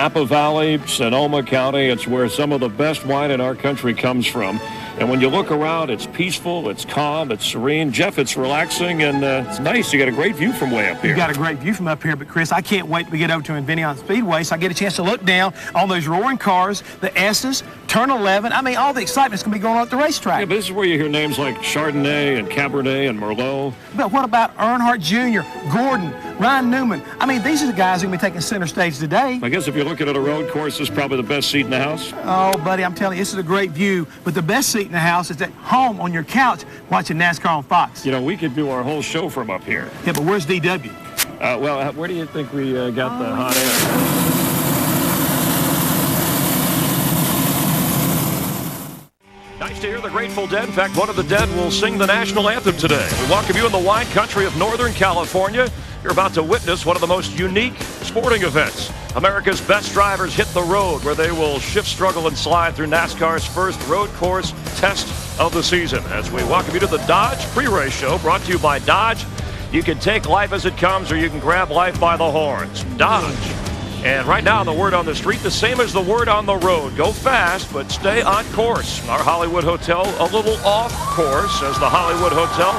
Napa Valley, Sonoma County. It's where some of the best wine in our country comes from. And when you look around, it's peaceful, it's calm, it's serene. Jeff, it's relaxing, and it's nice. You got a great view from way up here. You got a great view from up here, but Chris, I can't wait to get over to Infineon Speedway so I get a chance to look down on those roaring cars, the S's, Turn 11. I mean, all the excitement's going to be going on at the racetrack. Yeah, but this is where you hear names like Chardonnay and Cabernet and Merlot. But what about Earnhardt Jr., Gordon, Ryan Newman? I mean, these are the guys who are going to be taking center stage today. I guess if you're looking at a road course, this is probably the best seat in the house. Oh, buddy, I'm telling you, this is a great view. But the best seat in the house is at home on your couch watching NASCAR on Fox. You know, we could do our whole show from up here. Yeah, but where's DW? Well, where do you think we got the hot air? Nice to hear the Grateful Dead. In fact, one of the Dead will sing the national anthem today. We welcome you in the wine country of Northern California. You're about to witness one of the most unique sporting events. America's best drivers hit the road, where they will shift, struggle, and slide through NASCAR's first road course test of the season. As we welcome you to the Dodge pre-race show, brought to you by Dodge. You can take life as it comes, or you can grab life by the horns. Dodge. And right now, the word on the street, the same as the word on the road. Go fast, but stay on course. Our Hollywood Hotel, a little off course, as the Hollywood Hotel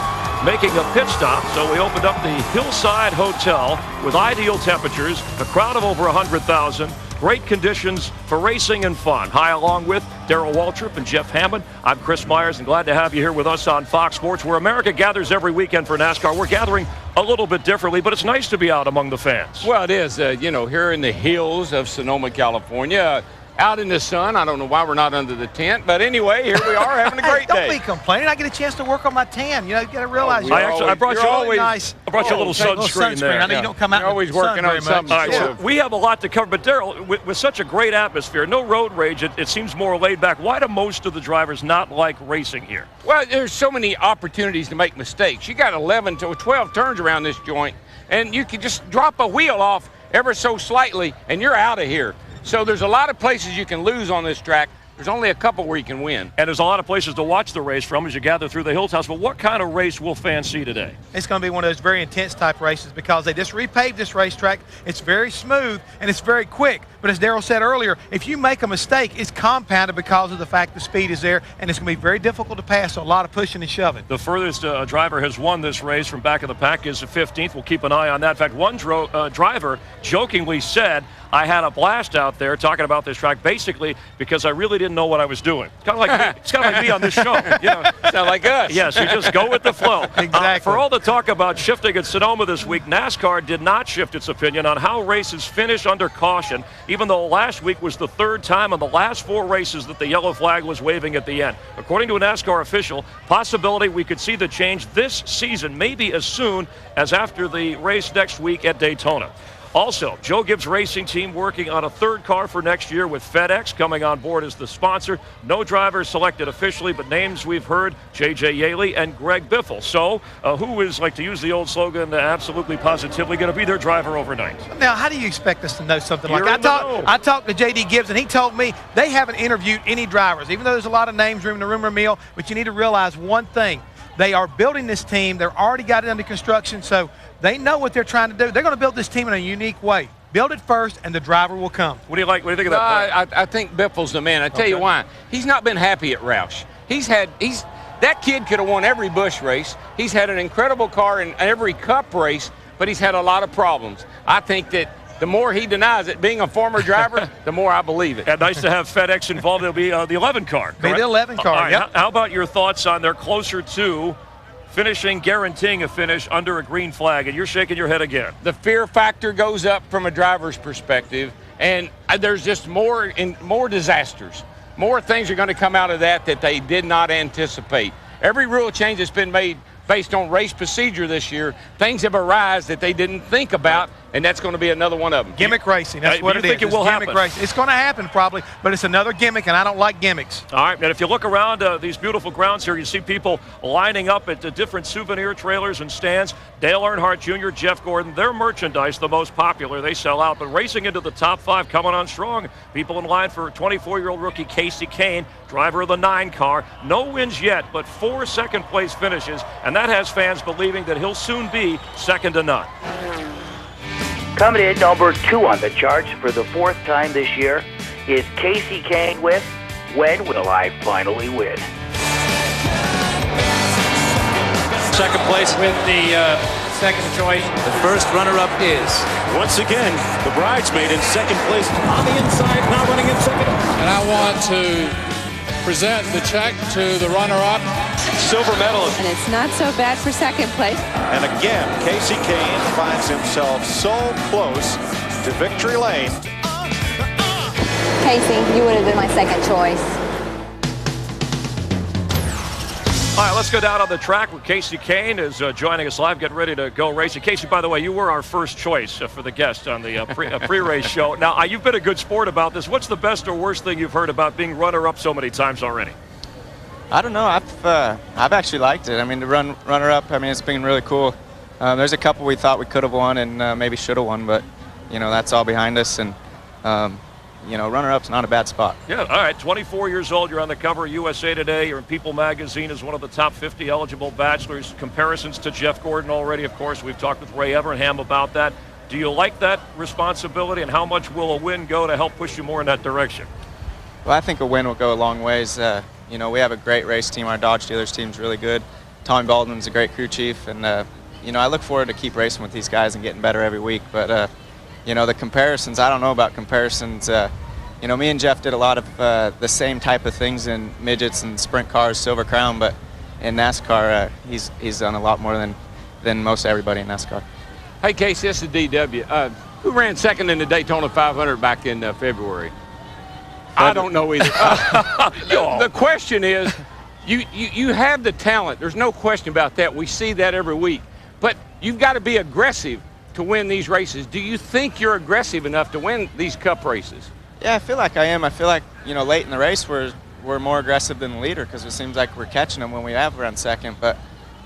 making a pit stop. So we opened up the Hillside Hotel with ideal temperatures, a crowd of over 100,000, great conditions for racing and fun. Hi, along with Darrell Waltrip and Jeff Hammond. I'm Chris Myers, and glad to have you here with us on Fox Sports, where America gathers every weekend for NASCAR. We're gathering a little bit differently, but it's nice to be out among the fans. Well, it is. You know, here in the hills of Sonoma, California, out in the sun. I don't know why we're not under the tent, but anyway, here we are having a great day. Don't be complaining. I get a chance to work on my tan. You know, you got to realize. I brought you always nice. I brought you a little sunscreen there. I know you don't come out. You're always working on something. All right, so we have a lot to cover, but Darrell, with such a great atmosphere, no road rage, it seems more laid back. Why do most of the drivers not like racing here? Well, there's so many opportunities to make mistakes. You got 11 to 12 turns around this joint, and you can just drop a wheel off ever so slightly, and you're out of here. So there's a lot of places you can lose on this track. There's only a couple where you can win. And there's a lot of places to watch the race from as you gather through the Hilltops. But what kind of race will fans see today? It's going to be one of those very intense type races because they just repaved this racetrack. It's very smooth and it's very quick. But as Darrell said earlier, if you make a mistake, it's compounded because of the fact the speed is there, and it's going to be very difficult to pass, so a lot of pushing and shoving. The furthest a driver has won this race from back of the pack is the 15th. We'll keep an eye on that. In fact, one driver jokingly said, I had a blast out there talking about this track basically because I really didn't know what I was doing. It's kind of like me on this show. You know, sound like us. Yes, you just go with the flow. Exactly. For all the talk about shifting at Sonoma this week, NASCAR did not shift its opinion on how races finish under caution, even though last week was the third time in the last 4 races that the yellow flag was waving at the end. According to a NASCAR official, possibility we could see the change this season, maybe as soon as after the race next week at Daytona. Also, Joe Gibbs Racing Team working on a third car for next year with FedEx coming on board as the sponsor. No drivers selected officially, but names we've heard, J.J. Yaley and Greg Biffle. So, who is, like to use the old slogan, absolutely positively going to be their driver overnight? Now, how do you expect us to know something like that? I talked to J.D. Gibbs, and he told me they haven't interviewed any drivers, even though there's a lot of names in the rumor mill, but you need to realize one thing. They are building this team. They're already got it under construction, so they know what they're trying to do. They're going to build this team in a unique way. Build it first, and the driver will come. What do you like? What do you think of that? I think Biffle's the man. I tell you why. He's not been happy at Roush. That kid could have won every Busch race. He's had an incredible car in every Cup race, but he's had a lot of problems. I think that the more he denies it, being a former driver, the more I believe it. And nice to have FedEx involved. It'll be the 11 car. Correct? Be the 11 car, right, yep. How about your thoughts on they're closer to finishing, guaranteeing a finish under a green flag, and you're shaking your head again? The fear factor goes up from a driver's perspective, and there's just more disasters. More things are going to come out of that they did not anticipate. Every rule change that's been made based on race procedure this year, things have arisen that they didn't think about, and that's going to be another one of them. Gimmick racing, that's what it is. You think it will happen? Racing. It's going to happen probably, but it's another gimmick, and I don't like gimmicks. All right, and if you look around these beautiful grounds here, you see people lining up at the different souvenir trailers and stands. Dale Earnhardt Jr., Jeff Gordon, their merchandise, the most popular, they sell out, but racing into the top 5, coming on strong. People in line for 24-year-old rookie KASEY Kahne, driver of the 9 car. No wins yet, but 4 second-place finishes, and that has fans believing that he'll soon be second to none. Coming in number 2 on the charts for the 4th time this year is KASEY KAHNE with When Will I Finally Win? Second place with the second choice. The first runner-up is, once again, the bridesmaid in second place on the inside, now running in second. And I want to present the check to the runner-up. Silver medalist. And it's not so bad for second place. And again, KASEY KAHNE finds himself so close to victory lane. KASEY, you would have been my second choice. All right, let's go down on the track where KASEY KAHNE is joining us live, getting ready to go racing. KASEY, by the way, you were our first choice for the guest on the pre-race show. Now, you've been a good sport about this. What's the best or worst thing you've heard about being runner-up so many times already? I don't know. I've actually liked it. I mean, the runner-up, I mean, it's been really cool. There's a couple we thought we could have won and maybe should have won, but, you know, that's all behind us. And, you know, runner-up's not a bad spot. Yeah, all right, 24 years old, you're on the cover of USA Today, you're in People magazine as one of the top 50 eligible bachelors. Comparisons to Jeff Gordon already, of course. We've talked with Ray Evernham about that. Do you like that responsibility, and how much will a win go to help push you more in that direction? Well, I think a win will go a long ways. You know, we have a great race team. Our Dodge dealers team's really good. Tommy Baldwin's a great crew chief, and, you know, I look forward to keep racing with these guys and getting better every week. But, you know, the comparisons, I don't know about comparisons. You know, me and Jeff did a lot of the same type of things in midgets and sprint cars, Silver Crown, but in NASCAR, he's done a lot more than most everybody in NASCAR. Hey, KASEY, this is DW. Who ran second in the Daytona 500 back in February? I don't know either. The question is, you have the talent. There's no question about that. We see that every week. But you've got to be aggressive to win these races. Do you think you're aggressive enough to win these Cup races? Yeah, I feel like I am. I feel like, you know, late in the race we're more aggressive than the leader because it seems like we're catching them when we have run second. But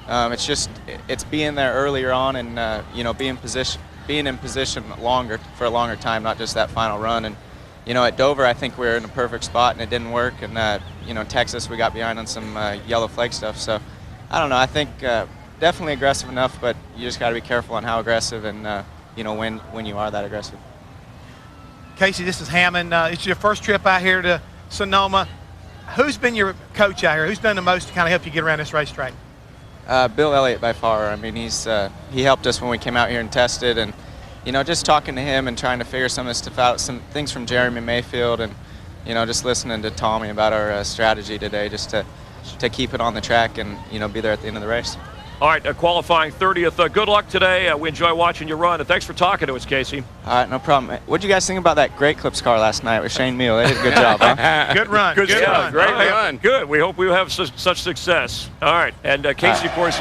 it's being there earlier on and you know, being in position for a longer time, not just that final run. And you know, at Dover I think we were in a perfect spot and it didn't work. And you know, Texas we got behind on some yellow flag stuff. So I don't know. I think definitely aggressive enough, but you just got to be careful on how aggressive and you know, when you are that aggressive. KASEY, this is Hammond. It's your first trip out here to Sonoma. Who's been your coach out here? Who's done the most to kind of help you get around this racetrack? Bill Elliott by far. I mean, he helped us when we came out here and tested, and you know, just talking to him and trying to figure some of this stuff out, some things from Jeremy Mayfield, and you know, just listening to Tommy about our strategy today, just to keep it on the track and you know, be there at the end of the race. All right, qualifying 30th. Good luck today. We enjoy watching you run, and thanks for talking to us, KASEY. All right, no problem. What did you guys think about that Great Clips car last night with Shane Meal? They did a good job, huh? Good run. Good run. Great run. Good. We hope we have such success. All right, and KASEY, of course,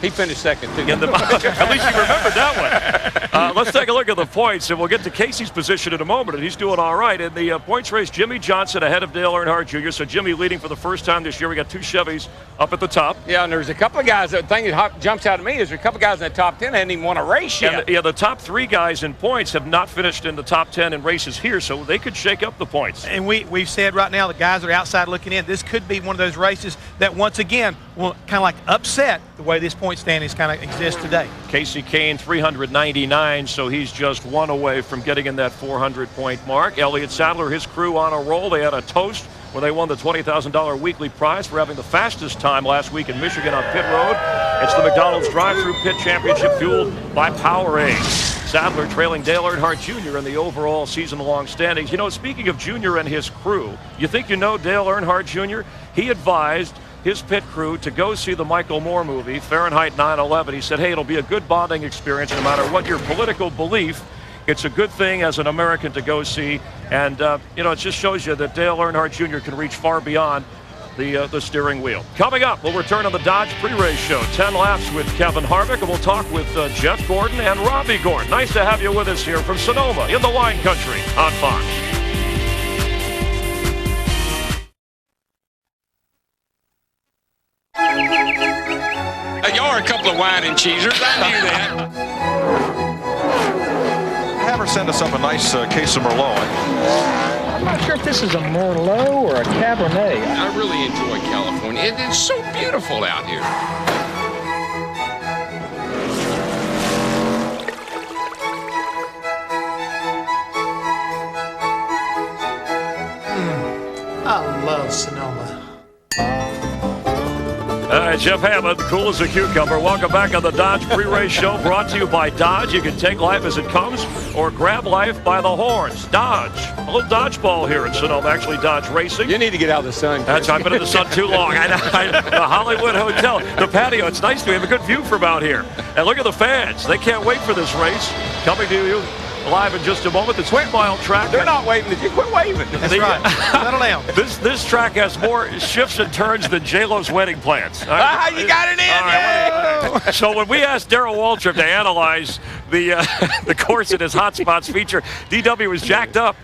he finished second, too. at least you remembered that one. Let's take a look at the points, and we'll get to KASEY's position in a moment, and he's doing all right. In the points race, Jimmie Johnson ahead of Dale Earnhardt Jr., so Jimmie leading for the first time this year. We got 2 Chevys up at the top. Yeah, and there's a couple of guys, the thing that jumps out at me is there are a couple of guys in the top 10 that hadn't even won a race yet. And the top 3 guys in points have not finished in the top 10 in races here, so they could shake up the points. And we've said right now, the guys that are outside looking in, this could be one of those races that once again will kind of like upset the way this point standings kind of exists today. KASEY KAHNE 399, so he's just 1 away from getting in that 400-point mark. Elliott Sadler, his crew on a roll. They had a toast where they won the $20,000 weekly prize for having the fastest time last week in Michigan on pit road. It's the McDonald's drive-thru pit championship fueled by Powerade. Sadler trailing Dale Earnhardt Jr. in the overall season-long standings. You know, speaking of Jr. and his crew, you think you know Dale Earnhardt Jr.? He advised his pit crew to go see the Michael Moore movie, Fahrenheit 9/11. He said, hey, it'll be a good bonding experience no matter what your political belief. It's a good thing as an American to go see, and you know, it just shows you that Dale Earnhardt Jr. can reach far beyond the steering wheel. Coming up, we'll return on the Dodge pre-race show. 10 laps with Kevin Harvick, and we'll talk with Jeff Gordon and Robbie Gordon. Nice to have you with us here from Sonoma in the wine country on Fox. Y'all are a couple of wine and cheesers. I knew that. Have her send us up a nice case of Merlot. I'm not sure if this is a Merlot or a Cabernet. I really enjoy California. It is so beautiful out here. right, Jeff Hammond, cool as a cucumber. Welcome back on the Dodge Pre-Race Show, brought to you by Dodge. You can take life as it comes or grab life by the horns. Dodge. A little dodgeball here in Sonoma, actually Dodge Racing. You need to get out of the sun. That's I've been in the sun too long. The Hollywood Hotel, the patio, it's nice. We have a good view from out here. And look at the fans. They can't wait for this race. Coming to you live in just a moment. The 8-mile track. They're not waving at you. Quit waving. That's right. Settle down. This track has more shifts and turns than J-Lo's wedding plans. You got it in. Right. So when we asked Darrell Waltrip to analyze the course in his hot spots feature, DW was jacked up.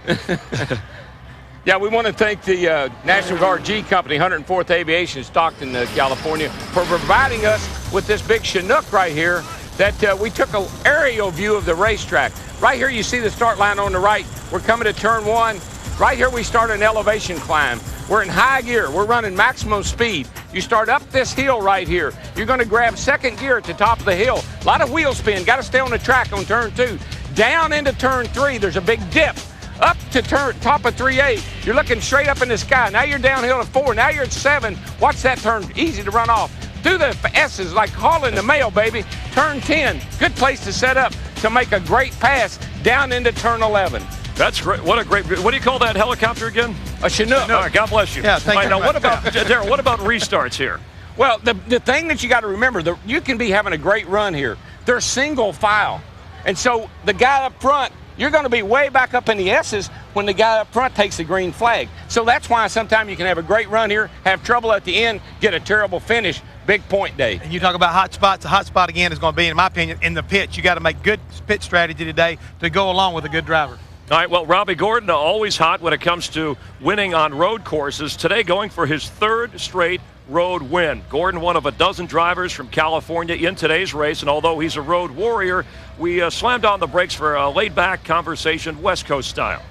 Yeah, we want to thank the National Guard G Company, 104th Aviation, Stockton, California, for providing us with this big Chinook right here that we took an aerial view of the racetrack. Right here you see the start line on the right. We're coming to turn 1. Right here we start an elevation climb. We're in high gear. We're running maximum speed. You start up this hill right here. You're going to grab second gear at the top of the hill. A lot of wheel spin. Got to stay on the track on turn 2. Down into turn 3. There's a big dip. Up to top of 3A. You're looking straight up in the sky. Now you're downhill to 4. Now you're at 7. Watch that turn. Easy to run off. Through the S's like hauling the mail, baby. Turn 10. Good place to set up to make a great pass down into turn 11. That's great. What a great. What do you call that helicopter again? A Chinook. All right, God bless you. Yeah, thank you. Now, what about Darrell? What about restarts here? Well, the thing that you got to remember, you can be having a great run here. They're single file, and so the guy up front, you're going to be way back up in the S's when the guy up front takes the green flag. So that's why sometimes you can have a great run here, have trouble at the end, get a terrible finish. Big point day. And you talk about hot spots. The hot spot, again, is going to be, in my opinion, in the pits. You got to make good pit strategy today to go along with a good driver. All right, well, Robbie Gordon, always hot when it comes to winning on road courses. Today going for his 3rd straight road win. Gordon, one of a dozen drivers from California in today's race, and although he's a road warrior, we slammed on the brakes for a laid-back conversation, West Coast style.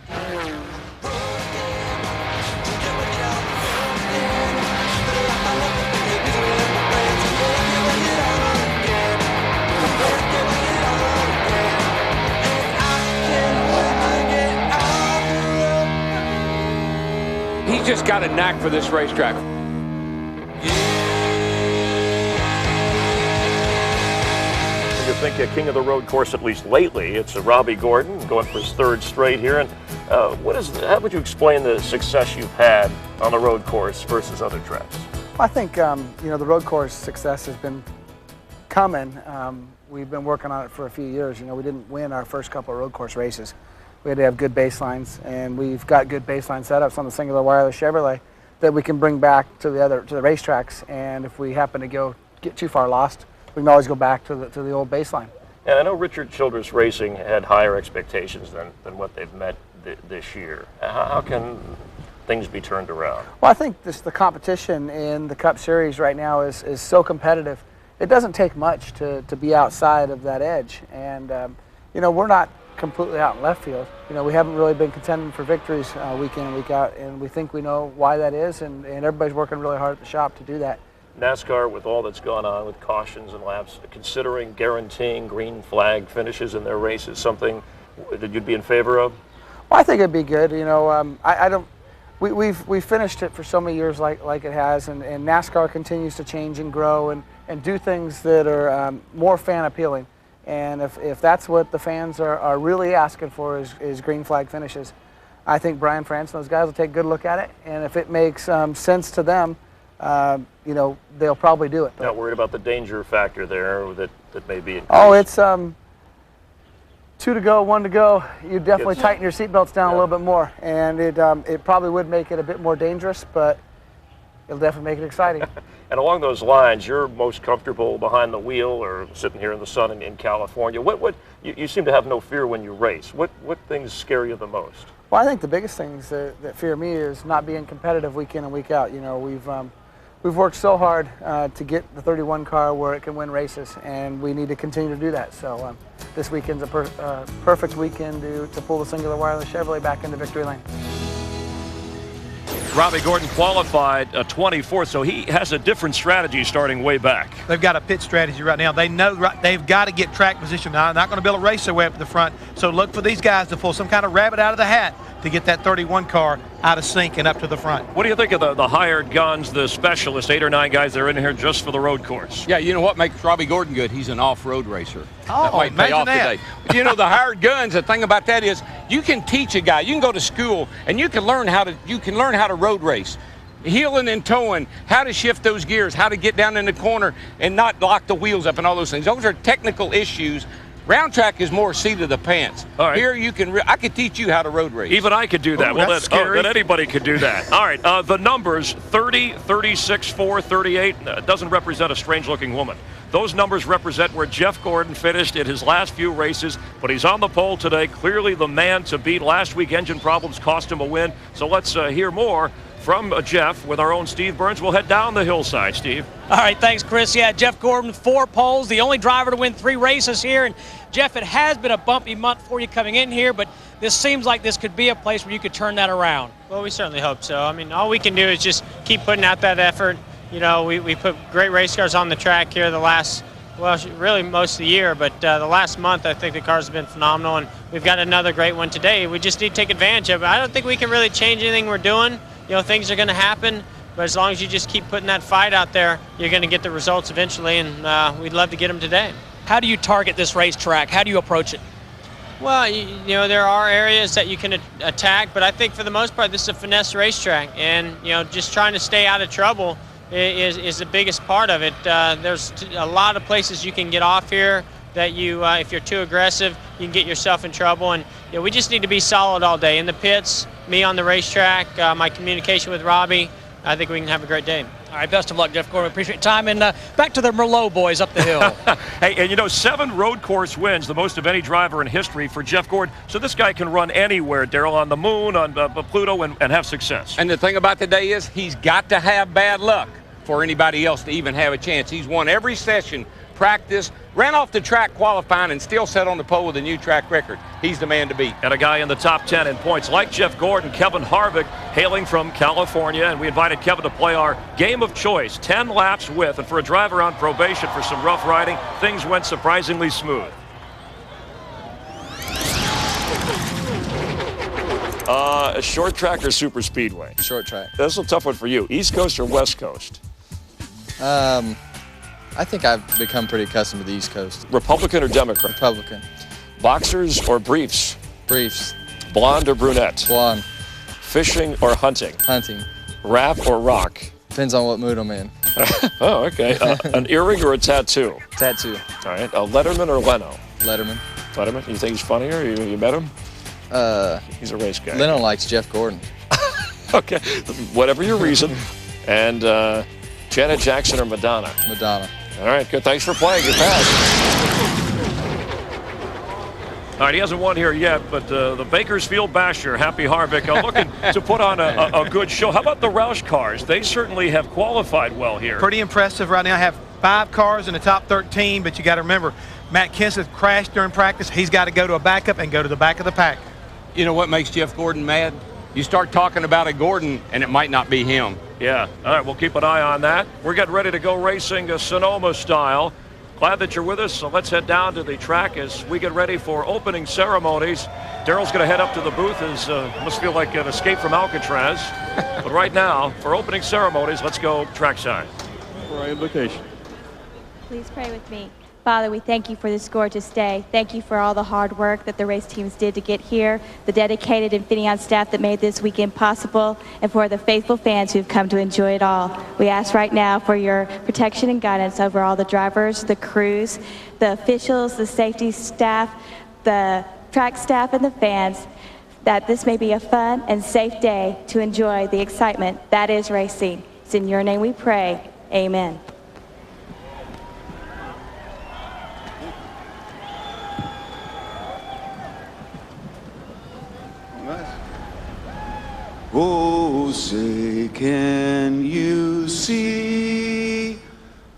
He's just got a knack for this racetrack. You think a king of the road course, at least lately, it's a Robbie Gordon going for his 3rd straight here. And how would you explain the success you've had on the road course versus other tracks? Well, I think the road course success has been coming. We've been working on it for a few years. We didn't win our first couple of road course races. We had to have good baselines, and we've got good baseline setups on the singular wireless Chevrolet that we can bring back to the racetracks. And if we happen to get too far lost, we can always go back to the old baseline. And I know Richard Childress Racing had higher expectations than what they've met this year. How can things be turned around? Well, I think the competition in the Cup Series right now is so competitive. It doesn't take much to be outside of that edge. And, we're not completely out in left field. We haven't really been contending for victories week in and week out, and we think we know why that is, and everybody's working really hard at the shop to do that. NASCAR, with all that's gone on with cautions and laps, considering guaranteeing green flag finishes in their races, something that you'd be in favor of? Well, I think it'd be good. We've finished it for so many years like it has, and NASCAR continues to change and grow and do things that are more fan appealing. And if that's what the fans are really asking for is green flag finishes, I think Brian France and those guys will take a good look at it, and if it makes sense to them, they'll probably do it. Not worried about the danger factor there that may be increased? Oh, it's 2 to go, 1 to go. You definitely tighten your seatbelts down a little bit more, and it probably would make it a bit more dangerous, but it'll definitely make it exciting. And along those lines, you're most comfortable behind the wheel or sitting here in the sun in California. You seem to have no fear when you race. What things scare you the most? Well, I think the biggest things that fear me is not being competitive week in and week out. We've worked so hard to get the 31 car where it can win races, and we need to continue to do that. So this weekend's a perfect weekend to pull the singular wireless Chevrolet back into victory lane. Robbie Gordon qualified 24th, so he has a different strategy starting way back. They've got a pit strategy right now. They know they've got to get track position. Now, they're not going to build a race their way up to the front, so look for these guys to pull some kind of rabbit out of the hat to get that 31 car out of sync and up to the front. What do you think of the hired guns, the specialists, 8 or 9 guys that are in here just for the road course? Yeah, you know what makes Robbie Gordon good? He's an off-road racer. Oh, that might pay off that. today. You know, the hired guns, the thing about that is you can teach a guy, you can go to school, and you can learn how to road race. Heeling and towing, how to shift those gears, how to get down in the corner and not lock the wheels up and all those things. Those are technical issues. Round track is more seat of the pants. All right. Here I could teach you how to road race. Even I could do that. Oh, Well, that's then, scary. then anybody could do that. All right, the numbers 30, 36, 4, 38 doesn't represent a strange-looking woman. Those numbers represent where Jeff Gordon finished in his last few races, but he's on the pole today. Clearly the man to beat. Last week, engine problems cost him a win. So let's hear more from Jeff with our own Steve Burns. We'll head down the hillside, Steve. All right, thanks, Chris. Yeah, Jeff Gordon, 4 poles, the only driver to win 3 races here. And Jeff, it has been a bumpy month for you coming in here, but this seems like this could be a place where you could turn that around. Well, we certainly hope so. I mean, all we can do is just keep putting out that effort. You know, we put great race cars on the track here the last, well, really most of the year, but the last month I think the cars have been phenomenal, and we've got another great one today. We just need to take advantage of it. I don't think we can really change anything we're doing. You know, things are going to happen, but as long as you just keep putting that fight out there, you're going to get the results eventually, and we'd love to get them today. How do you target this racetrack? How do you approach it? Well, you know, there are areas that you can attack, but I think for the most part this is a finesse racetrack, and, you know, just trying to stay out of trouble is the biggest part of it. There's a lot of places you can get off here that you, if you're too aggressive, you can get yourself in trouble. And you know, we just need to be solid all day in the pits, me on the racetrack, my communication with Robbie. I think we can have a great day. All right, best of luck, Jeff Gordon. Appreciate your time. And back to the Merlot boys up the hill. Hey, and you know, 7 road course wins, the most of any driver in history for Jeff Gordon. So this guy can run anywhere, Darrell, on the moon, on Pluto, and have success. And the thing about today is he's got to have bad luck for anybody else to even have a chance. He's won every session, practice, ran off the track qualifying, and still set on the pole with a new track record. He's the man to beat. And a guy in the top 10 in points like Jeff Gordon, Kevin Harvick, hailing from California. And we invited Kevin to play our game of choice, 10 laps with. And for a driver on probation for some rough riding, things went surprisingly smooth. A short track or super speedway? Short track. That's a tough one for you. East Coast or West Coast? I think I've become pretty accustomed to the East Coast. Republican or Democrat? Republican. Boxers or briefs? Briefs. Blonde or brunette? Blonde. Fishing or hunting? Hunting. Rap or rock? Depends on what mood I'm in. Oh, okay. An earring or a tattoo? Tattoo. All right. Letterman or Leno? Letterman. Letterman? You think he's funnier? You met him? He's a race guy. Leno likes Jeff Gordon. Okay. Whatever your reason. And Janet Jackson or Madonna? Madonna. All right, good. Thanks for playing. You're fast. All right, he hasn't won here yet, but the Bakersfield Basher, Happy Harvick, looking to put on a good show. How about the Roush cars? They certainly have qualified well here. Pretty impressive right now. I have 5 cars in the top 13, but you got to remember, Matt Kenseth crashed during practice. He's got to go to a backup and go to the back of the pack. You know what makes Jeff Gordon mad? You start talking about a Gordon, and it might not be him. Yeah. All right, we'll keep an eye on that. We're getting ready to go racing Sonoma style. Glad that you're with us. So let's head down to the track as we get ready for opening ceremonies. Darrell's going to head up to the booth. Must feel like an escape from Alcatraz. But right now, for opening ceremonies, let's go trackside. For our invocation. Please pray with me. Father, we thank you for this gorgeous day. Thank you for all the hard work that the race teams did to get here, the dedicated Infineon staff that made this weekend possible, and for the faithful fans who've come to enjoy it all. We ask right now for your protection and guidance over all the drivers, the crews, the officials, the safety staff, the track staff, and the fans, that this may be a fun and safe day to enjoy the excitement that is racing. It's in your name we pray. Amen. Oh, say, can you see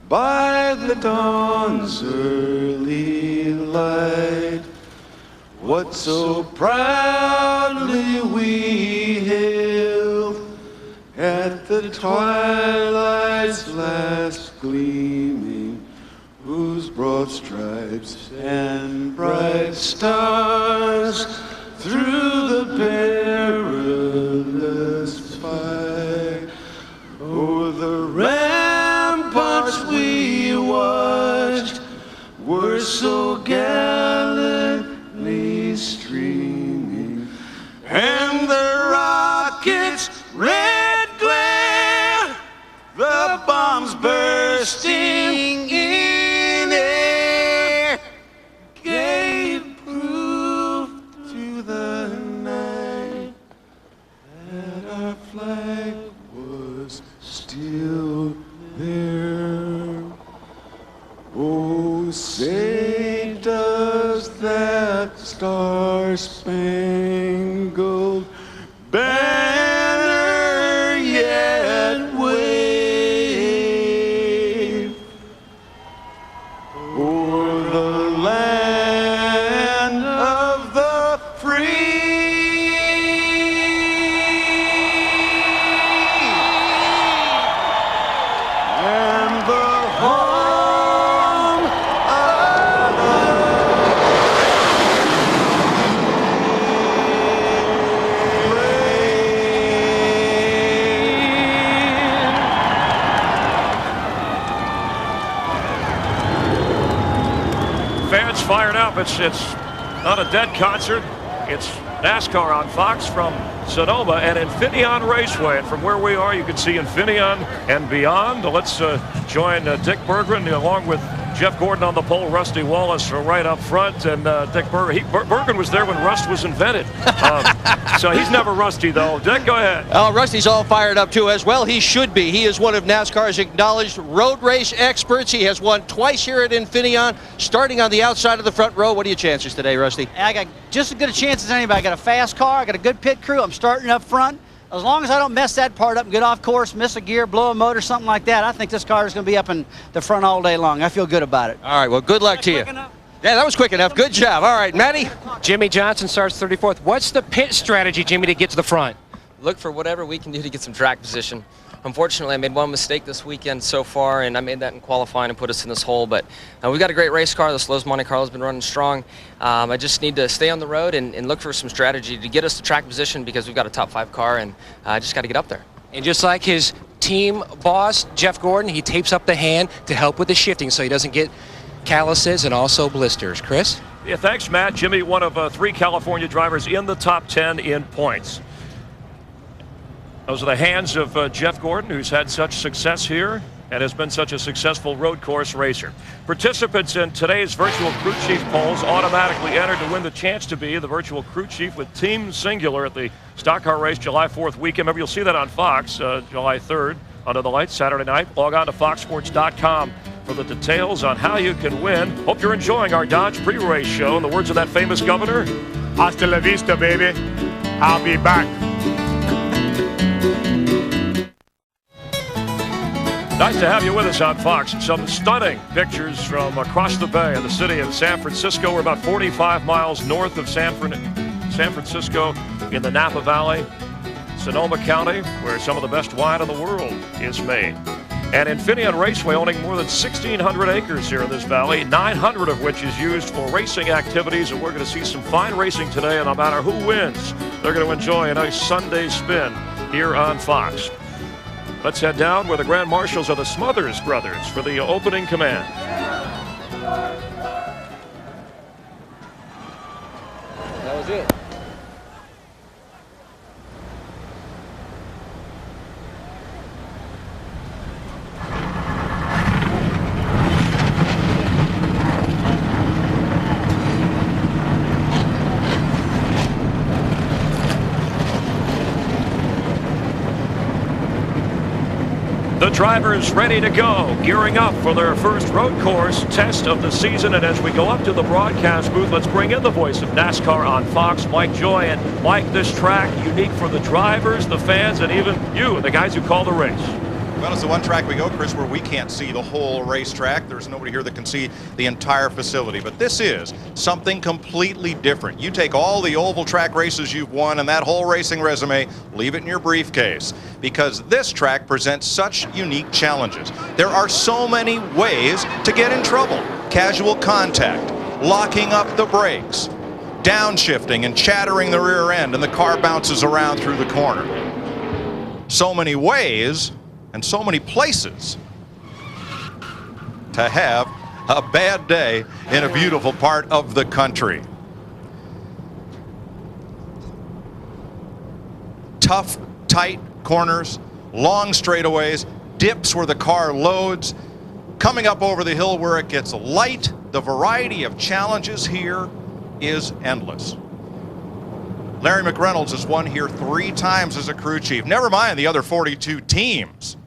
by the dawn's early light what so proudly we hailed at the twilight's last gleaming, whose broad stripes and bright stars through the perilous does that star-spangled banner yet wave o'er the land of the free and the home of the Fans fired up. It's not a dead concert. It's NASCAR on Fox from Sonoma and Infineon Raceway. And from where we are, you can see Infineon and beyond. Let's join Dick Berggren along with Jeff Gordon on the pole, Rusty Wallace right up front, and Dick Berggren was there when rust was invented. So he's never rusty, though. Dick, go ahead. Rusty's all fired up, too, as well. He should be. He is one of NASCAR's acknowledged road race experts. He has won twice here at Infineon, starting on the outside of the front row. What are your chances today, Rusty? I got just as good a chance as anybody. I got a fast car. I got a good pit crew. I'm starting up front. As long as I don't mess that part up and get off course, miss a gear, blow a motor, something like that, I think this car is going to be up in the front all day long. I feel good about it. All right, well, good luck to you. Yeah, that was quick enough. Good job. All right, Matty? Jimmie Johnson starts 34th. What's the pit strategy, Jimmie, to get to the front? Look for whatever we can do to get some track position. Unfortunately, I made one mistake this weekend so far, and I made that in qualifying and put us in this hole. But we've got a great race car. The Slows Monte Carlo's been running strong. I just need to stay on the road and look for some strategy to get us to track position because we've got a top 5 car, and I just got to get up there. And just like his team boss, Jeff Gordon, he tapes up the hand to help with the shifting so he doesn't get calluses and also blisters. Chris? Yeah, thanks, Matt. Jimmie, one of 3 California drivers in the top 10 in points. Those are the hands of Jeff Gordon, who's had such success here and has been such a successful road course racer. Participants in today's virtual crew chief polls automatically entered to win the chance to be the virtual crew chief with Team Singular at the Stock Car Race July 4th weekend. Remember, you'll see that on Fox July 3rd under the lights Saturday night. Log on to foxsports.com for the details on how you can win. Hope you're enjoying our Dodge pre-race show. In the words of that famous governor, hasta la vista, baby. I'll be back. Nice to have you with us on Fox. Some stunning pictures from across the bay in the city of San Francisco. We're about 45 miles north of San Francisco in the Napa Valley, Sonoma County, where some of the best wine in the world is made. And Infineon Raceway owning more than 1,600 acres here in this valley, 900 of which is used for racing activities. And we're going to see some fine racing today, and no matter who wins, they're going to enjoy a nice Sunday spin here on Fox. Let's head down where the Grand Marshals are the Smothers brothers for the opening command. That was it. The drivers ready to go, gearing up for their first road course test of the season. And as we go up to the broadcast booth, let's bring in the voice of NASCAR on Fox, Mike Joy. And Mike, this track unique for the drivers, the fans, and even you, the guys who call the race. Well, it's the one track we go, Chris, where we can't see the whole racetrack. There's nobody here that can see the entire facility. But this is something completely different. You take all the oval track races you've won and that whole racing resume, leave it in your briefcase. Because this track presents such unique challenges. There are so many ways to get in trouble. Casual contact, locking up the brakes, downshifting and chattering the rear end, and the car bounces around through the corner. So many ways and so many places to have a bad day in a beautiful part of the country. Tough, tight corners, long straightaways, dips where the car loads, coming up over the hill where it gets light. The variety of challenges here is endless. Larry McReynolds has won here 3 times as a crew chief. Never mind the other 42 teams.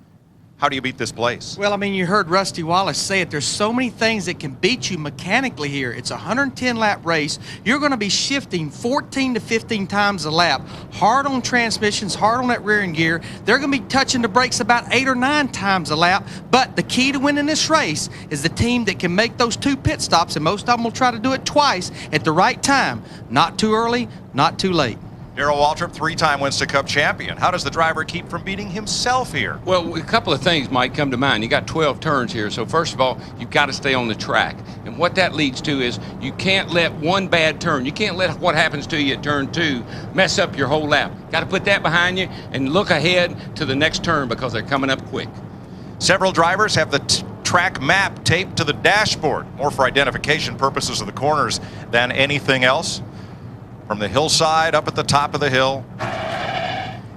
How do you beat this place? Well, I mean, you heard Rusty Wallace say it. There's so many things that can beat you mechanically here. It's a 110-lap race. You're going to be shifting 14 to 15 times a lap. Hard on transmissions, hard on that rear end gear. They're going to be touching the brakes about 8 or 9 times a lap. But the key to winning this race is the team that can make those 2 pit stops, and most of them will try to do it twice at the right time. Not too early, not too late. Darrell Waltrip, 3-time Winston Cup champion. How does the driver keep from beating himself here? Well, a couple of things might come to mind. You got 12 turns here, so first of all, you've got to stay on the track. And what that leads to is you can't let one bad turn, you can't let what happens to you at turn 2 mess up your whole lap. Got to put that behind you and look ahead to the next turn because they're coming up quick. Several drivers have the track map taped to the dashboard, more for identification purposes of the corners than anything else. From the hillside up at the top of the hill,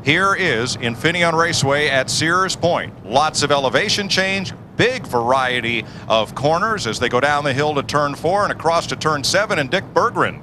here is Infineon Raceway at Sears Point. Lots of elevation change, big variety of corners as they go down the hill to turn 4 and across to turn 7, and Dick Berggren.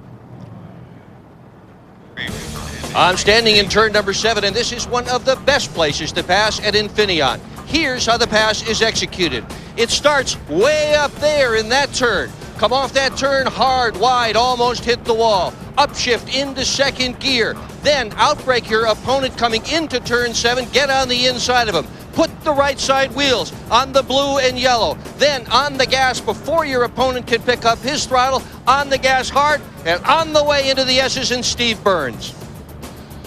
I'm standing in turn number 7, and this is one of the best places to pass at Infineon. Here's how the pass is executed. It starts way up there in that turn. Come off that turn hard, wide, almost hit the wall. Upshift into second gear. Then outbrake your opponent coming into turn 7. Get on the inside of him. Put the right side wheels on the blue and yellow. Then on the gas before your opponent can pick up his throttle. On the gas hard and on the way into the S's and Steve Burns.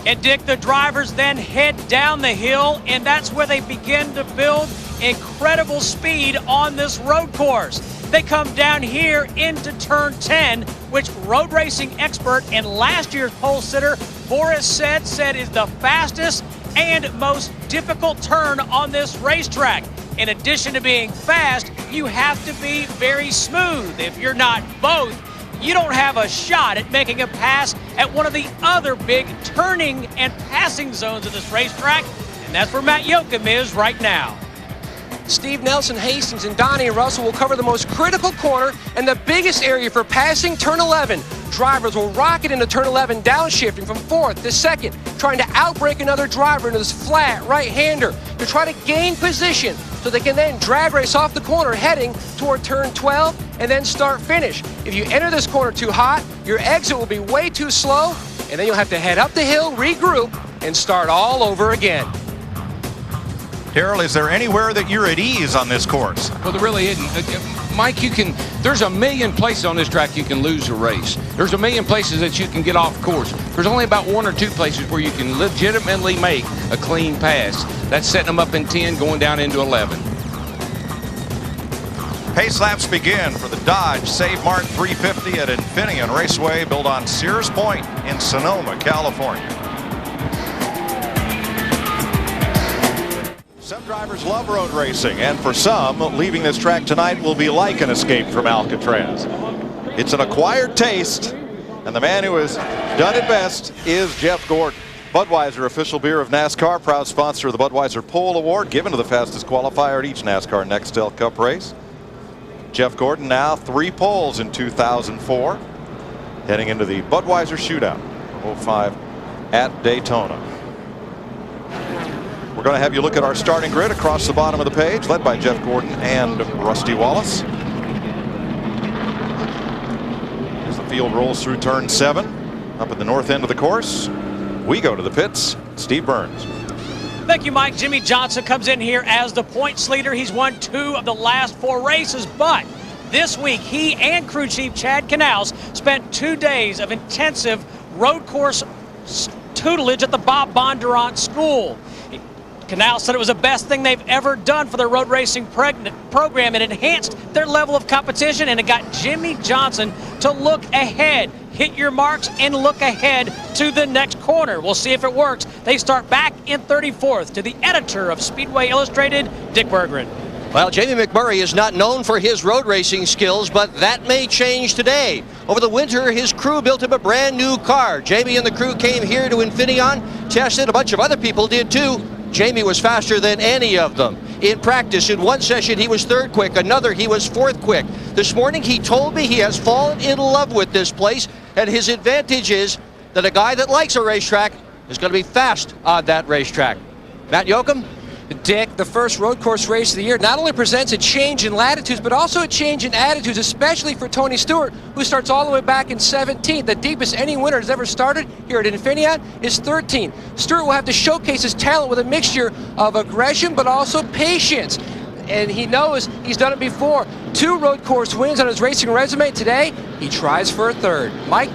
And Dick, the drivers then head down the hill, and that's where they begin to build incredible speed on this road course. They come down here into turn 10, which road racing expert and last year's pole sitter Boris said is the fastest and most difficult turn on this racetrack. In addition to being fast, you have to be very smooth. If you're not both, you don't have a shot at making a pass at one of the other big turning and passing zones of this racetrack, and that's where Matt Yoakum is right now. Steve Nelson, Hastings, and Donnie and Russell will cover the most critical corner and the biggest area for passing turn 11. Drivers will rocket into turn 11, downshifting from 4th to 2nd, trying to outbrake another driver into this flat right-hander to try to gain position so they can then drag race off the corner heading toward turn 12 and then start finish. If you enter this corner too hot, your exit will be way too slow, and then you'll have to head up the hill, regroup, and start all over again. Darrell, is there anywhere that you're at ease on this course? Well, there really isn't. Mike, there's a million places on this track you can lose a race. There's a million places that you can get off course. There's only about 1 or 2 places where you can legitimately make a clean pass. That's setting them up in 10, going down into 11. Pace laps begin for the Dodge Save Mart 350 at Infineon Raceway, built on Sears Point in Sonoma, California. Some drivers love road racing, and for some, leaving this track tonight will be like an escape from Alcatraz. It's an acquired taste, and the man who has done it best is Jeff Gordon. Budweiser, official beer of NASCAR, proud sponsor of the Budweiser Pole Award, given to the fastest qualifier at each NASCAR Nextel Cup race. Jeff Gordon now 3 poles in 2004, heading into the Budweiser Shootout, 05 at Daytona. We're going to have you look at our starting grid across the bottom of the page, led by Jeff Gordon and Rusty Wallace. As the field rolls through turn 7, up at the north end of the course, we go to the pits. Steve Burns. Thank you, Mike. Jimmie Johnson comes in here as the points leader. He's won 2 of the last 4 races, but this week he and crew chief Chad Canals spent 2 days of intensive road course tutelage at the Bob Bondurant School. Canal said it was the best thing they've ever done for their road racing program. It enhanced their level of competition, and it got Jimmie Johnson to look ahead. Hit your marks and look ahead to the next corner. We'll see if it works. They start back in 34th. To the editor of Speedway Illustrated, Dick Berggren. Well, Jamie McMurray is not known for his road racing skills, but that may change today. Over the winter, his crew built him a brand new car. Jamie and the crew came here to Infineon, tested. A bunch of other people did too. Jamie was faster than any of them. In practice, in one session, he was 3rd quick. Another, he was 4th quick. This morning, he told me he has fallen in love with this place, and his advantage is that a guy that likes a racetrack is going to be fast on that racetrack. Matt Yoakum? Dick, the first road course race of the year, not only presents a change in latitudes, but also a change in attitudes, especially for Tony Stewart, who starts all the way back in 17th. The deepest any winner has ever started here at Infineon is 13. Stewart will have to showcase his talent with a mixture of aggression, but also patience. And he knows he's done it before. 2 road course wins on his racing resume. Today, he tries for a 3rd. Mike?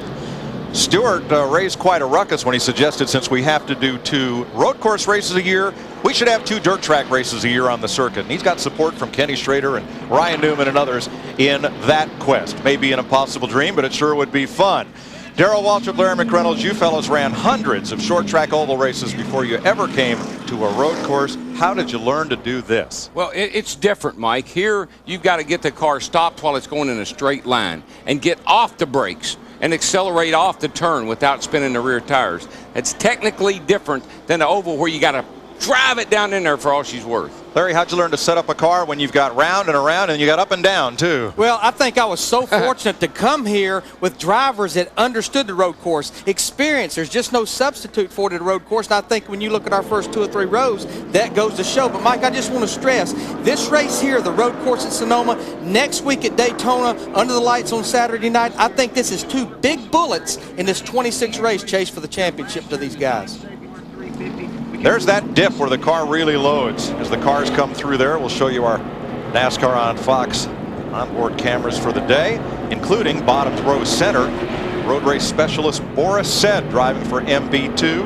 Stewart raised quite a ruckus when he suggested, since we have to do 2 road course races a year, we should have 2 dirt track races a year on the circuit. And he's got support from Kenny Schrader and Ryan Newman and others in that quest. Maybe an impossible dream, but it sure would be fun. Darrell Waltrip, Larry McReynolds, you fellows ran hundreds of short track oval races before you ever came to a road course. How did you learn to do this? Well, it's different, Mike. Here, you've got to get the car stopped while it's going in a straight line and get off the brakes and accelerate off the turn without spinning the rear tires. It's technically different than the oval where you got to drive it down in there for all she's worth. Larry, how'd you learn to set up a car when you've got round and around and you got up and down too? Well, I think I was so fortunate to come here with drivers that understood the road course. Experience, there's just no substitute for it at a road course. And I think when you look at our first 2 or 3 rows, that goes to show. But Mike, I just want to stress, this race here, the road course at Sonoma, next week at Daytona, under the lights on Saturday night, I think this is 2 big bullets in this 26 race chase for the championship to these guys. There's that dip where the car really loads. As the cars come through there, we'll show you our NASCAR on Fox onboard cameras for the day, including bottom row center, road race specialist Boris Said driving for MB2.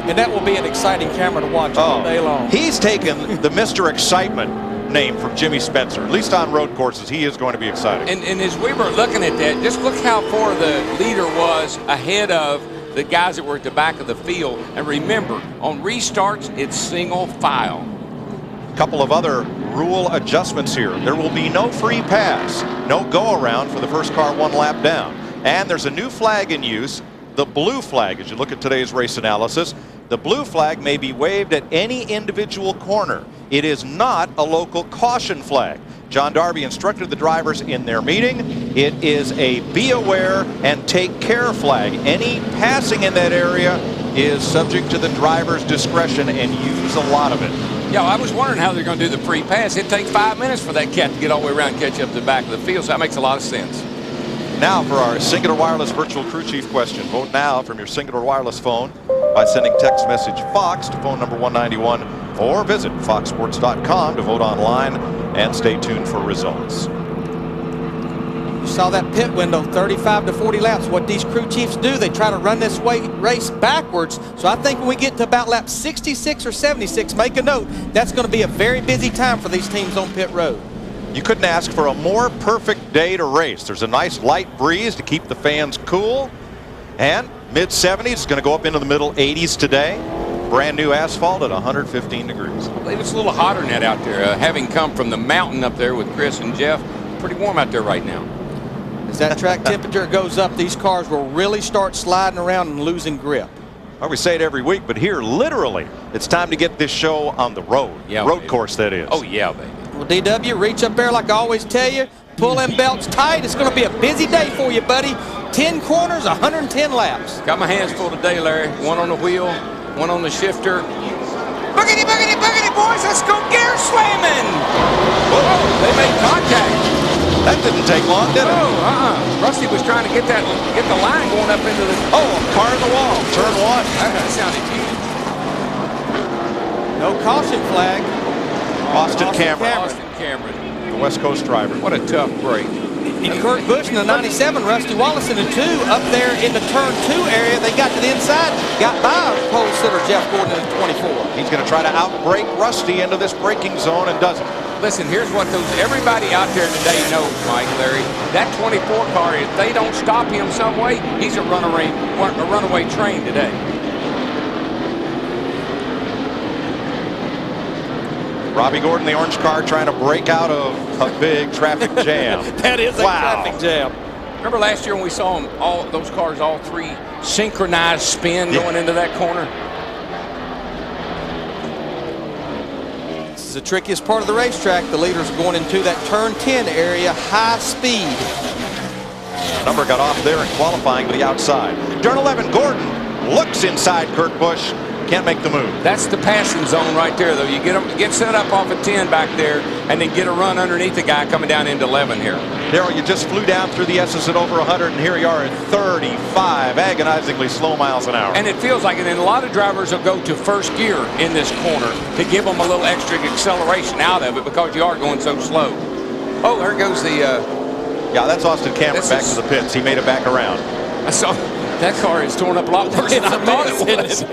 And that will be an exciting camera to watch all day long. He's taken the Mr. Excitement name from Jimmy Spencer. At least on road courses, he is going to be exciting. And as we were looking at that, just look how far the leader was ahead of the guys that were at the back of the field. And remember, on restarts, it's single file. A couple of other rule adjustments here. There will be no free pass, no go around for the first car 1 lap down. And there's a new flag in use, the blue flag. As you look at today's race analysis, the blue flag may be waved at any individual corner. It is not a local caution flag. John Darby instructed the drivers in their meeting. It is a be aware and take care flag. Any passing in that area is subject to the driver's discretion, and use a lot of it. Yeah, I was wondering how they're going to do the free pass. It takes 5 minutes for that cat to get all the way around and catch up to the back of the field, so that makes a lot of sense. Now for our Singular Wireless Virtual Crew Chief question. Vote now from your Singular Wireless phone by sending text message FOX to phone number 191, or visit foxsports.com to vote online and stay tuned for results. You saw that pit window, 35 to 40 laps. What these crew chiefs do, they try to run this race backwards. So I think when we get to about lap 66 or 76, make a note, that's going to be a very busy time for these teams on pit road. You couldn't ask for a more perfect day to race. There's a nice light breeze to keep the fans cool. And mid-70s, it's going to go up into the middle 80s today. Brand new asphalt at 115 degrees. I believe it's a little hotter than that out there. Having come from the mountain up there with Chris and Jeff, pretty warm out there right now. As that track temperature goes up, these cars will really start sliding around and losing grip. Well, we say it every week, but here, literally, it's time to get this show on the road. Yeah, road baby. Course, that is. Oh, yeah, baby. Well, DW, reach up there like I always tell you. Pull them belts tight. It's going to be a busy day for you, buddy. 10 corners, 110 laps. Got my hands full today, Larry. One on the wheel, one on the shifter. Boogity, boogity, boogity, boys. Let's go gear slamming. Whoa, they made contact. That didn't take long, did it? Oh, Rusty was trying to get the line going up into the... Oh, car in the wall. Turn 1. That sounded huge. No caution flag. Austin Cameron. Austin Cameron. The West Coast driver. What a tough break. And Kurt Busch in the 97, Rusty Wallace in the 2, up there in the turn 2 area. They got to the inside, got by pole sitter Jeff Gordon in the 24. He's going to try to outbrake Rusty into this braking zone and doesn't. Listen, here's what everybody out there today knows, Mike, Larry. That 24 car, if they don't stop him some way, he's a runaway train today. Robbie Gordon, the orange car, trying to break out of a big traffic jam. That is a traffic jam. Remember last year when we saw them, all those cars, all 3 synchronized spin going into that corner? This is the trickiest part of the racetrack. The leaders going into that turn 10 area, high speed. Number got off there in qualifying to the outside. Turn 11, Gordon looks inside Kurt Busch. Can't make the move. That's the passing zone right there, though. You get set up off a 10 back there, and then get a run underneath the guy coming down into 11 here. Darrell, you just flew down through the S's at over 100, and here you are at 35, agonizingly slow miles an hour. And it feels like it, and a lot of drivers will go to first gear in this corner to give them a little extra acceleration out of it because you are going so slow. Oh, there goes the... yeah, that's Austin Cameron back to the pits. He made it back around. I saw that car is torn up a lot worse than I thought it was.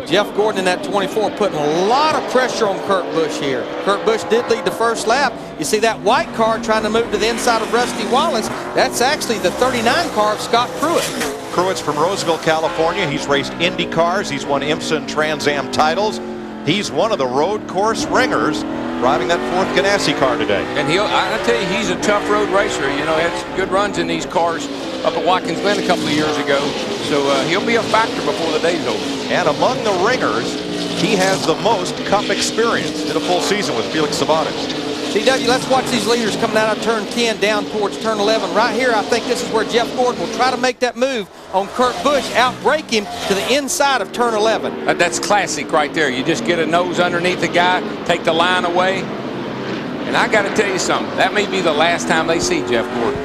Jeff Gordon in that 24 putting a lot of pressure on Kurt Busch here. Kurt Busch did lead the first lap. You see that white car trying to move to the inside of Rusty Wallace. That's actually the 39 car of Scott Pruitt. Pruitt's from Roseville, California. He's raced Indy cars. He's won IMSA and Trans Am titles. He's one of the road course ringers, driving that 4th Ganassi car today. And I tell you, he's a tough road racer. You know, he had some good runs in these cars up at Watkins Glen a couple of years ago. So he'll be a factor before the day's over. And among the ringers, he has the most Cup experience. Did a full season with Felix Sabates. CW, let's watch these leaders coming out of turn 10 down towards turn 11. Right here, I think this is where Jeff Gordon will try to make that move on Kurt Busch, outbrake him to the inside of turn 11. That's classic right there. You just get a nose underneath the guy, take the line away. And I got to tell you something. That may be the last time they see Jeff Gordon.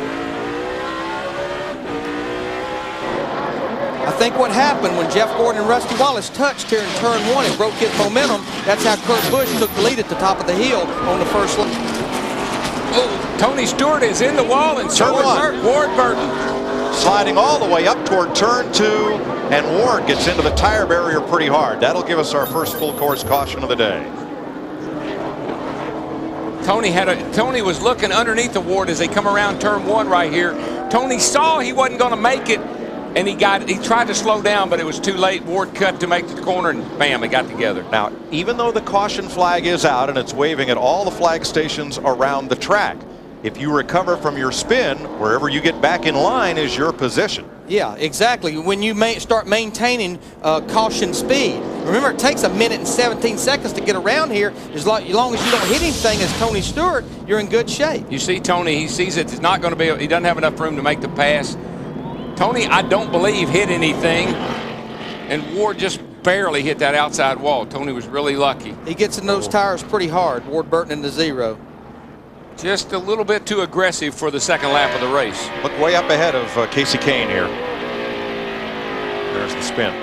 I think what happened when Jeff Gordon and Rusty Wallace touched here in turn 1 and broke his momentum, that's how Kurt Busch took the lead at the top of the hill on the first lap. Oh, Tony Stewart is in the wall and so is Ward Burton. Sliding all the way up toward turn 2, and Ward gets into the tire barrier pretty hard. That'll give us our first full course caution of the day. Tony was looking underneath the Ward as they come around turn 1 right here. Tony saw he wasn't going to make it. And he tried to slow down, but it was too late. Ward cut to make the corner, and bam, they got together. Now, even though the caution flag is out and it's waving at all the flag stations around the track, if you recover from your spin, wherever you get back in line is your position. Yeah, exactly. When you start maintaining caution speed. Remember, it takes 1 minute and 17 seconds to get around here. As long as you don't hit anything as Tony Stewart, you're in good shape. You see Tony, he sees it. It's not going to be, he doesn't have enough room to make the pass. Tony, I don't believe, hit anything, and Ward just barely hit that outside wall. Tony was really lucky. He gets in those tires pretty hard, Ward Burton into 0. Just a little bit too aggressive for the second lap of the race. Look way up ahead of Kasey Kahne here. There's the spin.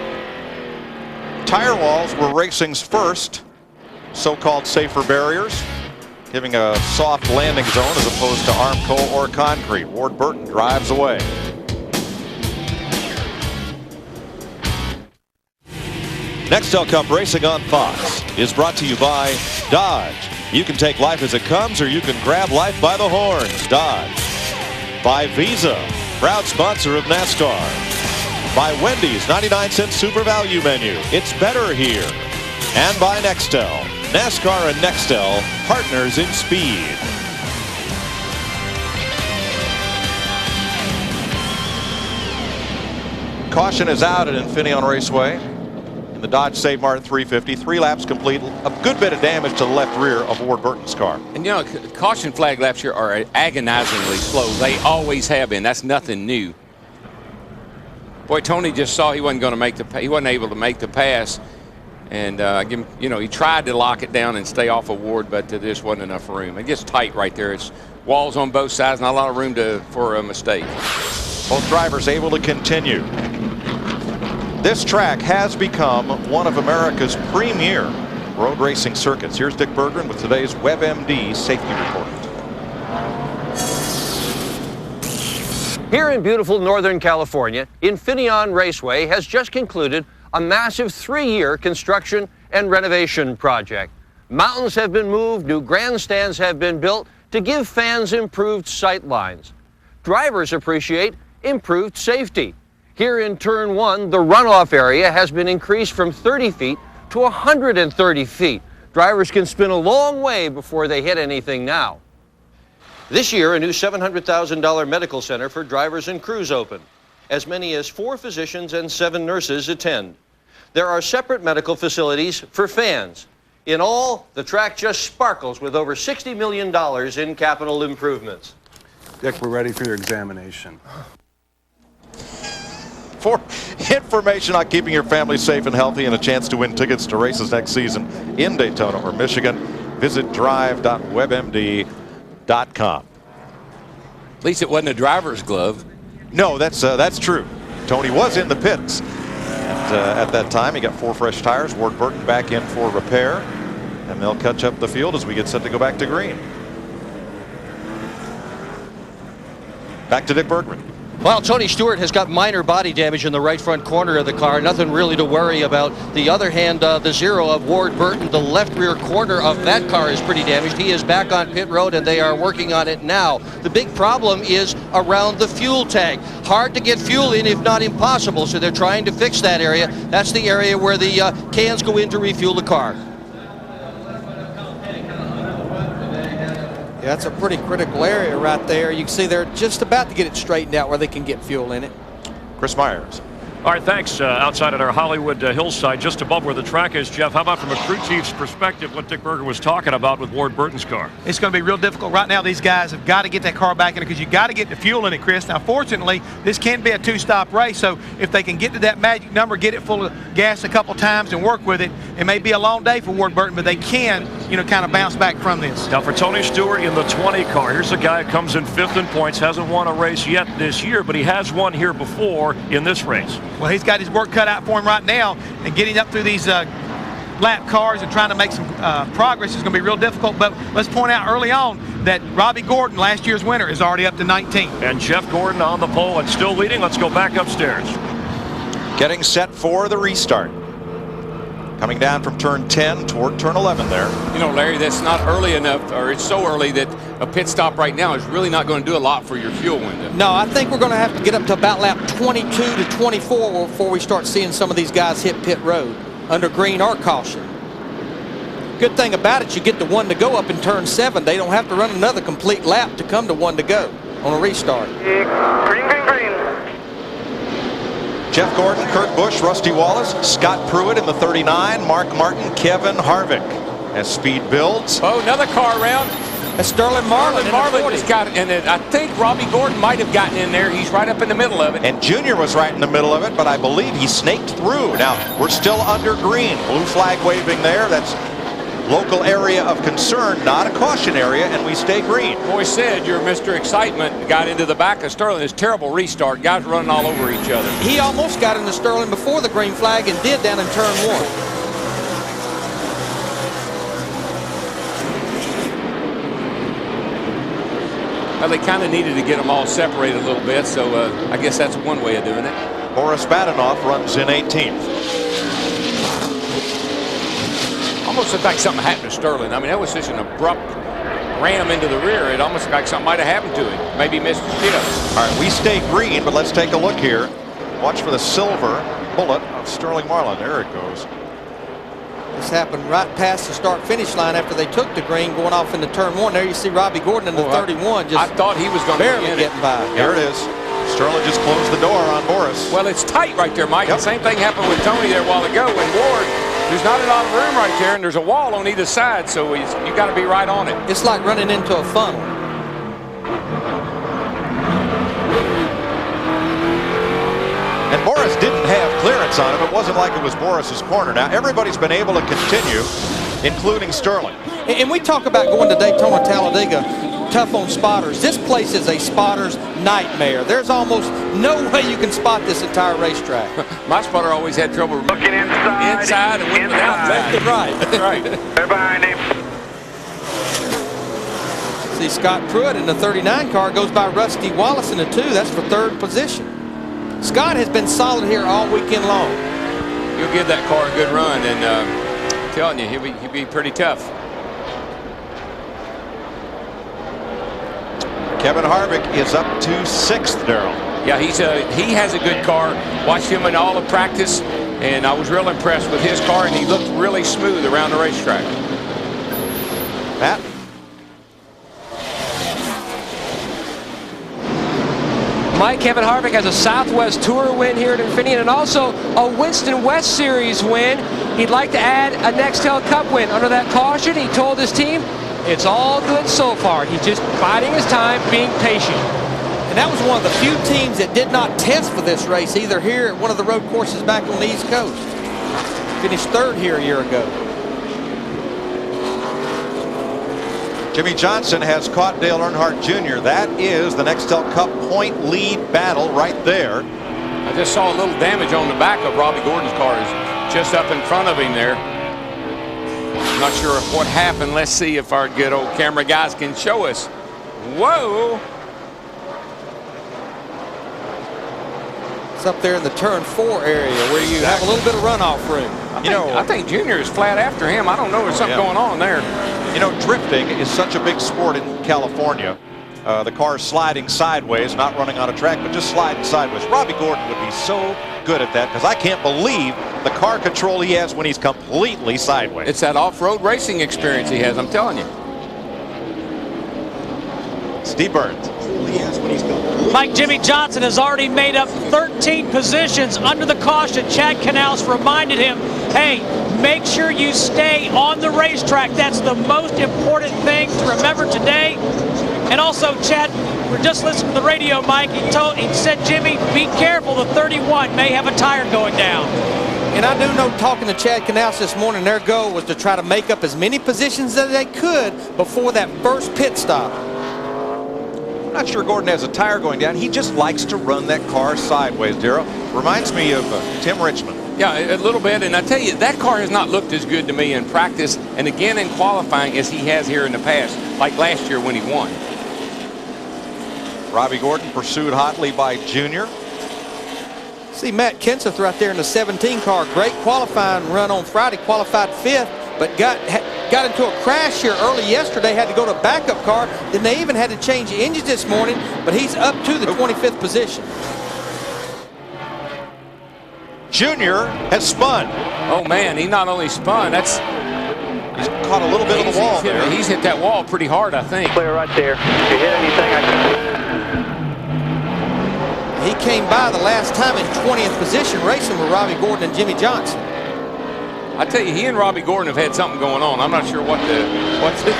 Tire walls were racing's first so-called safer barriers, giving a soft landing zone as opposed to Armco or concrete. Ward Burton drives away. Nextel Cup Racing on Fox is brought to you by Dodge. You can take life as it comes, or you can grab life by the horns. Dodge. By Visa, proud sponsor of NASCAR. By Wendy's 99-cent super value menu. It's better here. And by Nextel. NASCAR and Nextel, partners in speed. Caution is out at Infineon Raceway. The Dodge Save Mart 350, 3 laps complete, a good bit of damage to the left rear of Ward Burton's car. And you know, caution flag laps here are agonizingly slow. They always have been. That's nothing new. Boy, Tony just saw he wasn't going to make he wasn't able to make the pass, and you know, he tried to lock it down and stay off of Ward, but there just wasn't enough room. It gets tight right there. It's walls on both sides, not a lot of room for a mistake. Both drivers able to continue. This track has become one of America's premier road racing circuits. Here's Dick Berggren with today's WebMD safety report. Here in beautiful Northern California, Infineon Raceway has just concluded a massive 3-year construction and renovation project. Mountains have been moved, new grandstands have been built to give fans improved sight lines. Drivers appreciate improved safety. Here in Turn 1, the runoff area has been increased from 30 feet to 130 feet. Drivers can spin a long way before they hit anything now. This year, a new $700,000 medical center for drivers and crews opened. As many as 4 physicians and 7 nurses attend. There are separate medical facilities for fans. In all, the track just sparkles with over $60 million in capital improvements. Dick, we're ready for your examination. For information on keeping your family safe and healthy and a chance to win tickets to races next season in Daytona or Michigan, visit drive.webmd.com. At least it wasn't a driver's glove. No, that's true. Tony was in the pits. And at that time, he got 4 fresh tires. Ward Burton back in for repair. And they'll catch up the field as we get set to go back to green. Back to Dick Bergman. Well, Tony Stewart has got minor body damage in the right front corner of the car. Nothing really to worry about. The other hand, the 0 of Ward Burton, the left rear corner of that car is pretty damaged. He is back on pit road, and they are working on it now. The big problem is around the fuel tank. Hard to get fuel in, if not impossible, so they're trying to fix that area. That's the area where the cans go in to refuel the car. Yeah, that's a pretty critical area right there. You can see they're just about to get it straightened out where they can get fuel in it. Chris Myers. All right, thanks. Outside at our Hollywood hillside, just above where the track is, Jeff, how about from a crew chief's perspective what Dick Berger was talking about with Ward Burton's car? It's going to be real difficult. Right now, these guys have got to get that car back in it because you got to get the fuel in it, Chris. Now, fortunately, this can be a 2-stop race, so if they can get to that magic number, get it full of gas a couple times and work with it, it may be a long day for Ward Burton, but they can, kind of bounce back from this. Now, for Tony Stewart in the 20 car, here's a guy who comes in 5th in points, hasn't won a race yet this year, but he has won here before in this race. Well, he's got his work cut out for him right now, and getting up through these lap cars and trying to make some progress is going to be real difficult. But let's point out early on that Robbie Gordon, last year's winner, is already up to 19. And Jeff Gordon on the pole and still leading. Let's go back upstairs. Getting set for the restart. Coming down from turn 10 toward turn 11 there. You know, Larry, that's not early enough, or it's so early that a pit stop right now is really not going to do a lot for your fuel window. No, I think we're going to have to get up to about lap 22 to 24 before we start seeing some of these guys hit pit road under green or caution. Good thing about it, you get the 1 to go up in turn 7. They don't have to run another complete lap to come to 1 to go on a restart. Green, green, green. Jeff Gordon, Kurt Busch, Rusty Wallace, Scott Pruitt in the 39, Mark Martin, Kevin Harvick. As speed builds. Oh, another car around. That's Sterling Marlin. Marlin just got it, and I think Robbie Gordon might have gotten in there. He's right up in the middle of it. And Junior was right in the middle of it, but I believe he snaked through. Now, we're still under green. Blue flag waving there. That's local area of concern, not a caution area, and we stay green. Boy said you're Mr. Excitement. Got into the back of Sterling. It's terrible restart. Guys running all over each other. He almost got into Sterling before the green flag and did down in turn 1. Well, they kind of needed to get them all separated a little bit, so I guess that's one way of doing it. Boris Badenoff runs in 18th. Almost looked like something happened to Sterling. I mean, that was such an abrupt ram into the rear. It almost looked like something might have happened to him. Maybe missed his tip. All right, we stay green, but let's take a look here. Watch for the silver bullet of Sterling Marlin. There it goes. This happened right past the start-finish line after they took the green, going off into turn 1. There you see Robbie Gordon in the 31. I thought he was going to barely getting by. Here it is. Sterling just closed the door on Boris. Well, it's tight right there, Mike. Yep. The same thing happened with Tony there a while ago when Ward, there's not a lot of room right there, and there's a wall on either side, so you got to be right on it. It's like running into a funnel. And Boris didn't have clearance on him. It wasn't like it was Boris's corner. Now, everybody's been able to continue, including Sterling. And we talk about going to Daytona, Talladega, tough on spotters. This place is a spotter's nightmare. There's almost no way you can spot this entire racetrack. My spotter always had trouble looking inside and went without left and right. That's right. They're behind him. See Scott Pruitt in the 39 car goes by Rusty Wallace in the 2. That's for 3rd position. Scott has been solid here all weekend long. He'll give that car a good run, and I'm telling you, he'll be pretty tough. Kevin Harvick is up to 6th, Darrell. Yeah, he has a good car. Watched him in all of practice, and I was real impressed with his car, and he looked really smooth around the racetrack. Matt? Mike, Kevin Harvick has a Southwest Tour win here at Infineon and also a Winston West Series win. He'd like to add a Nextel Cup win under that caution. He told his team it's all good so far. He's just biding his time, being patient. And that was one of the few teams that did not test for this race, either here at one of the road courses back on the East Coast. Finished third here a year ago. Jimmie Johnson has caught Dale Earnhardt Jr. That is the Nextel Cup point lead battle right there. I just saw a little damage on the back of Robbie Gordon's car, is just up in front of him there. Not sure what happened. Let's see if our good old camera guys can show us. Whoa! It's up there in the turn 4 area where you have a little bit of runoff room. I think Junior is flat after him. I don't know. There's something going on there. You know, drifting is such a big sport in California. The car is sliding sideways, not running on a track, but just sliding sideways. Robbie Gordon would be so good at that because I can't believe the car control he has when he's completely sideways. It's that off-road racing experience he has, I'm telling you. Steve Burns. Mike, Jimmie Johnson has already made up 13 positions under the caution. Chad Knaus reminded him, hey, make sure you stay on the racetrack. That's the most important thing to remember today. And also, Chad, we're just listening to the radio, Mike. He said, Jimmie, be careful. The 31 may have a tire going down. And I do know, talking to Chad Knaus this morning, their goal was to try to make up as many positions as they could before that first pit stop. I'm not sure Gordon has a tire going down. He just likes to run that car sideways, Darrell. Reminds me of Tim Richmond. Yeah, a little bit. And I tell you, that car has not looked as good to me in practice and again in qualifying as he has here in the past, like last year when he won. Robbie Gordon pursued hotly by Junior. See Matt Kenseth right there in the 17 car. Great qualifying run on Friday, qualified 5th, but got into a crash here early yesterday, had to go to a backup car. Then they even had to change the engines this morning, but he's up to the 25th position. Junior has spun. Oh man, he not only spun, he's caught a little bit of the wall there. He's hit that wall pretty hard, I think. Clear right there. If you hit anything, I can... He came by the last time in 20th position racing with Robbie Gordon and Jimmie Johnson. I tell you, he and Robbie Gordon have had something going on. I'm not sure what the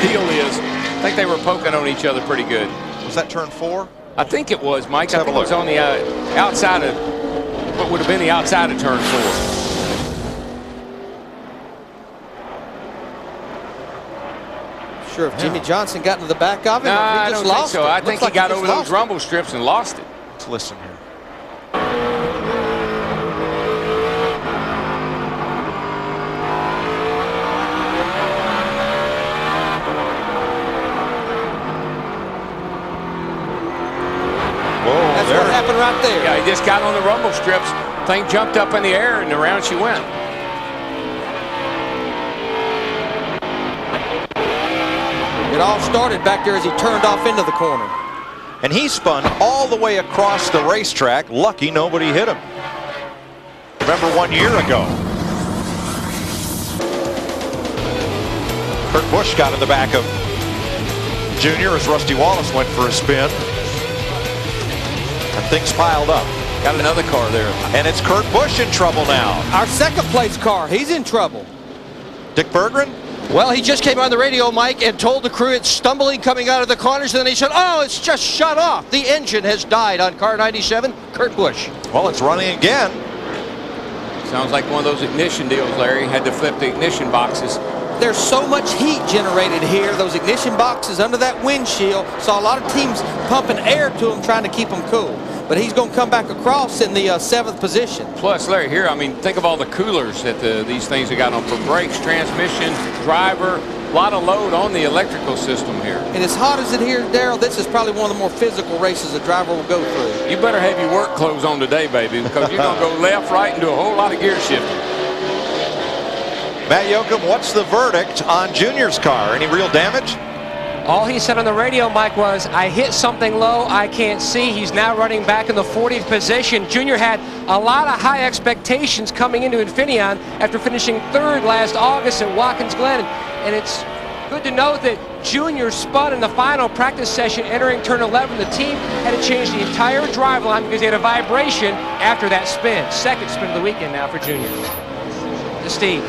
deal is. I think they were poking on each other pretty good. Was that turn 4? I think it was, Mike. I think it was on the outside of what would have been the outside of turn 4. Sure, if Jimmie Johnson got into the back of him, no, he just lost so. it. I think he got over those rumble strips and lost it. Let's listen here. That's what happened right there. Yeah, he just got on the rumble strips. Thing jumped up in the air, and around she went. It all started back there as he turned off into the corner. And he spun all the way across the racetrack. Lucky nobody hit him. Remember 1 year ago, Kurt Busch got in the back of Junior as Rusty Wallace went for a spin. And things piled up. Got another car there. And it's Kurt Busch in trouble now. Our second place car, he's in trouble. Dick Berggren? Well, he just came on the radio, Mike, and told the crew it's stumbling coming out of the corners. And then he said, oh, it's just shut off. The engine has died on car 97, Kurt Busch. Well, it's running again. Sounds like one of those ignition deals, Larry. Had to flip the ignition boxes. There's so much heat generated here. Those ignition boxes under that windshield. Saw a lot of teams pumping air to them, trying to keep them cool. But he's going to come back across in the 7th position. Plus, Larry, here, I mean, think of all the coolers that these things have got on for brakes, transmission, driver. A lot of load on the electrical system here. And as hot as it here, Darrell, this is probably one of the more physical races a driver will go through. You better have your work clothes on today, baby, because you're going to go left, right, and do a whole lot of gear shifting. Matt Yoakum, what's the verdict on Junior's car? Any real damage? All he said on the radio, Mike, was, I hit something low, I can't see. He's now running back in the 40th position. Junior had a lot of high expectations coming into Infineon after finishing 3rd last August at Watkins Glen. And it's good to know that Junior spun in the final practice session entering turn 11. The team had to change the entire driveline because they had a vibration after that spin. 2nd spin of the weekend now for Junior. To Steve.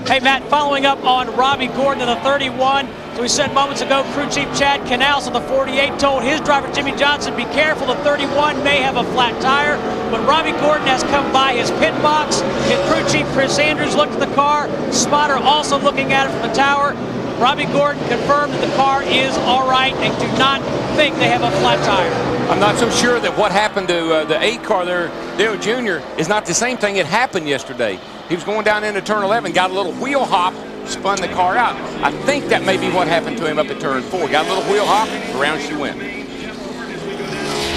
Hey, Matt, following up on Robbie Gordon in the 31, So we said moments ago, crew chief Chad Canals on the 48 told his driver Jimmie Johnson, be careful, the 31 may have a flat tire. But Robbie Gordon has come by his pit box. His crew chief Chris Andrews looked at the car. Spotter also looking at it from the tower. Robbie Gordon confirmed that the car is all right and do not think they have a flat tire. I'm not so sure that what happened to the 8 car there, Dale Jr., is not the same thing that happened yesterday. He was going down into turn 11, got a little wheel hop, spun the car out. I think that may be what happened to him up at turn 4. Got a little wheel hop, around she went.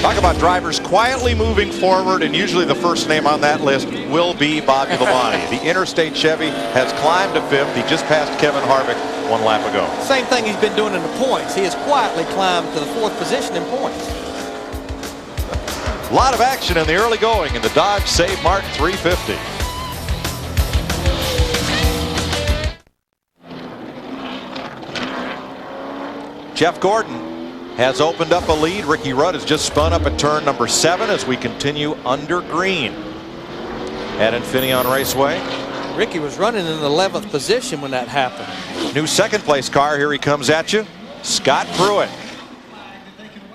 Talk about drivers quietly moving forward, and usually the first name on that list will be Bobby Labonte. The Interstate Chevy has climbed to 5th. He just passed Kevin Harvick 1 lap ago. Same thing he's been doing in the points. He has quietly climbed to the 4th position in points. A lot of action in the early going in the Dodge Save Mart 350. Jeff Gordon has opened up a lead. Ricky Rudd has just spun up at turn number 7 as we continue under green at Infineon Raceway. Ricky was running in the 11th position when that happened. New second place car. Here he comes at you, Scott Pruitt.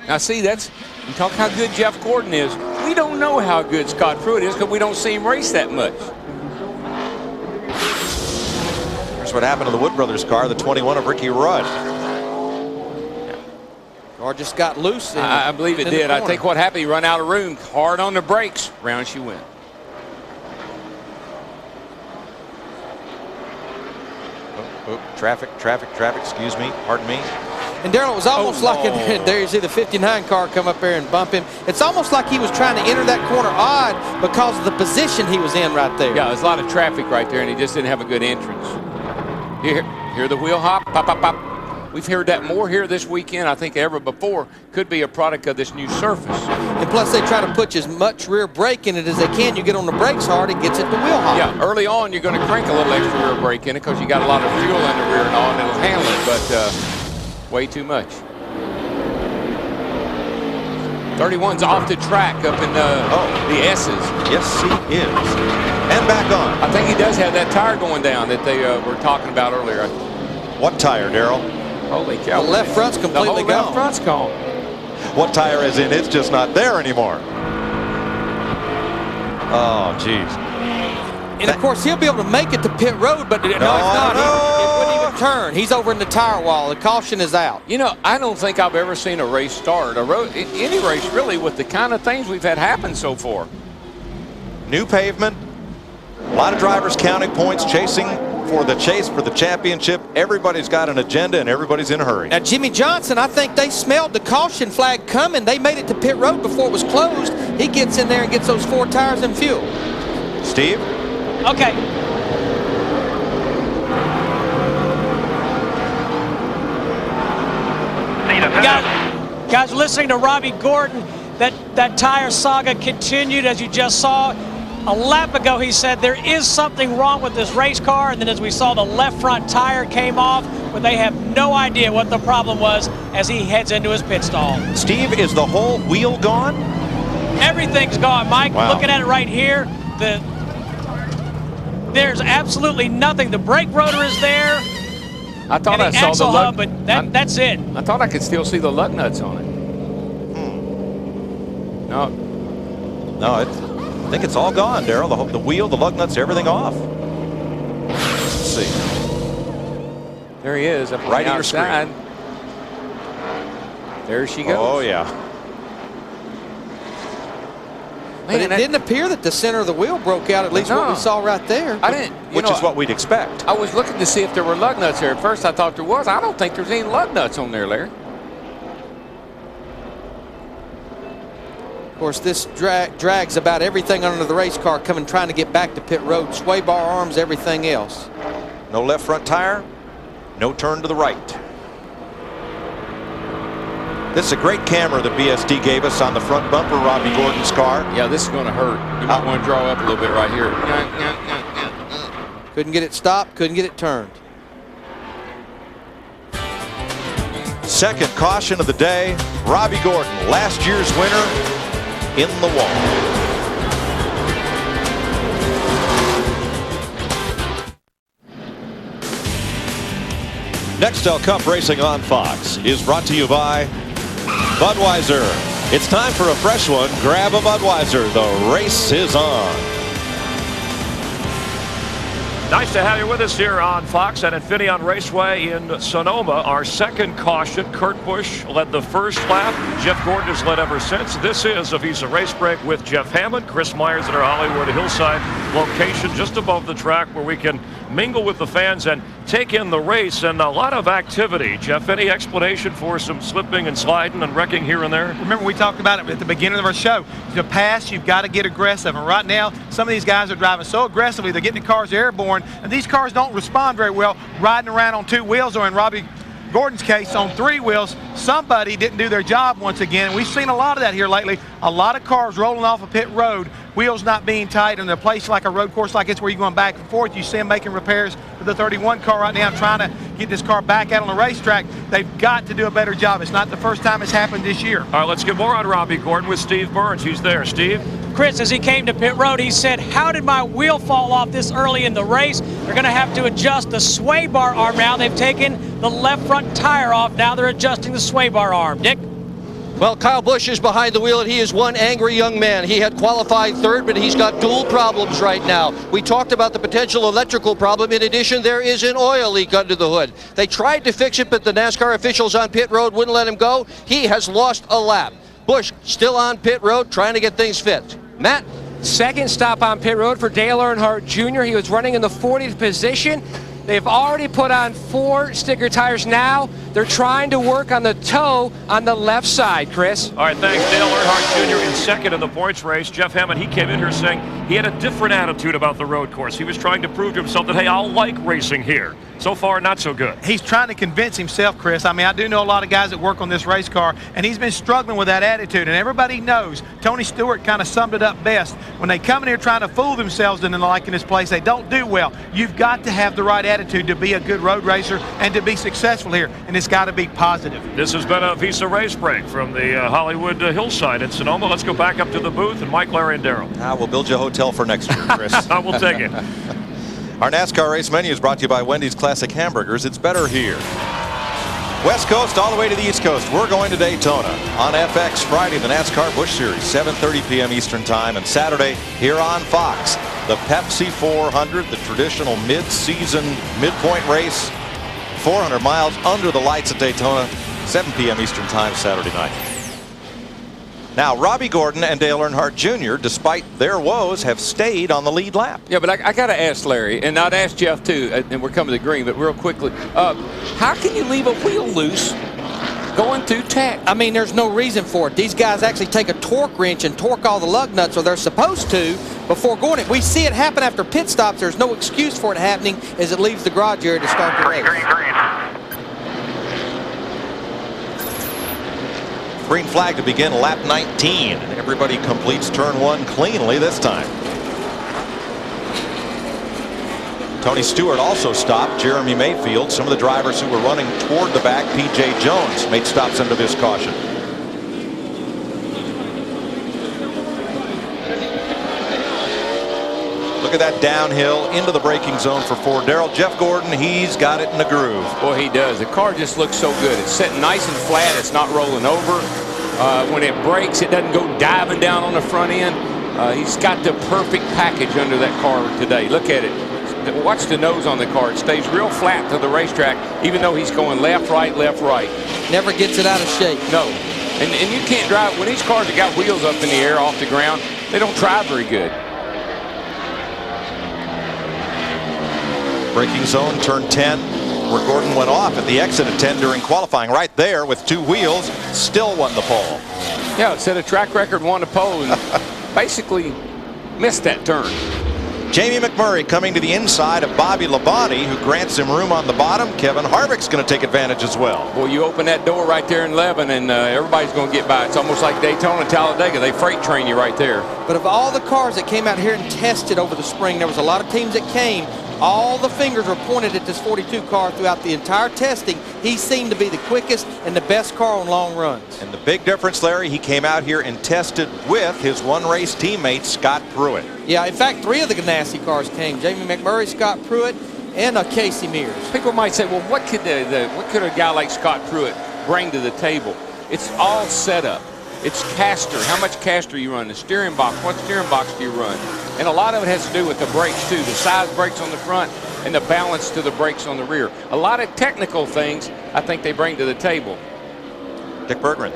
Now see, you talk how good Jeff Gordon is. We don't know how good Scott Pruitt is because we don't see him race that much. Here's what happened to the Wood Brothers car, the 21 of Ricky Rudd. Car just got loose. I believe it did. I think what happened, he run out of room, hard on the brakes, round she went. Traffic, excuse me, pardon me. And Darrell, it was almost like, there you see the 59 car come up there and bump him. It's almost like he was trying to enter that corner odd because of the position he was in right there. Yeah, there's a lot of traffic right there, and he just didn't have a good entrance. Hear the wheel hop, pop, pop, pop. We've heard that more here this weekend, I think, ever before. Could be a product of this new surface. And plus, they try to put as much rear brake in it as they can. You get on the brakes hard, it gets it to wheel hop. Yeah, early on, you're going to crank a little extra rear brake in it because you got a lot of fuel in the rear and all, and it'll handle it, but way too much. 31's off the track up in the S's. Yes, he is. And back on. I think he does have that tire going down that they were talking about earlier. What tire, Darrell? Holy cow. The left front's completely gone. Left front's gone. What tire is in? It's just not there anymore. Oh, geez. And of course, he'll be able to make it to pit road, but no, it's not. It wouldn't even turn. He's over in the tire wall. The caution is out. You know, I don't think I've ever seen a race start, any race really, with the kind of things we've had happen so far. New pavement. A lot of drivers counting points, chasing for the chase for the championship. Everybody's got an agenda and everybody's in a hurry. Now, Jimmie Johnson, I think they smelled the caution flag coming. They made it to pit road before it was closed. He gets in there and gets those 4 tires and fuel. Steve? Okay. Guys, listening to Robbie Gordon, that tire saga continued, as you just saw. A lap ago, he said there is something wrong with this race car, and then as we saw, the left front tire came off, but they have no idea what the problem was as he heads into his pit stall. Steve, is the whole wheel gone? Everything's gone, Mike. Wow. Looking at it right here, there's absolutely nothing. The brake rotor is there. I thought I saw the lug, but that's it. I thought I could still see the lug nuts on it. No, I think it's all gone, Darrell. The wheel, the lug nuts, everything off. Let's see. There he is, up right on your screen. There she goes. Oh, yeah. But it didn't appear that the center of the wheel broke out, at least what we saw right there. Which is what we'd expect. I was looking to see if there were lug nuts there. At first, I thought there was. I don't think there's any lug nuts on there, Larry. Of course, this drags about everything under the race car coming, trying to get back to pit road. Sway bar arms, everything else. No left front tire. No turn to the right. This is a great camera that BSD gave us on the front bumper, Robbie Gordon's car. Yeah, this is going to hurt. You might want to draw up a little bit right here. Couldn't get it stopped, couldn't get it turned. Second caution of the day, Robbie Gordon, last year's winner, in the wall. Nextel Cup Racing on Fox is brought to you by Budweiser. It's time for a fresh one. Grab a Budweiser. The race is on. Nice to have you with us here on Fox at Infineon Raceway in Sonoma. Our second caution, Kurt Busch led the first lap. Jeff Gordon has led ever since. This is a Visa Race Break with Jeff Hammond, Chris Myers at our Hollywood Hillside location just above the track where we can mingle with the fans and take in the race, and a lot of activity. Jeff, any explanation for some slipping and sliding and wrecking here and there? Remember, we talked about it at the beginning of our show. To pass, you've got to get aggressive. And right now, some of these guys are driving so aggressively, they're getting the cars airborne, and these cars don't respond very well riding around on two wheels, or in Robbie Gordon's case, on three wheels. Somebody didn't do their job once again, and we've seen a lot of that here lately. A lot of cars rolling off a pit road, wheels not being tight, and a place like a road course like this where you're going back and forth, you see them making repairs to the 31 car right now, trying to get this car back out on the racetrack. They've got to do a better job. It's not the first time it's happened this year. All right, let's get more on Robbie Gordon with Steve Burns. He's there. Steve? Chris, as he came to pit road, he said, how did my wheel fall off this early in the race? They're going to have to adjust the sway bar arm now. They've taken the left front tire off. Now they're adjusting the sway bar arm. Dick? Well, Kyle Busch is behind the wheel, and he is one angry young man. He had qualified third, but he's got dual problems right now. We talked about the potential electrical problem. In addition, there is an oil leak under the hood. They tried to fix it, but the NASCAR officials on pit road wouldn't let him go. He has lost a lap. Busch still on pit road, trying to get things fixed. Matt? Second stop on pit road for Dale Earnhardt Jr. He was running in the 40th position. They've already put on 4 sticker tires now. They're trying to work on the toe on the left side, Chris. All right, thanks. Dale Earnhardt Jr. in second in the points race. Jeff Hammond, he came in here saying he had a different attitude about the road course. He was trying to prove to himself that, hey, I'll like racing here. So far, not so good. He's trying to convince himself, Chris. I mean, I do know a lot of guys that work on this race car, and he's been struggling with that attitude. And everybody knows, Tony Stewart kind of summed it up best. When they come in here trying to fool themselves into liking this place, they don't do well. You've got to have the right attitude to be a good road racer and to be successful here, and it's got to be positive. This has been a Visa Race Break from the Hollywood Hillside in Sonoma. Let's go back up to the booth, and Mike, Larry, and Darrell. We'll build you a hotel for next year, Chris. We'll take it. Our NASCAR race menu is brought to you by Wendy's Classic Hamburgers. It's better here. West Coast all the way to the East Coast. We're going to Daytona on FX Friday, the NASCAR Busch Series, 7:30 p.m. Eastern Time, and Saturday here on Fox, the Pepsi 400, the traditional mid-season midpoint race, 400 miles under the lights at Daytona, 7 p.m. Eastern Time Saturday night. Now, Robbie Gordon and Dale Earnhardt Jr., despite their woes, have stayed on the lead lap. Yeah, but I got to ask Larry, and I'd ask Jeff too, and we're coming to green, but real quickly, how can you leave a wheel loose going through tech? I mean, there's no reason for it. These guys actually take a torque wrench and torque all the lug nuts, or they're supposed to, before going it. We see it happen after pit stops. There's no excuse for it happening as it leaves the garage area to start the race. Green flag to begin lap 19. Everybody completes turn 1 cleanly this time. Tony Stewart also stopped. Jeremy Mayfield. Some of the drivers who were running toward the back, P.J. Jones, made stops under this caution. Look at that downhill into the braking zone for Ford. Darrell, Jeff Gordon, he's got it in the groove. Boy, he does. The car just looks so good. It's sitting nice and flat. It's not rolling over. When it brakes, it doesn't go diving down on the front end. He's got the perfect package under that car today. Look at it. Watch the nose on the car. It stays real flat to the racetrack, even though he's going left, right, left, right. Never gets it out of shape. No. And you can't drive. When these cars have got wheels up in the air off the ground, they don't drive very good. Braking zone, turn 10, where Gordon went off at the exit of 10 during qualifying. Right there with 2 wheels, still won the pole. Yeah, it set a track record, won the pole, and basically missed that turn. Jamie McMurray coming to the inside of Bobby Labonte, who grants him room on the bottom. Kevin Harvick's going to take advantage as well. Well, you open that door right there in 11, and everybody's going to get by. It's almost like Daytona, Talladega. They freight train you right there. But of all the cars that came out here and tested over the spring, there was a lot of teams that came. All the fingers were pointed at this 42 car throughout the entire testing. He seemed to be the quickest and the best car on long runs. And the big difference, Larry, he came out here and tested with his one-race teammate, Scott Pruitt. Yeah, in fact, 3 of the Ganassi cars came. Jamie McMurray, Scott Pruitt, and a Casey Mears. People might say, well, what could a guy like Scott Pruitt bring to the table? It's all set up. It's caster. How much caster you run? The steering box. What steering box do you run? And a lot of it has to do with the brakes too. The size brakes on the front and the balance to the brakes on the rear. A lot of technical things I think they bring to the table. Dick Berggren.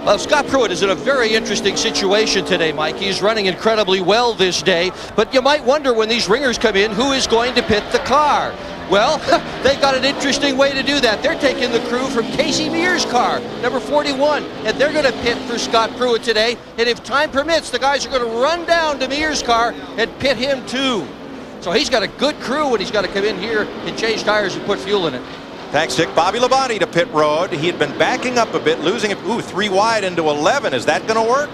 Well, Scott Pruitt is in a very interesting situation today, Mike. He's running incredibly well this day, but you might wonder when these ringers come in, who is going to pit the car? Well, they've got an interesting way to do that. They're taking the crew from Casey Mears' car, number 41, and they're going to pit for Scott Pruitt today. And if time permits, the guys are going to run down to Mears' car and pit him too. So he's got a good crew when he's got to come in here and change tires and put fuel in it. Thanks, Dick. Bobby Labonte to pit road. He had been backing up a bit, losing it. Ooh, 3 wide into 11. Is that going to work?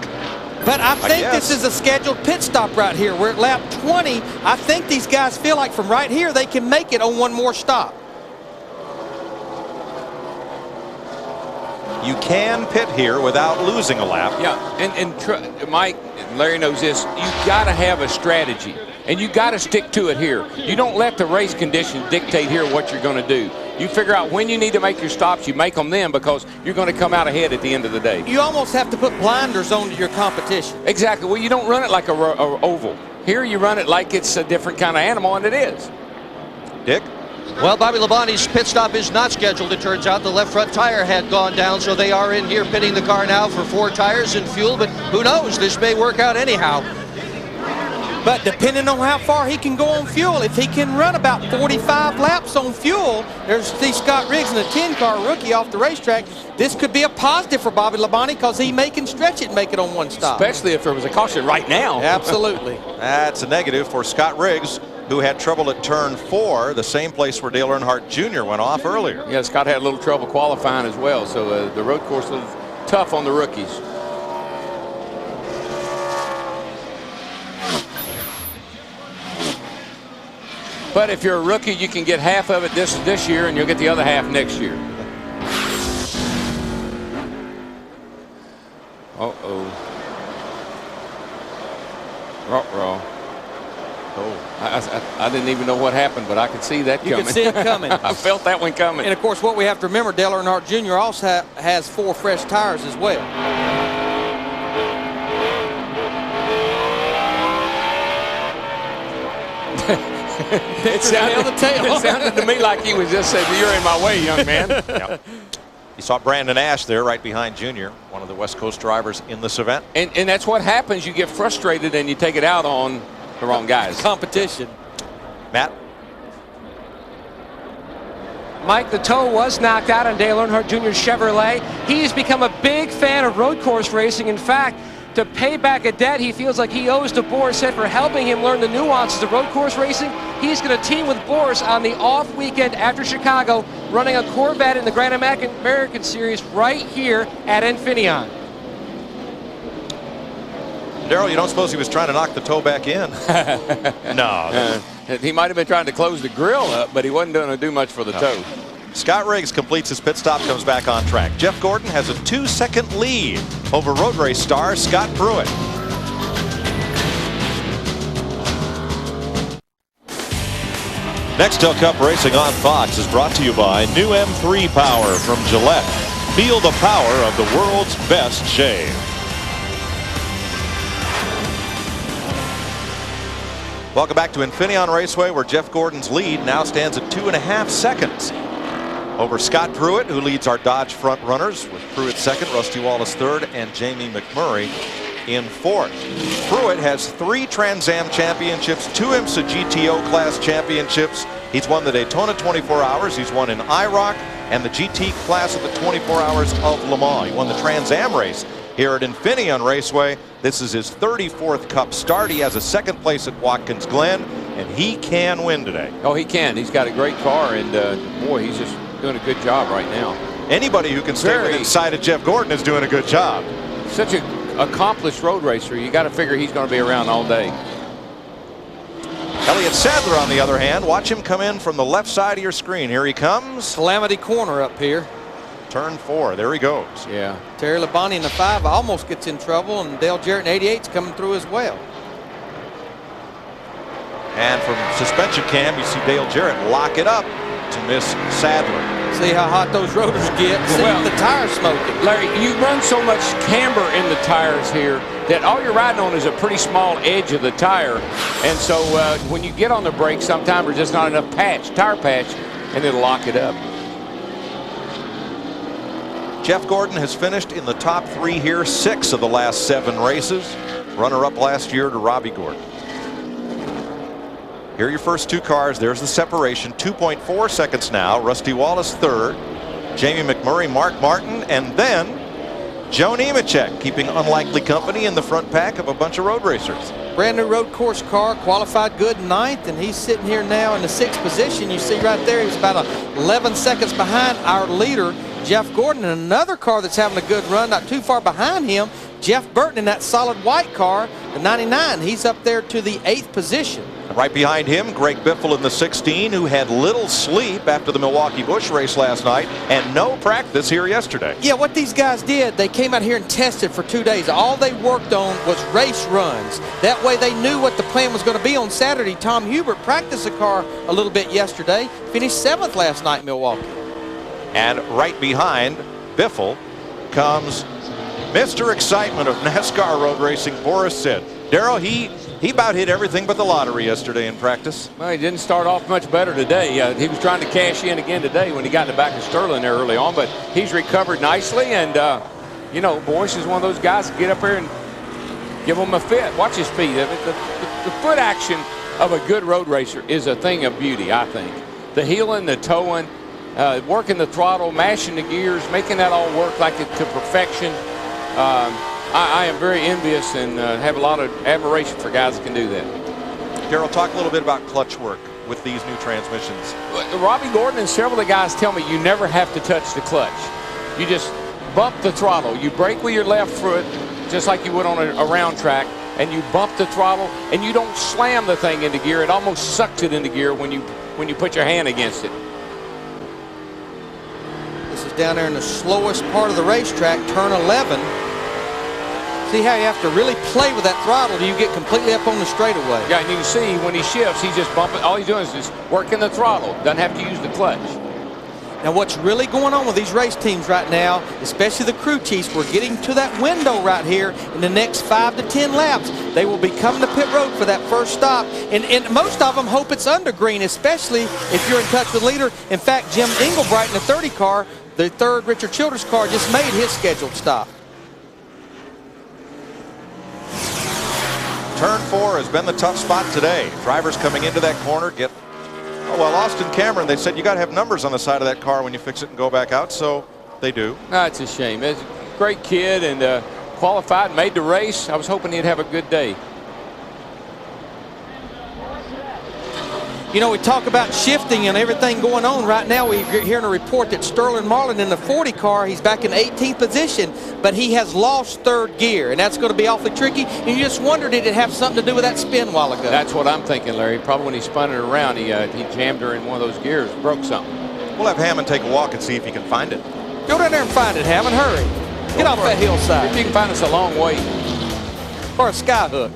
But I think this is a scheduled pit stop right here. We're at lap 20. I think these guys feel like from right here they can make it on one more stop. You can pit here without losing a lap. Yeah, and Mike, Larry knows this, you got to have a strategy, and you got to stick to it here. You don't let the race conditions dictate here what you're going to do. You figure out when you need to make your stops, you make them then, because you're going to come out ahead at the end of the day. You almost have to put blinders on to your competition. Exactly. Well, you don't run it like a oval. Here you run it like it's a different kind of animal, and it is. Dick? Well, Bobby Labonte's pit stop is not scheduled. It turns out the left front tire had gone down, so they are in here pitting the car now for 4 tires and fuel, but who knows? This may work out anyhow. But depending on how far he can go on fuel, if he can run about 45 laps on fuel, there's Steve Scott Riggs in a 10-car rookie off the racetrack. This could be a positive for Bobby Labonte because he may can stretch it and make it on one stop. Especially if there was a caution right now. Absolutely. That's a negative for Scott Riggs, who had trouble at turn 4, the same place where Dale Earnhardt Jr. went off earlier. Yeah, Scott had a little trouble qualifying as well, so the road course was tough on the rookies. But if you're a rookie, you can get half of it this year, and you'll get the other half next year. Uh-oh. Ruh-roh. Oh, I didn't even know what happened, but I could see that coming. You could see it coming. I felt that one coming. And, of course, what we have to remember, Dale Earnhardt Jr. also has 4 fresh tires as well. It sounded to me like he was just saying, "You're in my way, young man." Yep. You saw Brandon Ash there right behind Junior, one of the West Coast drivers in this event. And that's what happens. You get frustrated and you take it out on the wrong guys. Competition. Matt? Mike, the toe was knocked out on Dale Earnhardt Jr.'s Chevrolet. He's become a big fan of road course racing. In fact, to pay back a debt he feels like he owes to Boris Said for helping him learn the nuances of road course racing, he's going to team with Boris on the off weekend after Chicago, running a Corvette in the Grand American Series right here at Infineon. Darrell, you don't suppose he was trying to knock the toe back in? No. He might have been trying to close the grill up, but he wasn't going to do much for the toe. Scott Riggs completes his pit stop, comes back on track. Jeff Gordon has a 2-second lead over road race star Scott Pruitt. Nextel Cup Racing on Fox is brought to you by new M3 Power from Gillette. Feel the power of the world's best shave. Welcome back to Infineon Raceway, where Jeff Gordon's lead now stands at 2.5 seconds over Scott Pruitt, who leads our Dodge front runners, with Pruitt second, Rusty Wallace third, and Jamie McMurray in fourth. Pruitt has 3 Trans Am championships, 2 IMSA GTO class championships. He's won the Daytona 24 Hours. He's won in IROC and the GT class of the 24 Hours of Le Mans. He won the Trans Am race here at Infineon Raceway. This is his 34th Cup start. He has a 2nd place at Watkins Glen, and he can win today. Oh, he can. He's got a great car, and boy, he's just doing a good job right now. Anybody who can stay within sight of Jeff Gordon is doing a good job. Such an accomplished road racer. You got to figure he's going to be around all day. Elliott Sadler, on the other hand, watch him come in from the left side of your screen. Here he comes. Calamity corner up here. Turn 4. There he goes. Yeah. Terry Labonte in the 5 almost gets in trouble, and Dale Jarrett in 88's coming through as well. And from suspension cam, you see Dale Jarrett lock it up to miss Sadler. See how hot those rotors get. See the tires smoking. Larry, you run so much camber in the tires here that all you're riding on is a pretty small edge of the tire. And so when you get on the brakes, sometimes there's just not enough tire patch, and it'll lock it up. Jeff Gordon has finished in the top 3 here, 6 of the last 7 races. Runner-up last year to Robbie Gordon. Here are your first 2 cars. There's the separation. 2.4 seconds now. Rusty Wallace third. Jamie McMurray, Mark Martin, and then Joe Nemechek keeping unlikely company in the front pack of a bunch of road racers. Brand new road course car, qualified good 9th, and he's sitting here now in the 6th position. You see right there, he's about 11 seconds behind our leader, Jeff Gordon, and another car that's having a good run, not too far behind him, Jeff Burton in that solid white car, the 99. He's up there to the 8th position. Right behind him, Greg Biffle in the 16, who had little sleep after the Milwaukee Busch race last night and no practice here yesterday. Yeah, what these guys did, they came out here and tested for 2 days. All they worked on was race runs. That way they knew what the plan was going to be on Saturday. Tom Hubert practiced the car a little bit yesterday, finished 7th last night in Milwaukee. And right behind Biffle comes Mr. Excitement of NASCAR road racing, Boris Sid. Darrell, he about hit everything but the lottery yesterday in practice. Well, he didn't start off much better today. He was trying to cash in again today when he got in the back of Sterling there early on, but he's recovered nicely. And, you know, Boris is one of those guys that get up there and give him a fit. Watch his speed. The foot action of a good road racer is a thing of beauty, I think. The heeling, the towing, working the throttle, mashing the gears, making that all work like it to perfection. I am very envious and have a lot of admiration for guys that can do that. Darrell, talk a little bit about clutch work with these new transmissions. Robbie Gordon and several of the guys tell me you never have to touch the clutch. You just bump the throttle. You brake with your left foot just like you would on a round track, and you bump the throttle, and you don't slam the thing into gear. It almost sucks it into gear when you put your hand against it. This is down there in the slowest part of the racetrack, turn 11. See how you have to really play with that throttle till you get completely up on the straightaway. Yeah, and you can see when he shifts, he's just bumping. All he's doing is just working the throttle. Doesn't have to use the clutch. Now what's really going on with these race teams right now, especially the crew chiefs, we're getting to that window right here in the next 5 to 10 laps. They will be coming to pit road for that first stop. And most of them hope it's under green, especially if you're in touch with the leader. In fact, Jim Engelbright in the 30 car, the 3rd Richard Childress car, just made his scheduled stop. Turn 4 has been the tough spot today. Drivers coming into that corner get, well, Austin Cameron, they said you got to have numbers on the side of that car when you fix it and go back out, so they do. It's a shame. It's a great kid and qualified, made the race. I was hoping he'd have a good day. You know, we talk about shifting and everything going on right now. We're hearing a report that Sterling Marlin in the 40 car, he's back in 18th position, but he has lost 3rd gear, and that's going to be awfully tricky. And you just wondered, did it have something to do with that spin a while ago? That's what I'm thinking, Larry. Probably when he spun it around, he jammed her in one of those gears, broke something. We'll have Hammond take a walk and see if he can find it. Go down there and find it, Hammond. Hurry. Get off that hillside. If you can find us a long way. Or a sky hook.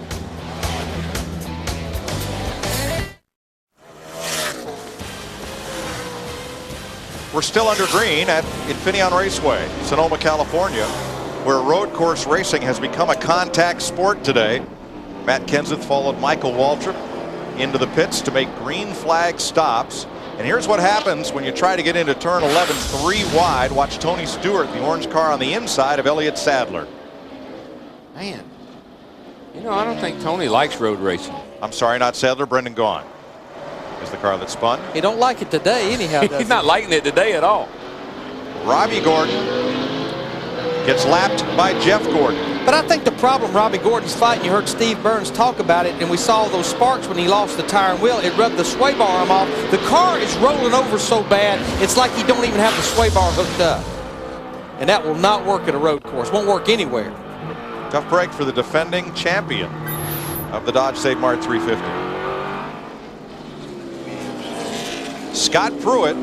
We're still under green at Infineon Raceway, Sonoma, California, where road course racing has become a contact sport today. Matt Kenseth followed Michael Waltrip into the pits to make green flag stops. And here's what happens when you try to get into turn 11 3 wide. Watch Tony Stewart, the orange car on the inside of Elliott Sadler. Man, you know, I don't think Tony likes road racing. I'm sorry, not Sadler. Brendan Gaughan is the car that spun. He don't like it today anyhow. He's not liking it today at all. Robbie Gordon gets lapped by Jeff Gordon. But I think the problem Robbie Gordon's fighting, you heard Steve Burns talk about it, and we saw those sparks when he lost the tire and wheel. It rubbed the sway bar arm off. The car is rolling over so bad, it's like he don't even have the sway bar hooked up. And that will not work at a road course. Won't work anywhere. Tough break for the defending champion of the Dodge Save Mart 350. Scott Pruitt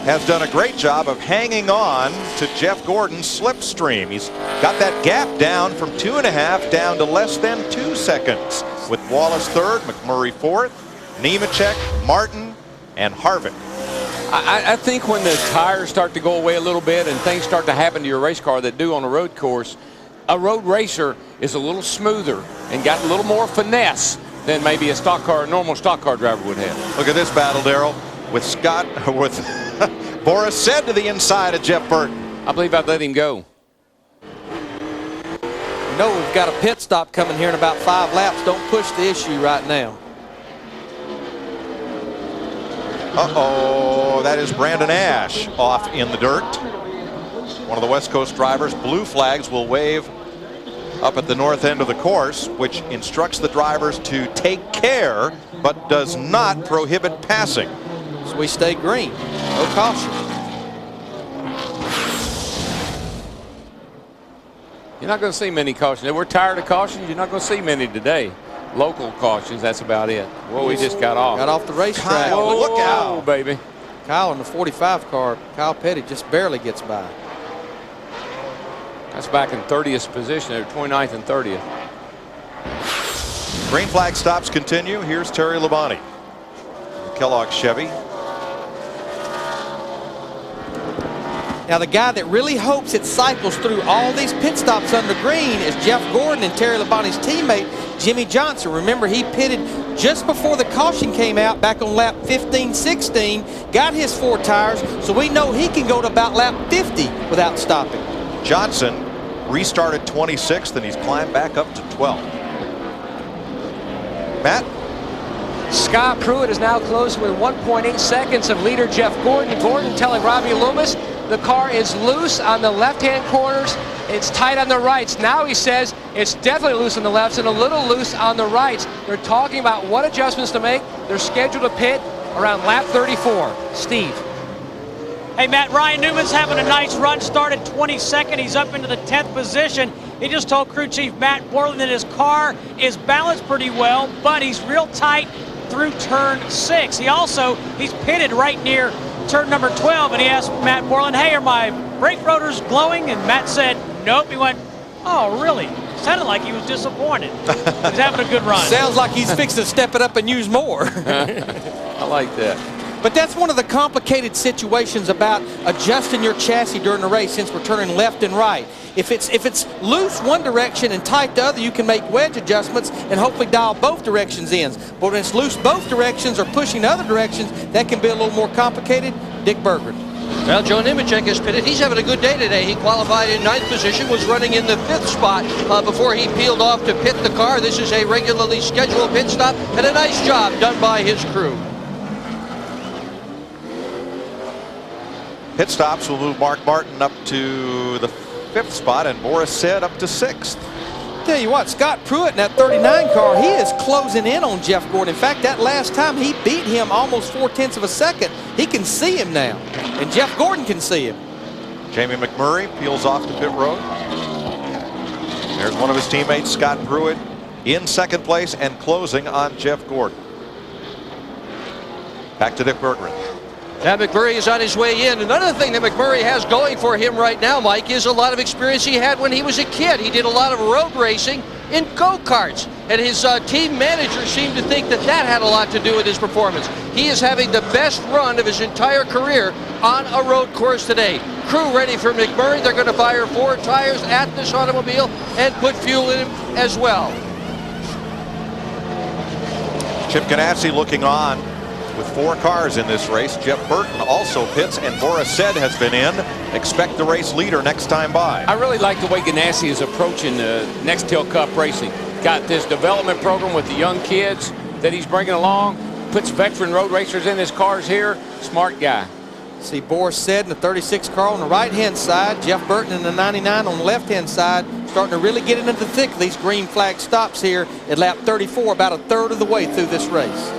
has done a great job of hanging on to Jeff Gordon's slipstream. He's got that gap down from 2.5 down to less than 2 seconds, with Wallace 3rd, McMurray 4th, Nemechek, Martin, and Harvick. I think when the tires start to go away a little bit and things start to happen to your race car that do on a road course, a road racer is a little smoother and got a little more finesse than maybe a stock car, a normal stock car driver would have. Look at this battle, Darrell, with Boris said to the inside of Jeff Burton. I believe I'd let him go. You know we've got a pit stop coming here in about 5 laps. Don't push the issue right now. Uh-oh, that is Brandon Ash off in the dirt. One of the West Coast drivers. Blue flags will wave up at the north end of the course, which instructs the drivers to take care, but does not prohibit passing. So we stay green. No caution. You're not going to see many cautions. We're tired of cautions. You're not going to see many today. Local cautions, that's about it. Whoa, we just got off. Got off the racetrack. Whoa, look out, baby. Kyle in the 45 car. Kyle Petty just barely gets by. That's back in 30th position. They're 29th and 30th. Green flag stops continue. Here's Terry Labonte. Kellogg Chevy. Now the guy that really hopes it cycles through all these pit stops under green is Jeff Gordon and Terry Labonte's teammate, Jimmie Johnson. Remember, he pitted just before the caution came out back on lap 15-16, got his 4 tires, so we know he can go to about lap 50 without stopping. Johnson restarted 26th, and he's climbed back up to 12th. Matt? Scott Pruitt is now close with 1.8 seconds of leader Jeff Gordon. Gordon telling Robbie Loomis the car is loose on the left-hand corners. It's tight on the rights. Now he says it's definitely loose on the lefts and a little loose on the rights. They're talking about what adjustments to make. They're scheduled to pit around lap 34. Steve. Hey, Matt, Ryan Newman's having a nice run. Started 22nd. He's up into the 10th position. He just told crew chief Matt Borland that his car is balanced pretty well, but he's real tight through turn 6. He's pitted right near turn number 12, and he asked Matt Borland, hey, are my brake rotors glowing? And Matt said, nope. He went, oh, really? Sounded like he was disappointed. He's having a good run. Sounds like he's fixing to step it up and use more. I like that. But that's one of the complicated situations about adjusting your chassis during the race, since we're turning left and right. If it's loose one direction and tight the other, you can make wedge adjustments and hopefully dial both directions in. But when it's loose both directions or pushing the other directions, that can be a little more complicated. Dick Berggren. Well, Joe Nemechek is pitted. He's having a good day today. He qualified in 9th position, was running in the 5th spot before he peeled off to pit the car. This is a regularly scheduled pit stop, and a nice job done by his crew. Pit stops will move Mark Martin up to the 5th spot and Boris Said up to 6th. Tell you what, Scott Pruitt in that 39 car, he is closing in on Jeff Gordon. In fact, that last time he beat him almost 0.4 of a second. He can see him now, and Jeff Gordon can see him. Jamie McMurray peels off to pit road. There's one of his teammates, Scott Pruitt, in 2nd place and closing on Jeff Gordon. Back to Dick Berggren. Now McMurray is on his way in. Another thing that McMurray has going for him right now, Mike, is a lot of experience he had when he was a kid. He did a lot of road racing in go-karts, and his team manager seemed to think that that had a lot to do with his performance. He is having the best run of his entire career on a road course today. Crew ready for McMurray. They're going to fire 4 tires at this automobile and put fuel in him as well. Chip Ganassi looking on with 4 cars in this race. Jeff Burton also pits, and Boris Said has been in. Expect the race leader next time by. I really like the way Ganassi is approaching the Nextel Cup racing. Got this development program with the young kids that he's bringing along. Puts veteran road racers in his cars here. Smart guy. See Boris Said in the 36 car on the right-hand side. Jeff Burton in the 99 on the left-hand side. Starting to really get into the thick of these green flag stops here at lap 34, about a third of the way through this race.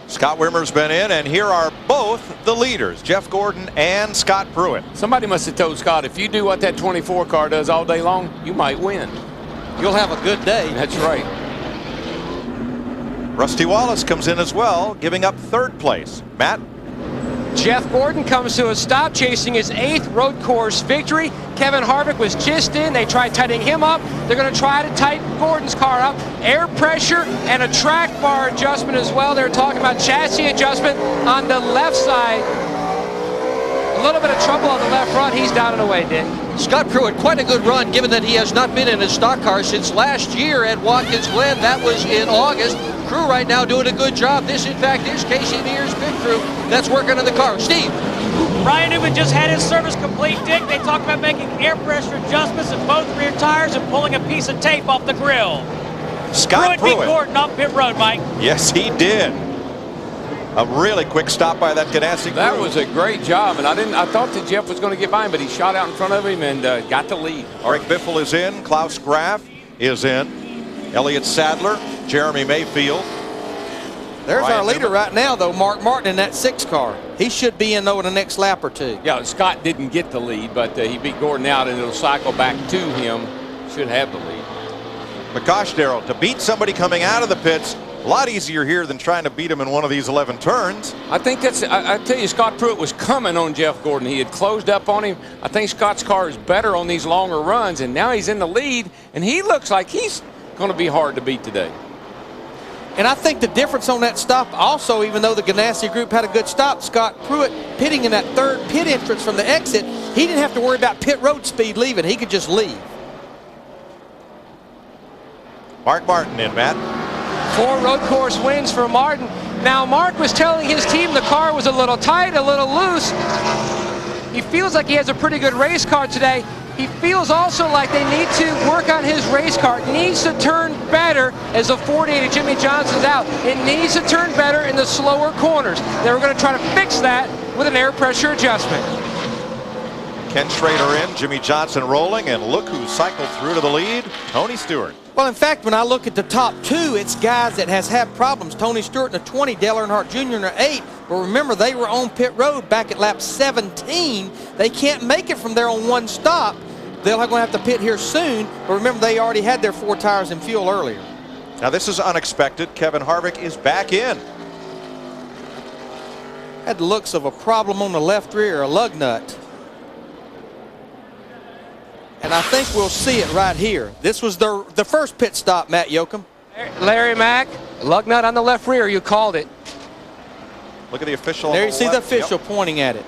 Scott Wimmer's been in, and here are both the leaders, Jeff Gordon and Scott Pruitt. Somebody must have told Scott, if you do what that 24 car does all day long, you might win. You'll have a good day. That's right. Rusty Wallace comes in as well, giving up 3rd place. Matt? Jeff Gordon comes to a stop, chasing his 8th road course victory. Kevin Harvick was just in. They tried tightening him up. They're going to try to tighten Gordon's car up. Air pressure and a track bar adjustment as well. They're talking about chassis adjustment on the left side. A little bit of trouble on the left front. He's down and away, Dick. Scott Pruitt, quite a good run, given that he has not been in his stock car since last year at Watkins Glen. That was in August. Crew right now doing a good job. This, in fact, is Casey Mears' pit crew that's working on the car. Steve. Ryan Newman just had his service complete, Dick. They talk about making air pressure adjustments in both rear tires and pulling a piece of tape off the grill. Scott Pruitt beat Gordon off pit road, Mike. Yes, he did. A really quick stop by that KASEY. That was a great job, and I thought that Jeff was going to get by him, but he shot out in front of him and got the lead. Greg Biffle is in. Klaus Graf is in. Elliott Sadler, Jeremy Mayfield. There's Ryan our leader Newman. right now, though, Mark Martin in that 6 car. He should be in, though, in the next lap or 2. Yeah, Scott didn't get the lead, but he beat Gordon out, and it'll cycle back to him. Should have the lead. But gosh, Darrell, to beat somebody coming out of the pits, a lot easier here than trying to beat him in one of these 11 turns. I think that's, I tell you, Scott Pruitt was coming on Jeff Gordon. He had closed up on him. I think Scott's car is better on these longer runs, and now he's in the lead, and he looks like he's going to be hard to beat today. And I think the difference on that stop also, even though the KASEY group had a good stop, Scott Pruitt pitting in that 3rd pit entrance from the exit, he didn't have to worry about pit road speed leaving. He could just leave. Mark Martin in, Matt. 4 road course wins for Martin. Now, Mark was telling his team the car was a little tight, a little loose. He feels like he has a pretty good race car today. He feels also like they need to work on his race car. It needs to turn better as the 48 of Jimmie Johnson's out. It needs to turn better in the slower corners. They were going to try to fix that with an air pressure adjustment. Ken Schrader in, Jimmie Johnson rolling, and look who cycled through to the lead, Tony Stewart. Well, in fact, when I look at the top 2, it's guys that has had problems. Tony Stewart in the 20, Dale Earnhardt Jr. in the 8. But remember, they were on pit road back at lap 17. They can't make it from there on 1 stop. They're going to have to pit here soon. But remember, they already had their 4 tires and fuel earlier. Now, this is unexpected. Kevin Harvick is back in. Had the looks of a problem on the left rear, a lug nut. And I think we'll see it right here. This was the first pit stop, Matt Yoakum. Larry Mack, lug nut on the left rear. You called it. Look at the official. There you see the official pointing at it.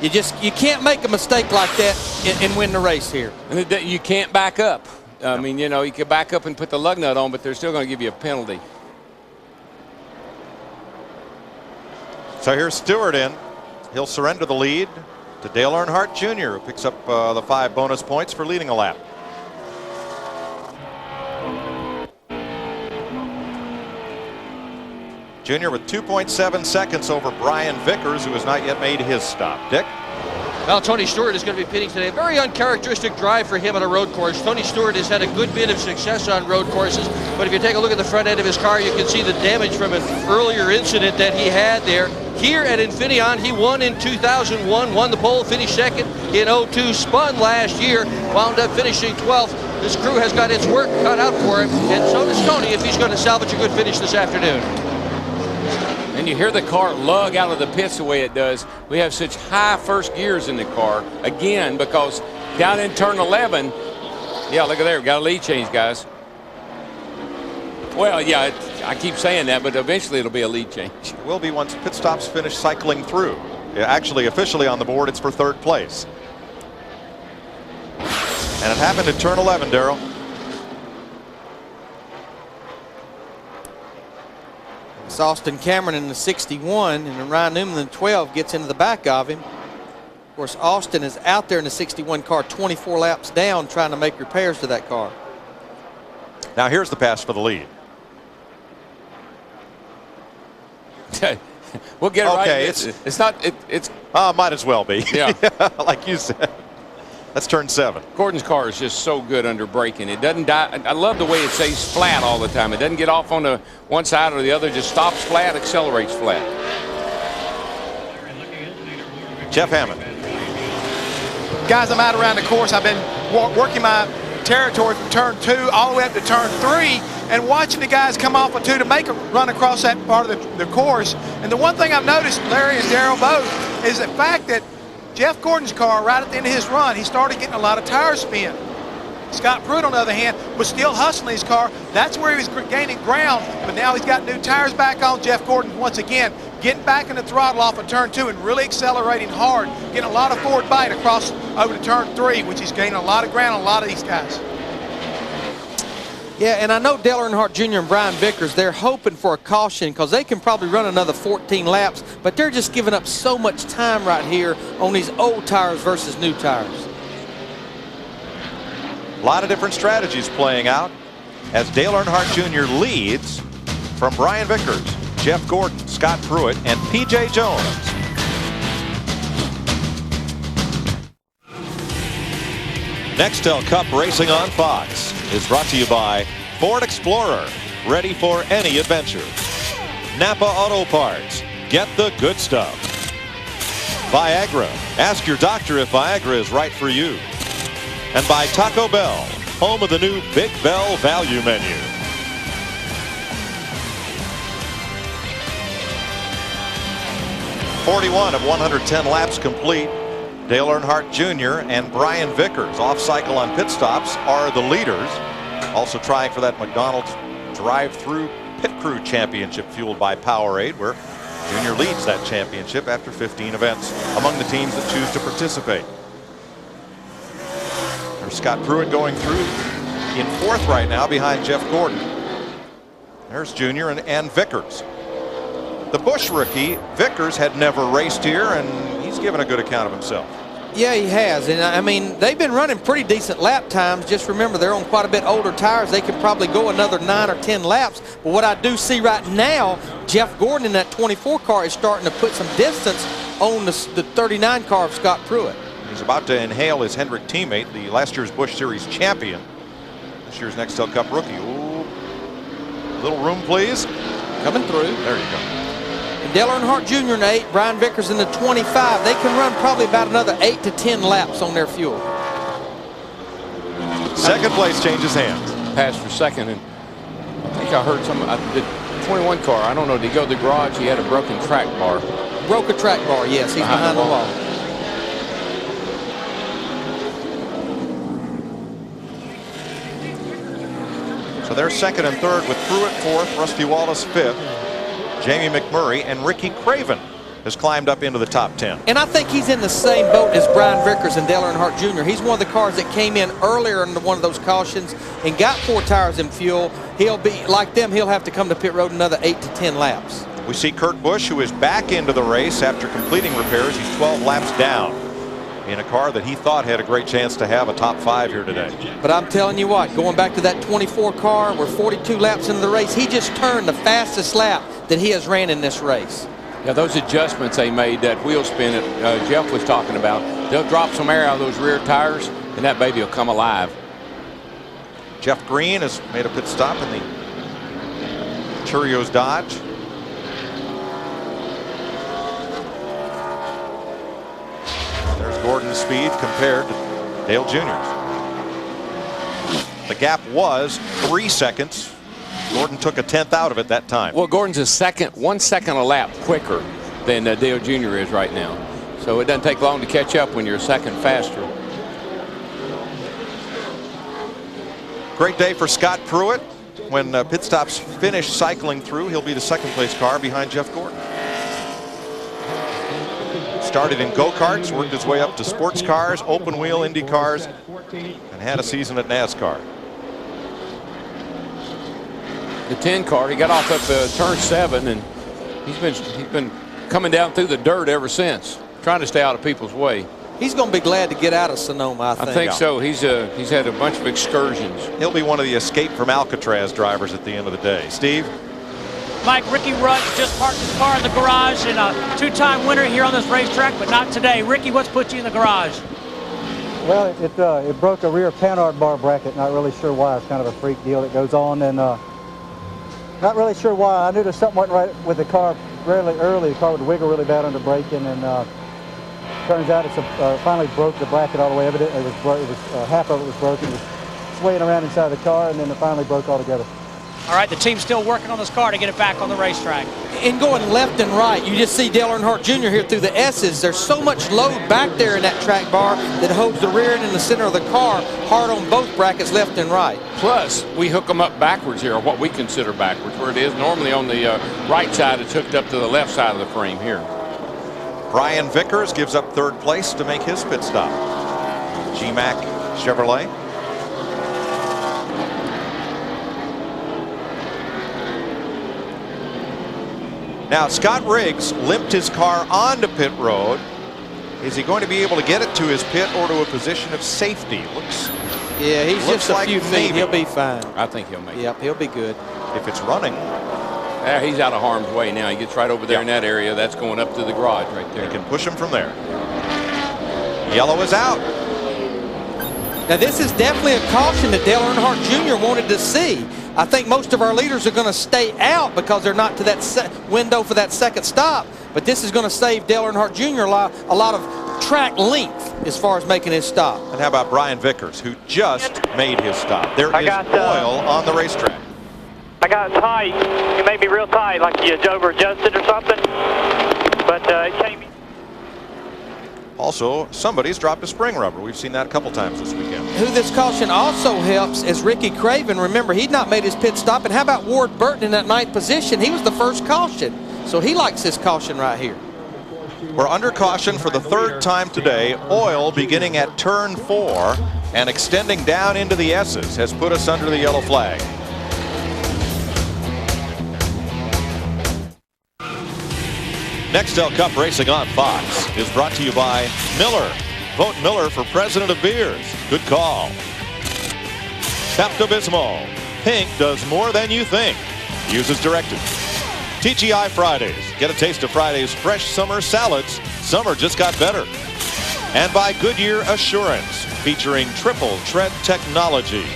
You can't make a mistake like that and win the race here. And you can't back up. I mean, you know, you can back up and put the lug nut on, but they're still going to give you a penalty. So here's Stewart in. He'll surrender the lead to Dale Earnhardt Jr., who picks up the 5 bonus points for leading a lap. Jr. with 2.7 seconds over Brian Vickers, who has not yet made his stop. Dick? Well, Tony Stewart is going to be pitting today. A very uncharacteristic drive for him on a road course. Tony Stewart has had a good bit of success on road courses, but if you take a look at the front end of his car, you can see the damage from an earlier incident that he had there. Here at Infineon, he won in 2001, won the pole, finished 2nd in 02, spun last year, wound up finishing 12th. This crew has got its work cut out for him, and so does Tony if he's going to salvage a good finish this afternoon. And you hear the car lug out of the pits the way it does. We have such high first gears in the car, again, because down in turn 11, yeah, look at there, we've got a lead change, guys. Well, yeah, I keep saying that, but eventually it'll be a lead change. It will be once pit stops finish cycling through. Yeah, actually, officially on the board, it's for 3rd place. And it happened in turn 11, Darrell. It's Austin Cameron in the 61, and then Ryan Newman in the 12 gets into the back of him. Of course, Austin is out there in the 61 car 24 laps down trying to make repairs to that car. Now here's the pass for the lead. We'll get it right. Okay, it's not. It's might as well be. Yeah. Like you said. That's turn 7. Gordon's car is just so good under braking. It doesn't die. I love the way it stays flat all the time. It doesn't get off on the one side or the other. Just stops flat, accelerates flat. Jeff Hammond. Guys, I'm out around the course. I've been working my territory from turn 2 all the way up to turn 3. and watching the guys come off a 2 to make a run across that part of the course. And the one thing I've noticed, Larry and Darrell both, is the fact that Jeff Gordon's car, right at the end of his run, he started getting a lot of tire spin. Scott Pruitt, on the other hand, was still hustling his car. That's where he was gaining ground, but now he's got new tires back on. Jeff Gordon, once again, getting back in the throttle off of turn 2 and really accelerating hard, getting a lot of forward bite across over to turn 3, which he's gaining a lot of ground on a lot of these guys. Yeah, and I know Dale Earnhardt Jr. and Brian Vickers, they're hoping for a caution because they can probably run another 14 laps, but they're just giving up so much time right here on these old tires versus new tires. A lot of different strategies playing out as Dale Earnhardt Jr. leads from Brian Vickers, Jeff Gordon, Scott Pruitt, and P.J. Jones. Nextel Cup Racing on Fox is brought to you by Ford Explorer, ready for any adventure. Napa Auto Parts, get the good stuff. Viagra, ask your doctor if Viagra is right for you. And by Taco Bell, home of the new Big Bell value menu. .41 of 110 laps complete. Dale Earnhardt Jr. and Brian Vickers, off cycle on pit stops, are the leaders. Also trying for that McDonald's drive-through pit crew championship fueled by Powerade, where Jr. leads that championship after 15 events among the teams that choose to participate. There's Scott Pruitt going through in 4th right now behind Jeff Gordon. There's Jr. and Vickers. The Busch rookie, Vickers, had never raced here, and he's given a good account of himself. Yeah, he has. And I mean, they've been running pretty decent lap times. Just remember, they're on quite a bit older tires. They can probably go another 9 or 10 laps. But what I do see right now, Jeff Gordon in that 24 car is starting to put some distance on the 39 car of Scott Pruitt. He's about to inhale his Hendrick teammate, the last year's Busch Series champion. This year's Nextel Cup rookie. Ooh. Little room, please. Coming through. There you go. Dale Earnhardt Jr. in 8, Brian Vickers in the 25. They can run probably about another 8 to 10 laps on their fuel. Second place changes hands. Passed for second, and I think I heard the 21 car. I don't know. Did he go to the garage? He had a broken track bar. Broke a track bar, yes. He's behind the wall. So they're 2nd and 3rd with Pruitt 4th, Rusty Wallace 5th. Jamie McMurray and Ricky Craven has climbed up into the top 10. And I think he's in the same boat as Brian Vickers and Dale Earnhardt Jr. He's one of the cars that came in earlier into one of those cautions and got 4 tires in fuel. He'll be like them. He'll have to come to pit road another 8 to 10 laps. We see Kurt Busch, who is back into the race after completing repairs. He's 12 laps down in a car that he thought had a great chance to have a top 5 here today. But I'm telling you what, going back to that 24 car, we're 42 laps into the race. He just turned the fastest lap that he has ran in this race. Yeah, those adjustments they made, that wheel spin that Jeff was talking about, they'll drop some air out of those rear tires, and that baby will come alive. Jeff Green has made a pit stop in the Cheerios Dodge. There's Gordon's speed compared to Dale Jr.'s. The gap was 3 seconds. Gordon took a 10th out of it that time. Well, Gordon's 1 second a lap quicker than Dale Jr. is right now. So it doesn't take long to catch up when you're a second faster. Great day for Scott Pruitt. When pit stops finish cycling through, he'll be the 2nd place car behind Jeff Gordon. Started in go-karts, worked his way up to sports cars, open wheel Indy cars, and had a season at NASCAR. The 10 car, he got off at turn 7, and he's been coming down through the dirt ever since, trying to stay out of people's way. He's going to be glad to get out of Sonoma, I think. So. He's had a bunch of excursions. He'll be one of the escape from Alcatraz drivers at the end of the day. Steve? Mike, Ricky Rudd just parked his car in the garage, and a 2-time winner here on this racetrack, but not today. Ricky, what's put you in the garage? Well, it broke a rear panhard bar bracket. Not really sure why. It's kind of a freak deal that goes on, and not really sure why. I knew there's something wasn't right with the car fairly early. The car would wiggle really bad under braking, and turns out it's finally broke the bracket all the way. It was half of it was broken. It was swaying around inside the car, and then it finally broke altogether. All right, the team's still working on this car to get it back on the racetrack. And going left and right, you just see Dale Earnhardt Jr. here through the S's. There's so much load back there in that track bar that holds the rear end and the center of the car hard on both brackets, left and right. Plus, we hook them up backwards here, or what we consider backwards, where it is normally on the right side. It's hooked up to the left side of the frame here. Brian Vickers gives up third place to make his pit stop. G-Mac Chevrolet. Now, Scott Riggs limped his car onto pit road. Is he going to be able to get it to his pit or to a position of safety? Yeah, he's just a few feet. He'll be fine. I think he'll make it. Yep, he'll be good. If it's running. Yeah, he's out of harm's way now. He gets right over there in that area. That's going up to the garage right there. They can push him from there. Yellow is out. Now, this is definitely a caution that Dale Earnhardt Jr. wanted to see. I think most of our leaders are going to stay out because they're not to that window for that second stop. But this is going to save Dale Earnhardt Jr. a lot of track length as far as making his stop. And how about Brian Vickers, who just made his stop? There is oil on the racetrack. I got tight. It may be real tight, like you over-adjusted or something. But it came. Also, somebody's dropped a spring rubber. We've seen that a couple times this weekend. Who this caution also helps is Ricky Craven. Remember, he'd not made his pit stop. And how about Ward Burton in that 9th position? He was the first caution. So he likes this caution right here. We're under caution for the third time today. Oil beginning at turn 4 and extending down into the S's has put us under the yellow flag. Nextel Cup Racing on Fox is brought to you by Miller. Vote Miller for president of beers. Good call. Pepto-Bismol. Pink does more than you think. Use as directed. TGI Fridays. Get a taste of Friday's fresh summer salads. Summer just got better. And by Goodyear Assurance, featuring triple tread technology.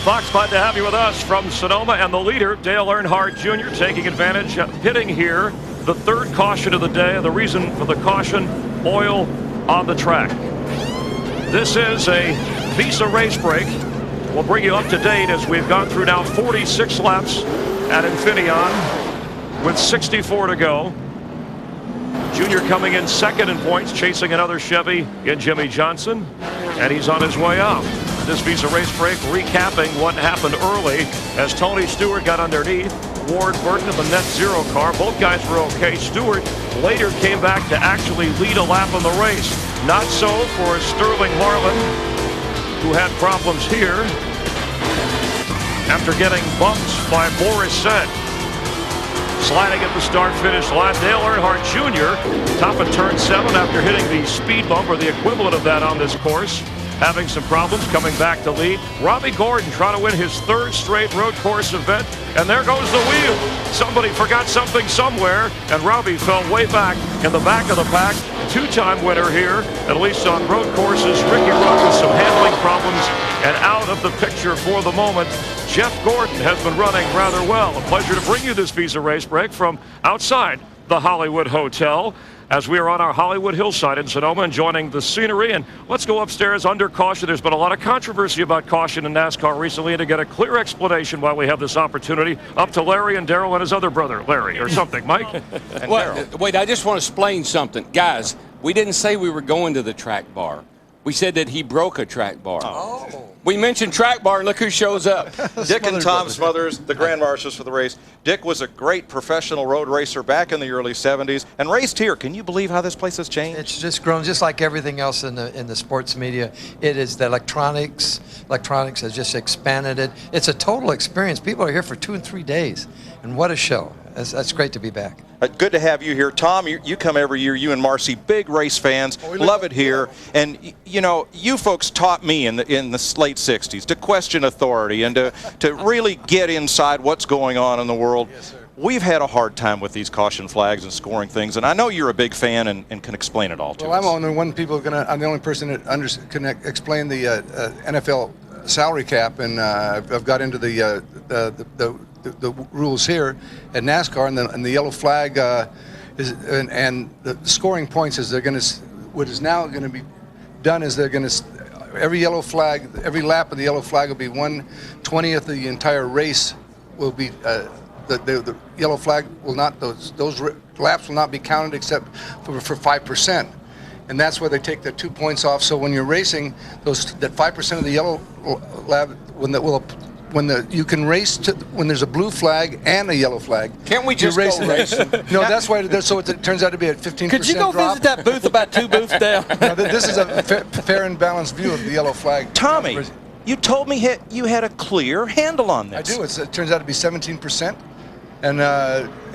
Fox, glad to have you with us from Sonoma, and the leader, Dale Earnhardt Jr., taking advantage of pitting here. The third caution of the day. The reason for the caution, oil on the track. This is a Visa race break. We'll bring you up to date as we've gone through now 46 laps at Infineon with 64 to go. Junior coming in second in points, chasing another Chevy in Jimmie Johnson, and he's on his way out. This Visa race break recapping what happened early as Tony Stewart got underneath Ward Burton of the net zero car. Both guys were okay. Stewart later came back to actually lead a lap on the race. Not so for Sterling Harlan, who had problems here after getting bumped by Boris Said. Sliding at the start-finish line, Dale Earnhardt Jr. top of turn 7 after hitting the speed bump, or the equivalent of that on this course. Having some problems, coming back to lead. Robbie Gordon trying to win his third straight road course event, and there goes the wheel. Somebody forgot something somewhere, and Robbie fell way back in the back of the pack. Two-time winner here, at least on road courses. Ricky Rudd with some handling problems and out of the picture for the moment. Jeff Gordon has been running rather well. A pleasure to bring you this Visa race break from outside the Hollywood Hotel, as we are on our Hollywood hillside in Sonoma, enjoying the scenery. And let's go upstairs under caution. There's been a lot of controversy about caution in NASCAR recently, and to get a clear explanation why we have this opportunity, up to Larry and Darrell and his other brother, Larry, or something. Mike? Well, wait, I just want to explain something. Guys, we didn't say we were going to the track bar. We said that he broke a track bar. Oh. We mentioned track bar, and look who shows up. Dick and Tom Smothers, the Grand Marshals for the race. Dick was a great professional road racer back in the early 70s and raced here. Can you believe how this place has changed? It's just grown, just like everything else in the sports media. It is the electronics. Electronics has just expanded it. It's a total experience. People are here for 2 and 3 days, and what a show. That's great to be back. Good to have you here. Tom, you come every year, you and Marcy, big race fans, love it here. And, you know, you folks taught me in the late 60s to question authority and to really get inside what's going on in the world. Yes, sir. We've had a hard time with these caution flags and scoring things, and I know you're a big fan and can explain it all to us. Well, I'm the only person that can explain the NFL salary cap, and I've got into the rules here at NASCAR, and the yellow flag and the scoring points is what is now going to be done is they're going to every yellow flag, every lap of the yellow flag will be 1/20th of the entire race. Will be the yellow flag will not those laps will not be counted except for 5%, and that's where they take the 2 points off. So when you're racing, that 5% of the yellow lap you can race when there's a blue flag and a yellow flag. Can't we just go racing? No, that's why. So it turns out to be a 15% Could you go drop. visit that booth about 2 booths down? No, this is a fair and balanced view of the yellow flag. Tommy, you told me you had a clear handle on this. I do. It turns out to be 17%.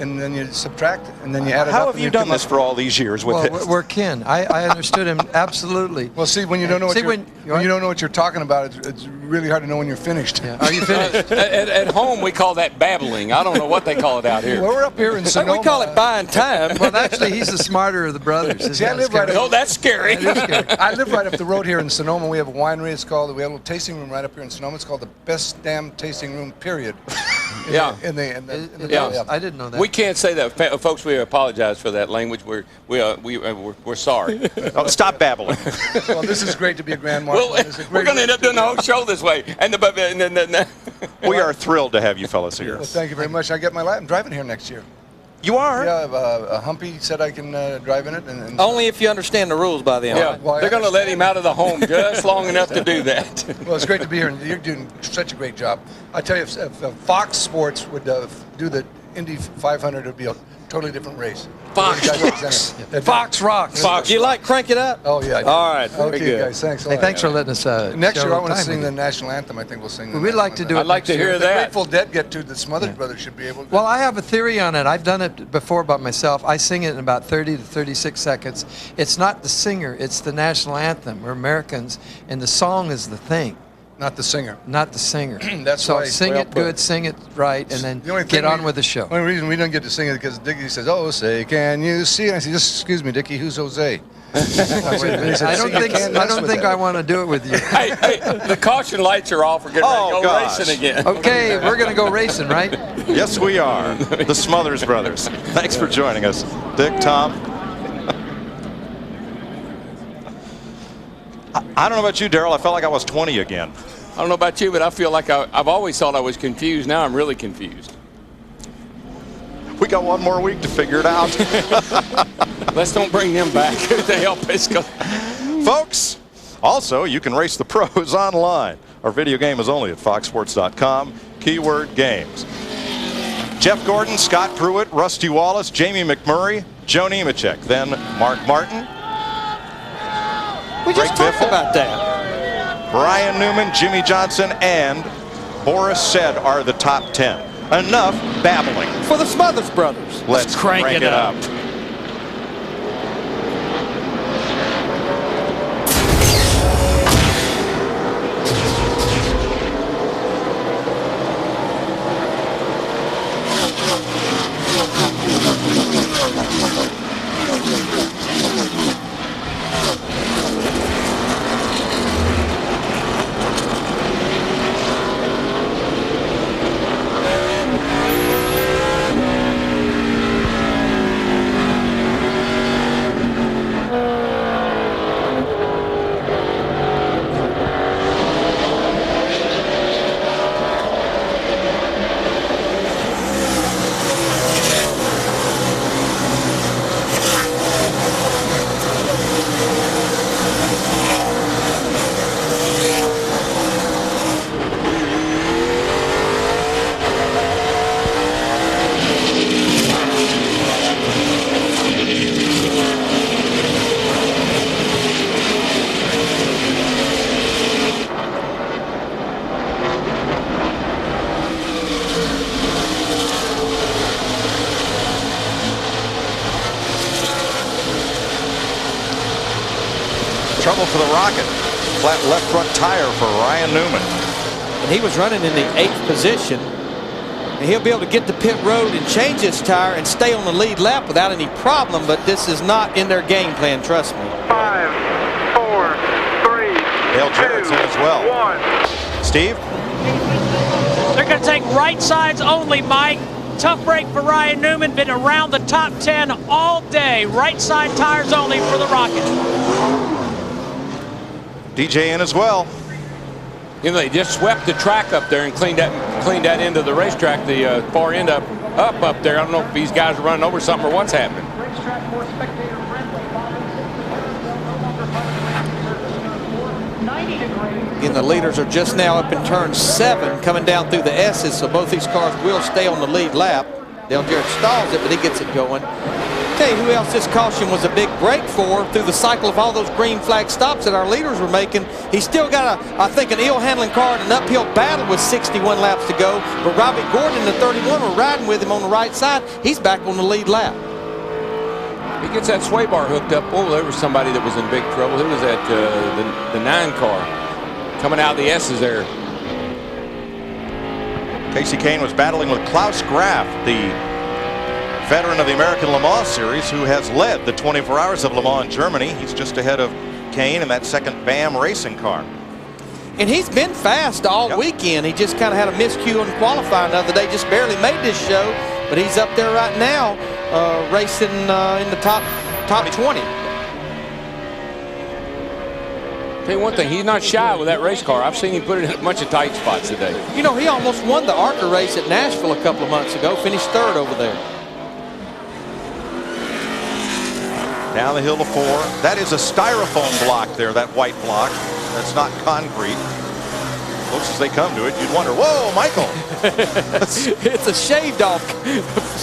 And then you subtract, and then you add it up. How have you done this for all these years with it? We're kin. I understood him absolutely. Well, see, when you don't know when you don't know what you're talking about, it's really hard to know when you're finished. Yeah. Are you finished? At home, we call that babbling. I don't know what they call it out here. Well, we're up here in Sonoma. We call it buying time. Well, actually, he's the smarter of the brothers. See, I live right. Oh, that's scary. I live right up the road here in Sonoma. We have a winery. We have a little tasting room right up here in Sonoma. It's called the best damn tasting room, period. Yeah. I didn't know that. We can't say that, folks. We apologize for that language. We're sorry. Oh, stop babbling. Well, this is great to be a Grand Marshal. We're going to end up doing the whole show this way. We are thrilled to have you fellas here. Well, thank you very much. I get my I'm driving here next year. You are? Yeah, Humpy said I can drive in it. And Only if you understand the rules by then. Yeah, they're going to let him out of the home just long enough to do that. Well, it's great to be here, and you're doing such a great job. I tell you, if Fox Sports would do the Indy 500, it would be a totally different race. Fox rocks. Fox. You like Crank It Up? Oh, yeah. All right. Okay, guys. Thanks a lot. Hey, thanks for letting us. Next year, I want to sing the national anthem. I think we'll sing. We'd like to do it. I'd like to hear that. The Grateful Dead get to. The Smothers Brothers should be able to. Well, I have a theory on it. I've done it before by myself. I sing it in about 30 to 36 seconds. It's not the singer. It's the national anthem. We're Americans, and the song is the thing. Not the singer. Not the singer. That's so why. Sing it good, sing it right, and then get on with the show. The only reason we don't get to sing it is because Dickie says, "Oh, say, can you see?" And I say, "Just excuse me, Dickie, who's Jose?" I don't think I want to do it with you. Hey, the caution lights are off. We're getting ready to go racing again. Okay, we're going to go racing, right? Yes, we are. The Smothers Brothers. Thanks for joining us, Dick, Tom. I don't know about you, Darrell. I felt like I was 20 again. I don't know about you, but I feel like I've always thought I was confused. Now I'm really confused. We got one more week to figure it out. Let's don't bring them back to help us. Folks, also, you can race the pros online. Our video game is only at foxsports.com. Keyword games. Jeff Gordon, Scott Pruitt, Rusty Wallace, Jamie McMurray, Joe Nemechek, then Mark Martin. We just talked about that. Brian Newman, Jimmy Johnson, and Boris Said are the top 10. Enough babbling. For the Smothers Brothers. Let's crank it up. Trouble for the Rocket. Flat left front tire for Ryan Newman. And he was running in the 8th position. And he'll be able to get to pit road and change his tire and stay on the lead lap without any problem, but this is not in their game plan, trust me. 5, 4, 3, Dale Jarrett's in as well. 1. Steve? They're going to take right sides only, Mike. Tough break for Ryan Newman. Been around the top 10 all day. Right side tires only for the Rocket. DJ in as well. You know, they just swept the track up there and cleaned that end of the racetrack, the far end up there. I don't know if these guys are running over something or what's happening. Again, the leaders are just now up in turn 7, coming down through the S's, so both these cars will stay on the lead lap. Dale Jarrett stalls it, but he gets it going. Tell you who else this caution was a big break for through the cycle of all those green flag stops that our leaders were making. He's still got, I think, an ill handling car and an uphill battle with 61 laps to go. But Robbie Gordon, the 31, were riding with him on the right side. He's back on the lead lap. He gets that sway bar hooked up. Oh, there was somebody that was in big trouble. Who was that? The 9 car coming out of the S's there. Kasey Kahne was battling with Klaus Graf, the veteran of the American Le Mans Series, who has led the 24 Hours of Le Mans in Germany. He's just ahead of Kahne in that second BAM racing car. And he's been fast all weekend. He just kind of had a miscue in qualifying the other day, just barely made this show, but he's up there right now racing in the top 20. Tell you one thing, he's not shy with that race car. I've seen him put it in a bunch of tight spots today. You know, he almost won the ARCA race at Nashville a couple of months ago, finished 3rd over there. Down the hill to 4. That is a styrofoam block there, that white block. That's not concrete. Close as they come to it, you'd wonder, whoa, Michael. It's a shaved off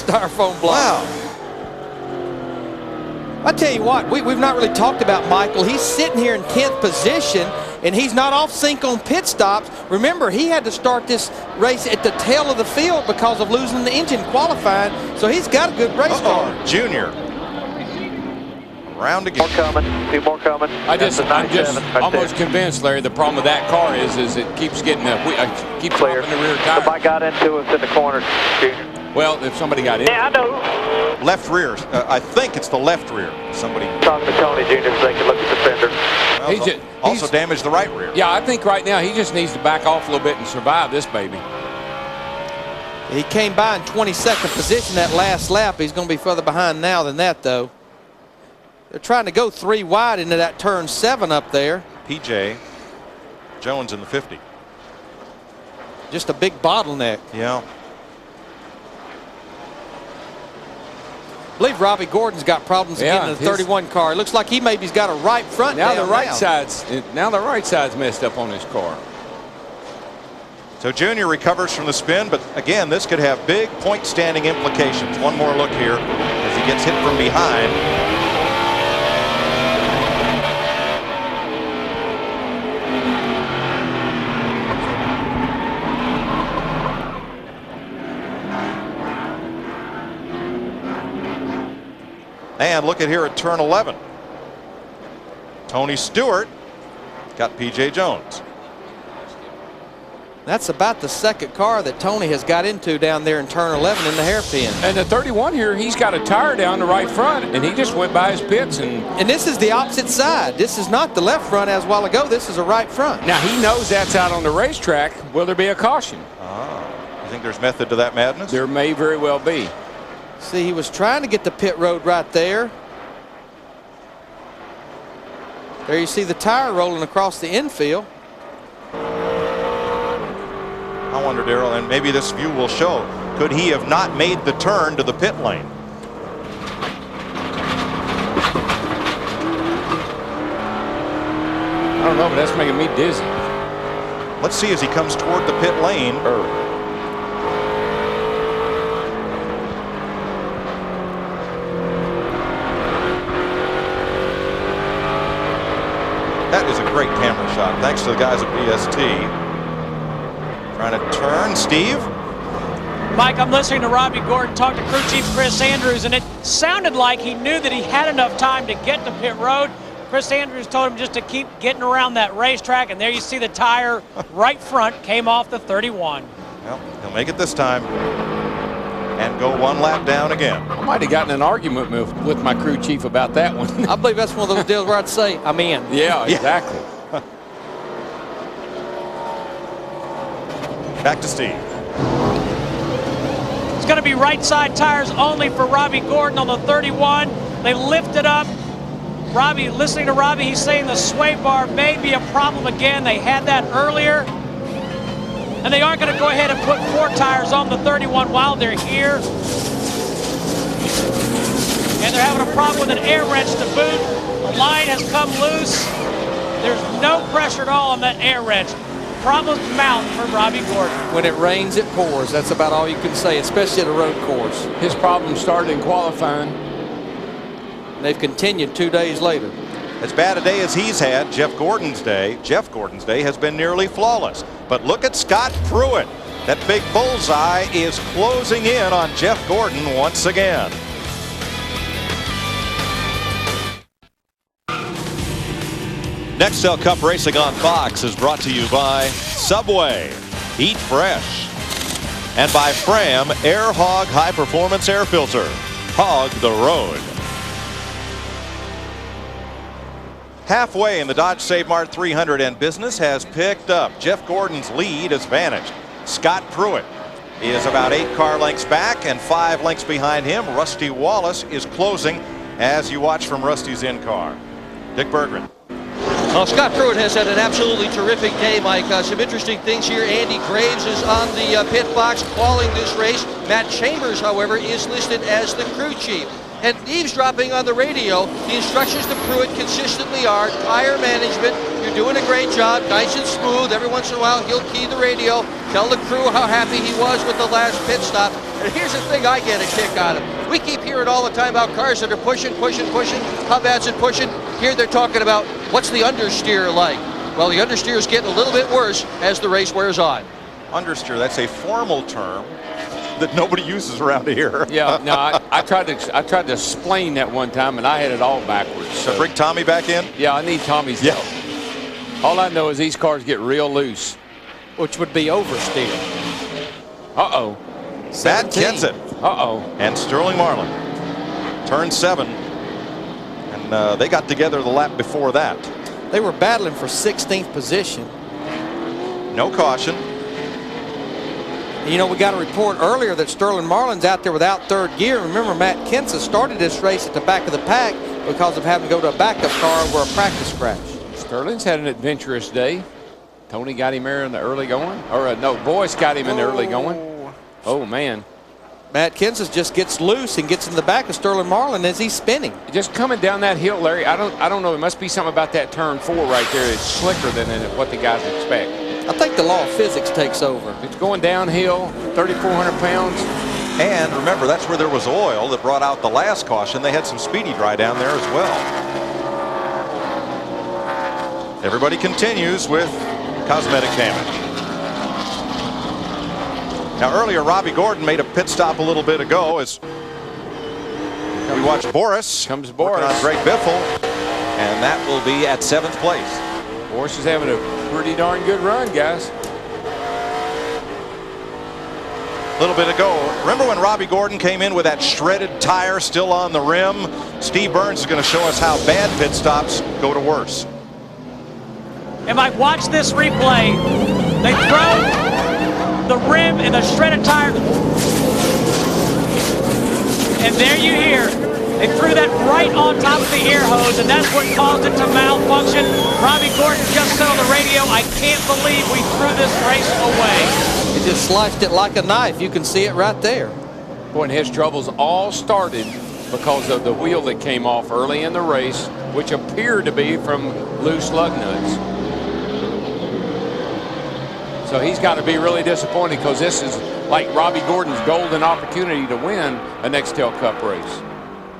styrofoam block. Wow. I tell you what, we've not really talked about Michael. He's sitting here in 10th position, and he's not off sync on pit stops. Remember, he had to start this race at the tail of the field because of losing the engine qualifying, so he's got a good race car. Junior. Round again. More coming, 2 more coming. I'm just almost convinced, Larry, the problem with that car is it keeps getting keeps clear. Popping the rear tire. Somebody got into us in the corner, Junior. Well, if somebody got in. Yeah, I know. Left rear. I think it's the left rear. Somebody. Talk to Tony Junior so they can look at the fender. Well, also damaged the right rear. Yeah, I think right now he just needs to back off a little bit and survive this baby. He came by in 22nd position that last lap. He's going to be further behind now than that, though. They're trying to go 3 wide into that turn 7 up there. PJ Jones in the 50. Just a big bottleneck. Yeah. I believe Robbie Gordon's got problems getting in the 31 car. It looks like he maybe's got a right front now. down The right side's messed up on his car. So Junior recovers from the spin, but again, this could have big point standing implications. One more look here as he gets hit from behind. And look at here at turn 11. Tony Stewart got PJ Jones. That's about the second car that Tony has got into down there in turn 11 in the hairpin. And the 31 here, he's got a tire down the right front, and he just went by his pits. And this is the opposite side. This is not the left front as a while ago. This is a right front. Now, he knows that's out on the racetrack. Will there be a caution? You think there's method to that madness? There may very well be. See, he was trying to get the pit road right there. There you see the tire rolling across the infield. I wonder, Darrell, and maybe this view will show, could he have not made the turn to the pit lane? I don't know, but that's making me dizzy. Let's see as he comes toward the pit lane. That is a great camera shot. Thanks to the guys at BST. Trying to turn, Steve. Mike, I'm listening to Robbie Gordon talk to crew chief Chris Andrews, and it sounded like he knew that he had enough time to get to pit road. Chris Andrews told him just to keep getting around that racetrack, and there you see the tire right front came off the 31. Well, he'll make it this time and go 1 lap down again. I might have gotten an argument with my crew chief about that one. I believe that's one of those deals where I'd say, I'm in. Yeah, exactly. Back to Steve. It's going to be right side tires only for Robbie Gordon on the 31. They lift it up. Robbie, listening to Robbie, he's saying the sway bar may be a problem again. They had that earlier. And they aren't going to go ahead and put 4 tires on the 31 while they're here. And they're having a problem with an air wrench to boot. The line has come loose. There's no pressure at all on that air wrench. Problems mount for Robbie Gordon. When it rains, it pours. That's about all you can say, especially at a road course. His problem started in qualifying. They've continued 2 days later. As bad a day as he's had, Jeff Gordon's day has been nearly flawless. But look at Scott Pruitt. That big bullseye is closing in on Jeff Gordon once again. Nextel Cup Racing on Fox is brought to you by Subway, Eat Fresh, and by Fram Air Hog High Performance Air Filter. Hog the road. Halfway in the Dodge Save Mart 300, and business has picked up. Jeff Gordon's lead has vanished. Scott Pruitt is about 8 car lengths back and 5 lengths behind him. Rusty Wallace is closing as you watch from Rusty's in-car. Dick Berggren. Well, Scott Pruitt has had an absolutely terrific day, Mike. Some interesting things here. Andy Graves is on the pit box calling this race. Matt Chambers, however, is listed as the crew chief. And eavesdropping on the radio, the instructions to Pruitt consistently are tire management. You're doing a great job, nice and smooth. Every once in a while, he'll key the radio, tell the crew how happy he was with the last pit stop. And here's the thing I get a kick out of. We keep hearing all the time about cars that are pushing. How bad's it pushing? Here they're talking about what's the understeer like. Well, the understeer is getting a little bit worse as the race wears on. Understeer, that's a formal term that nobody uses around here. Yeah, no, I tried to explain that one time, and I had it all backwards. So bring Tommy back in? Yeah, I need Tommy's help. All I know is these cars get real loose. Which would be oversteer. Uh-oh. Matt Kenseth. Uh-oh. And Sterling Marlin. Turn 7. And they got together the lap before that. They were battling for 16th position. No caution. You know, we got a report earlier that Sterling Marlin's out there without 3rd gear. Remember, Matt Kenseth started this race at the back of the pack because of having to go to a backup car over a practice crash. Sterling's had an adventurous day. Tony got him there in the early going. Or no, Boyce got him in the early going. Oh, man. Matt Kenseth just gets loose and gets in the back of Sterling Marlin as he's spinning. Just coming down that hill, Larry, I don't know. It must be something about that turn 4 right there. It's slicker than what the guys expect. I think the law of physics takes over. It's going downhill, 3,400 pounds. And remember, that's where there was oil that brought out the last caution. They had some speedy dry down there as well. Everybody continues with cosmetic damage. Now, earlier, Robbie Gordon made a pit stop a little bit ago as we watch Boris. Comes Boris. On Greg Biffle, and that will be at 7th place. Boris is having a pretty darn good run, guys. A little bit ago, remember when Robbie Gordon came in with that shredded tire still on the rim? Steve Burns is going to show us how bad pit stops go to worse. And Mike, watch this replay. They throw the rim and the shredded tire. And there you hear, they threw that right on top of the air hose, and that's what caused it to malfunction. Robbie Gordon just said on the radio, I can't believe we threw this race away. It just sliced it like a knife. You can see it right there. Boy, and his troubles all started because of the wheel that came off early in the race, which appeared to be from loose lug nuts. So he's got to be really disappointed because this is like Robbie Gordon's golden opportunity to win a Nextel Cup race.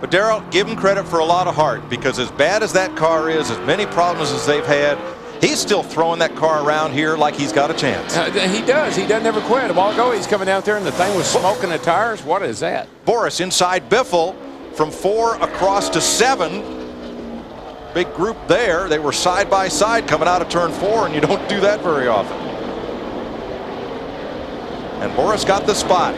But Darrell, give him credit for a lot of heart, because as bad as that car is, as many problems as they've had, he's still throwing that car around here like he's got a chance. He does. He doesn't ever quit. A while ago, he's coming out there and the thing was smoking the tires. What is that? Boris inside Biffle from 4 across to 7. Big group there. They were side by side coming out of turn 4, and you don't do that very often. And Boris got the spot.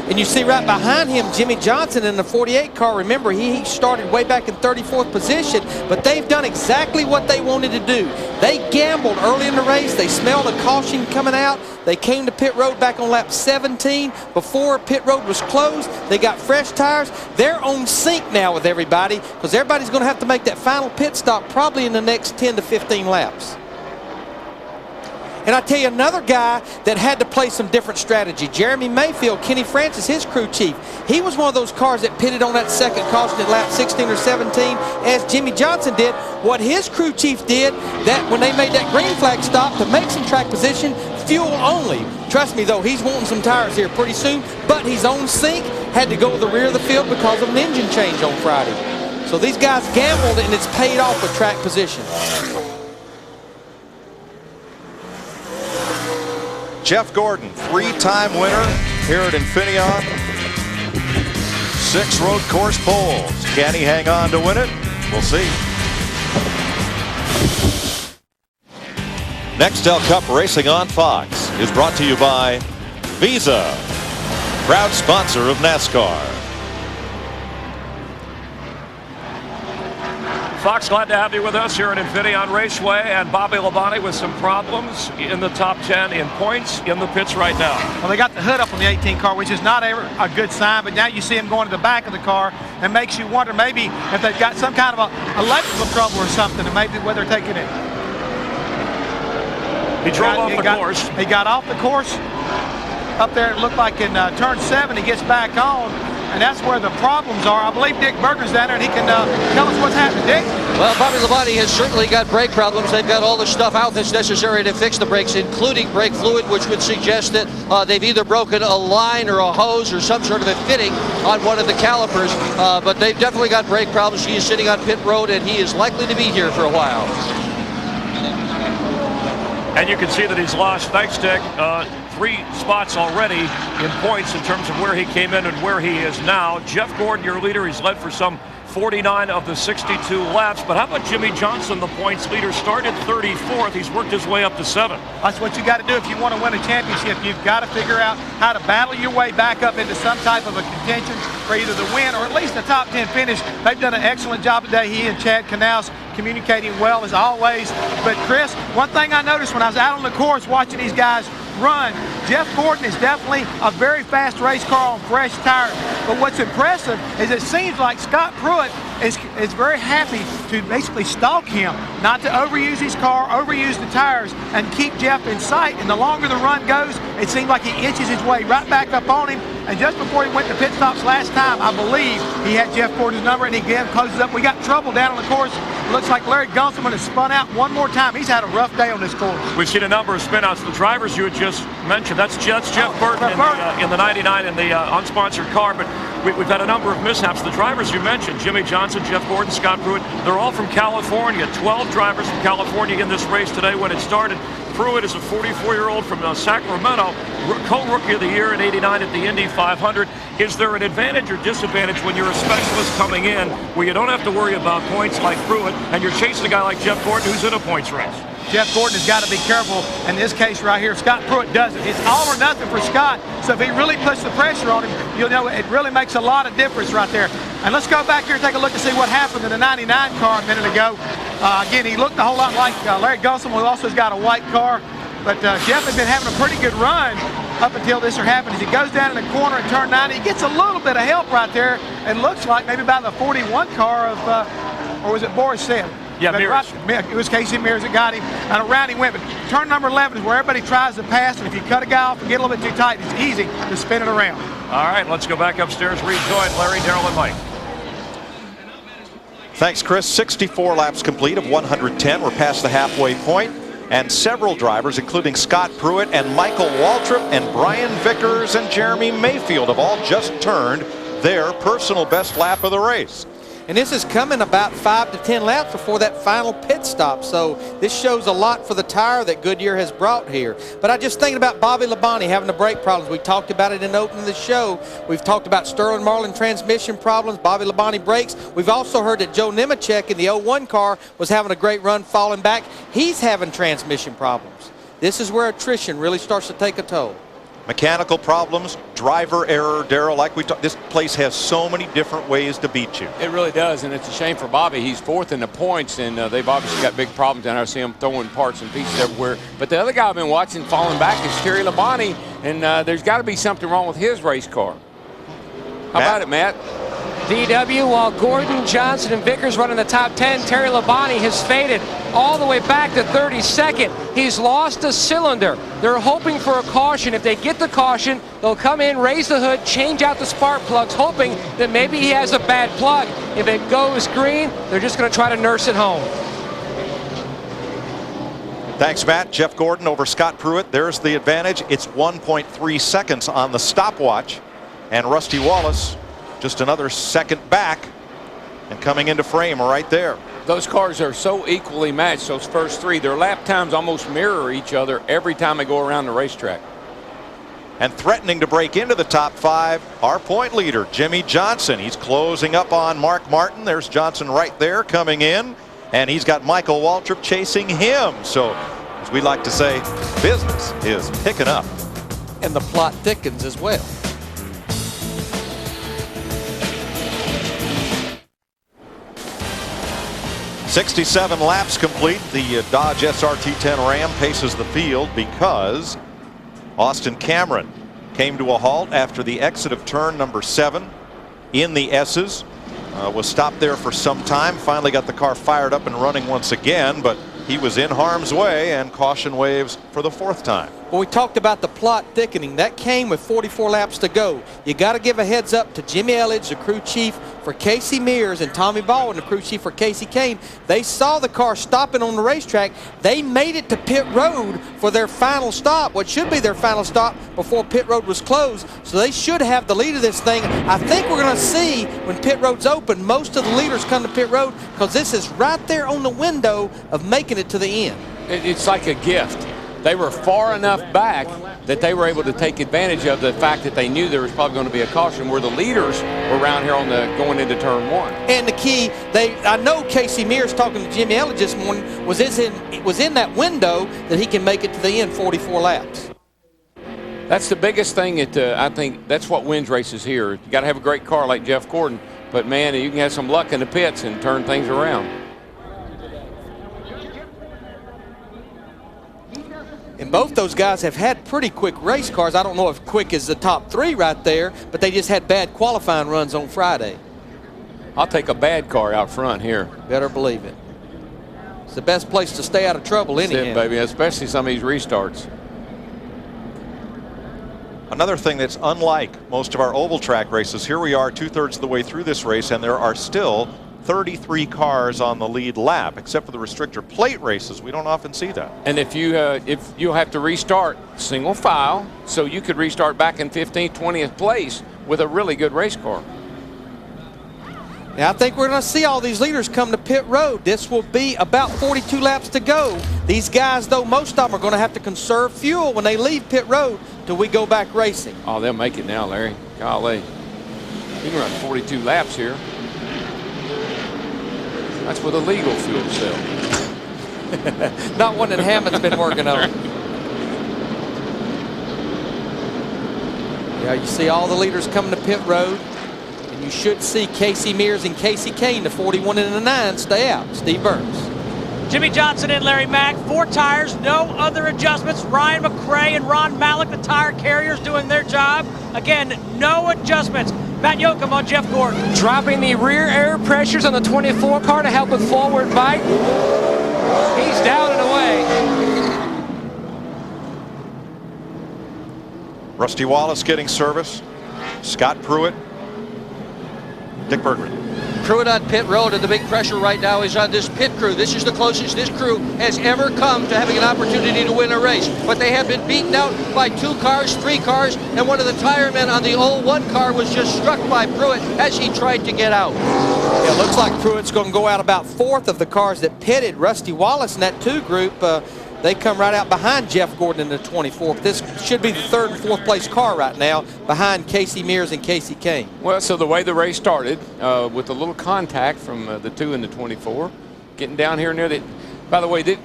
And you see right behind him, Jimmie Johnson in the 48 car. Remember, he started way back in 34th position, but they've done exactly what they wanted to do. They gambled early in the race. They smelled a caution coming out. They came to pit road back on lap 17 before pit road was closed. They got fresh tires. They're on sync now with everybody because everybody's going to have to make that final pit stop probably in the next 10 to 15 laps. And I tell you, another guy that had to play some different strategy, Jeremy Mayfield, Kenny Francis, his crew chief. He was one of those cars that pitted on that second caution at lap 16 or 17, as Jimmie Johnson did. What his crew chief did, that when they made that green flag stop to make some track position, fuel only. Trust me, though, he's wanting some tires here pretty soon, but he's on sync, had to go to the rear of the field because of an engine change on Friday. So these guys gambled, and it's paid off with track position. Jeff Gordon, three-time winner here at Infineon. 6 road course poles. Can he hang on to win it? We'll see. Nextel Cup Racing on Fox is brought to you by Visa, proud sponsor of NASCAR. Fox, glad to have you with us here at Infineon Raceway, and Bobby Labonte with some problems in the top 10 in points in the pits right now. Well, they got the hood up on the 18 car, which is not a good sign, but now you see him going to the back of the car and makes you wonder maybe if they've got some kind of a electrical trouble or something, and maybe where they're taking it. He drove off the course. He got off the course up there. It looked like in turn 7 he gets back on. And that's where the problems are. I believe Dick Berger's down there, and he can tell us what's happening. Dick? Well, Bobby Labonte has certainly got brake problems. They've got all the stuff out that's necessary to fix the brakes, including brake fluid, which would suggest that they've either broken a line or a hose or some sort of a fitting on one of the calipers. But they've definitely got brake problems. He is sitting on pit road, and he is likely to be here for a while. And you can see that he's lost, thanks, Dick, 3 spots already in points in terms of where he came in and where he is now. Jeff Gordon, your leader, he's led for some 49 of the 62 laps. But how about Jimmie Johnson, the points leader, started 34th. He's worked his way up to 7th. That's what you got to do if you want to win a championship. You've got to figure out how to battle your way back up into some type of a contention for either the win or at least the top 10 finish. They've done an excellent job today. He and Chad Knaus communicating well as always. But Chris, one thing I noticed when I was out on the course watching these guys run, Jeff Gordon is definitely a very fast race car on fresh tires. But what's impressive is it seems like Scott Pruitt is very happy to basically stalk him, not to overuse his car, overuse the tires, and keep Jeff in sight. And the longer the run goes, it seems like he inches his way right back up on him. And just before he went to pit stops last time, I believe he had Jeff Gordon's number, and he again closes up. We got trouble down on the course. Looks like Larry Gunselman has spun out one more time. He's had a rough day on this course. We've seen a number of spin-outs. The drivers you had just mentioned, that's Jeff Burton in the 99 in the unsponsored car, but we've had a number of mishaps. The drivers you mentioned, Jimmie Johnson, Jeff Gordon, Scott Pruitt, they're all from California. 12 drivers from California in this race today when it started. Pruitt is a 44-year-old from Sacramento, co-rookie of the year in '89 at the Indy 500. Is there an advantage or disadvantage when you're a specialist coming in where you don't have to worry about points like Pruitt and you're chasing a guy like Jeff Gordon who's in a points race? Jeff Gordon has got to be careful in this case right here. Scott Pruitt doesn't. It's all or nothing for Scott. So if he really puts the pressure on him, you'll know it really makes a lot of difference right there. And let's go back here and take a look and see what happened in the 99 car a minute ago. Again, he looked a whole lot like Larry Gunselman, who also has got a white car. But Jeff has been having a pretty good run up until this happened. As he goes down in the corner and turn 90, he gets a little bit of help right there. It looks like maybe about the 41 car of, or was it Boris Said? Yeah, Mears. It was Casey Mears that got him, and around he went. But turn number 11 is where everybody tries to pass, and if you cut a guy off and get a little bit too tight, it's easy to spin it around. All right, let's go back upstairs, rejoin Larry, Darrell, and Mike. Thanks, Chris. 64 laps complete of 110. We're past the halfway point, and several drivers, including Scott Pruitt and Michael Waltrip and Brian Vickers and Jeremy Mayfield, have all just turned their personal best lap of the race. And this is coming about 5 to 10 laps before that final pit stop. So this shows a lot for the tire that Goodyear has brought here. But I just thinking about Bobby Labonte having the brake problems. We talked about it in opening the show. We've talked about Sterling Marlin transmission problems, Bobby Labonte brakes. We've also heard that Joe Nemechek in the 01 car was having a great run falling back. He's having transmission problems. This is where attrition really starts to take a toll. Mechanical problems, driver error, Darrell, like we talked, this place has so many different ways to beat you. It really does, and it's a shame for Bobby. He's fourth in the points, and they've obviously got big problems down there. I see him throwing parts and pieces everywhere. But the other guy I've been watching falling back is Terry Labonte, and there's got to be something wrong with his race car. How about it, Matt? DW, while Gordon, Johnson, and Vickers run in the top 10, Terry Labonte has faded all the way back to 32nd. He's lost a cylinder. They're hoping for a caution. If they get the caution, they'll come in, raise the hood, change out the spark plugs, hoping that maybe he has a bad plug. If it goes green, they're just going to try to nurse it home. Thanks, Matt. Jeff Gordon over Scott Pruitt. There's the advantage. It's 1.3 seconds on the stopwatch. And Rusty Wallace just another second back and coming into frame right there. Those cars are so equally matched, those first three. Their lap times almost mirror each other every time they go around the racetrack. And threatening to break into the top 5, our point leader, Jimmie Johnson. He's closing up on Mark Martin. There's Johnson right there coming in. And he's got Michael Waltrip chasing him. So, as we like to say, business is picking up. And the plot thickens as well. '67 laps complete. The Dodge SRT10 Ram paces the field because Austin Cameron came to a halt after the exit of turn number 7 in the S's. Was stopped there for some time, finally got the car fired up and running once again, but he was in harm's way, and caution waves for the 4th time. Well, we talked about the plot thickening. That came with 44 laps to go. You got to give a heads up to Jimmy Elledge, the crew chief for Casey Mears, and Tommy Baldwin, the crew chief for Kasey Kahne. They saw the car stopping on the racetrack. They made it to pit road for their final stop, what should be their final stop before pit road was closed. So they should have the lead of this thing. I think we're going to see when pit road's open, most of the leaders come to pit road because this is right there on the window of making it to the end. It's like a gift. They were far enough back that they were able to take advantage of the fact that they knew there was probably going to be a caution, where the leaders were around here on the going into turn 1. And the key, I know Casey Mears talking to Jimmy Elledge this morning was in that window that he can make it to the end 44 laps. That's the biggest thing that I think that's what wins races here. You got to have a great car like Jeff Gordon, but man, you can have some luck in the pits and turn things around. And both those guys have had pretty quick race cars. I don't know if quick is the top 3 right there, but they just had bad qualifying runs on Friday. I'll take a bad car out front here. Better believe it. It's the best place to stay out of trouble anyhow. That's it, baby, especially some of these restarts. Another thing that's unlike most of our oval track races, here we are 2/3 of the way through this race, and there are still 33 cars on the lead lap. Except for the restrictor plate races, we don't often see that. And if you'll have to restart single file, so you could restart back in 15th, 20th place with a really good race car. Now I think we're going to see all these leaders come to pit road. This will be about 42 laps to go. These guys, though, most of them are going to have to conserve fuel when they leave pit road till we go back racing. Oh, they'll make it now, Larry. Golly. You can run 42 laps here. That's with a legal fuel cell. Not one that Hammond's been working on. Yeah, you see all the leaders coming to pit road. And you should see Casey Mears and Kasey Kahne, the 41 and the 9, stay out. Steve Burns. Jimmie Johnson and Larry Mack, 4 tires, no other adjustments. Ryan McRae and Ron Malik, the tire carriers, doing their job. Again, no adjustments. Matt Yoakum on Jeff Gordon. Dropping the rear air pressures on the 24 car to help with forward bite. He's down and away. Rusty Wallace getting service. Scott Pruitt. Dick Bergman. Pruitt on pit road, and the big pressure right now is on this pit crew. This is the closest this crew has ever come to having an opportunity to win a race. But they have been beaten out by 2 cars, 3 cars, and one of the tire men on the 01 car was just struck by Pruitt as he tried to get out. Yeah, it looks like Pruitt's going to go out about 4th of the cars that pitted. Rusty Wallace in that 2 group, they come right out behind Jeff Gordon in the 24. This should be the 3rd and 4th place car right now behind Casey Mears and Kasey Kahne. Well, so the way the race started with a little contact from the 2 and the 24, getting down here near the. By the way,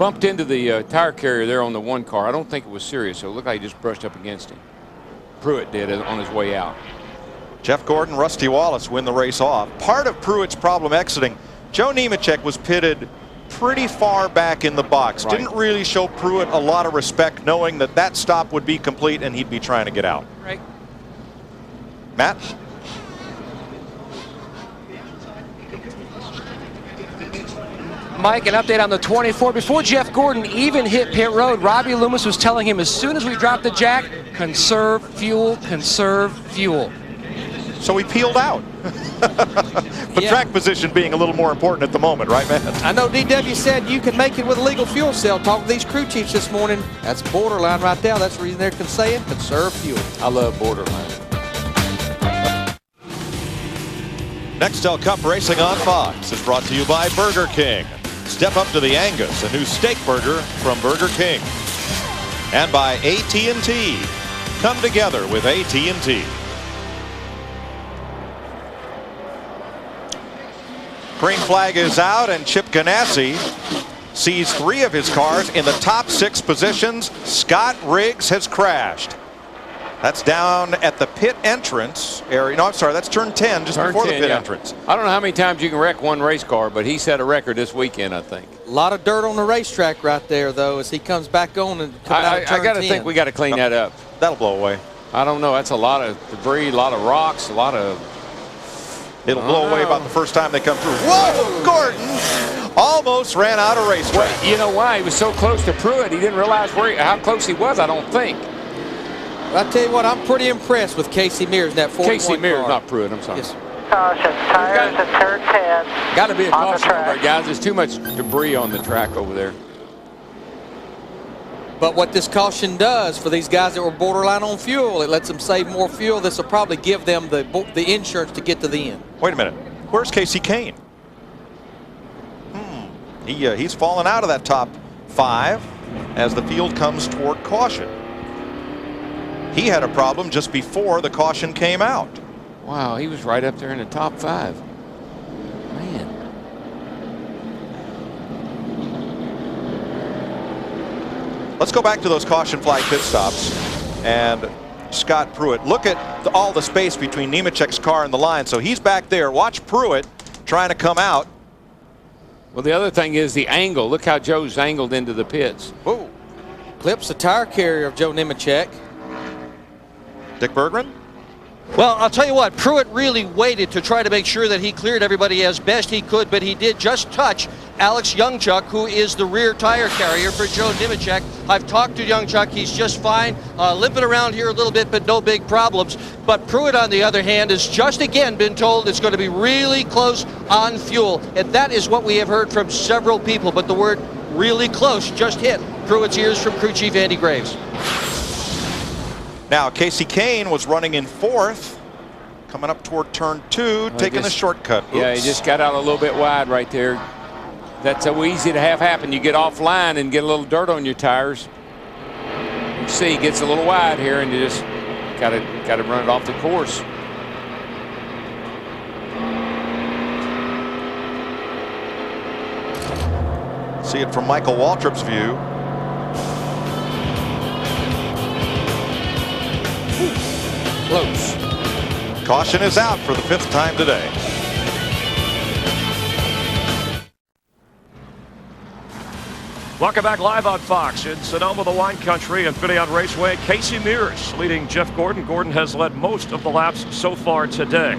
bumped into the tire carrier there on the one car. I don't think it was serious, so it looked like he just brushed up against him. Pruitt did on his way out. Jeff Gordon, Rusty Wallace win the race off. Part of Pruitt's problem exiting, Joe Nemechek was pitted pretty far back in the box. Right. Didn't really show Pruitt a lot of respect, knowing that that stop would be complete and he'd be trying to get out. Right. Matt? Mike, an update on the 24. Before Jeff Gordon even hit pit road, Robbie Loomis was telling him, as soon as we drop the jack, conserve fuel, conserve fuel. So he peeled out. But track position being a little more important at the moment, right, man? I know DW said you can make it with a legal fuel cell. Talking to these crew chiefs this morning, that's borderline right there. That's the reason they're saying conserve fuel. I love borderline. Nextel Cup Racing on Fox is brought to you by Burger King. Step up to the Angus, a new steak burger from Burger King. And by AT&T. Come together with AT&T. Green flag is out, and Chip Ganassi sees 3 of his cars in the top 6 positions. Scott Riggs has crashed. That's down at the pit entrance area. No, I'm sorry, that's turn 10, just before the pit entrance. I don't know how many times you can wreck one race car, but he set a record this weekend, I think. A lot of dirt on the racetrack right there, though, as he comes back on and comes out of turn I got to 10. think we got to clean that up. That'll blow away. I don't know. That's a lot of debris, a lot of rocks, a lot of... It'll blow away about the first time they come through. Whoa! Gordon almost ran out of racetrack. Well, you know why? He was so close to Pruitt. He didn't realize how close he was, I don't think. I tell you what, I'm pretty impressed with KASEY Mears in that 41 KASEY Mears, car. not Pruitt. I'm sorry. Yes. Caution, tires at turn 10. Got to be a on the caution over track. there, guys. There's too much debris on the track over there. But what this caution does for these guys that were borderline on fuel, it lets them save more fuel. This will probably give them the insurance to get to the end. Wait a minute. Where's Kasey Kahne? He's fallen out of that top 5 as the field comes toward caution. He had a problem just before the caution came out. Wow, he was right up there in the top 5. Man. Let's go back to those caution flag pit stops. And Scott Pruitt, look at all the space between Nemechek's car and the line. So he's back there. Watch Pruitt trying to come out. Well, the other thing is the angle. Look how Joe's angled into the pits. Whoa. Clips the tire carrier of Joe Nemechek. Dick Bergman? Well, I'll tell you what, Pruitt really waited to try to make sure that he cleared everybody as best he could, but he did just touch Alex Youngchuck, who is the rear tire carrier for Joe Nemechek. I've talked to Youngchuck. He's just fine, limping around here a little bit, but no big problems. But Pruitt, on the other hand, has just again been told it's going to be really close on fuel, and that is what we have heard from several people, but the word really close just hit Pruitt's ears from crew chief Andy Graves. Now, Kasey Kahne was running in 4th, coming up toward turn 2, taking a shortcut. Oops. Yeah, he just got out a little bit wide right there. That's so easy to have happen. You get offline and get a little dirt on your tires. You see, he gets a little wide here, and you just got to run it off the course. See it from Michael Waltrip's view. Close. Caution is out for the 5th time today. Welcome back live on Fox in Sonoma, the wine country, Infineon Raceway. KASEY Mears leading Jeff Gordon. Gordon has led most of the laps so far today.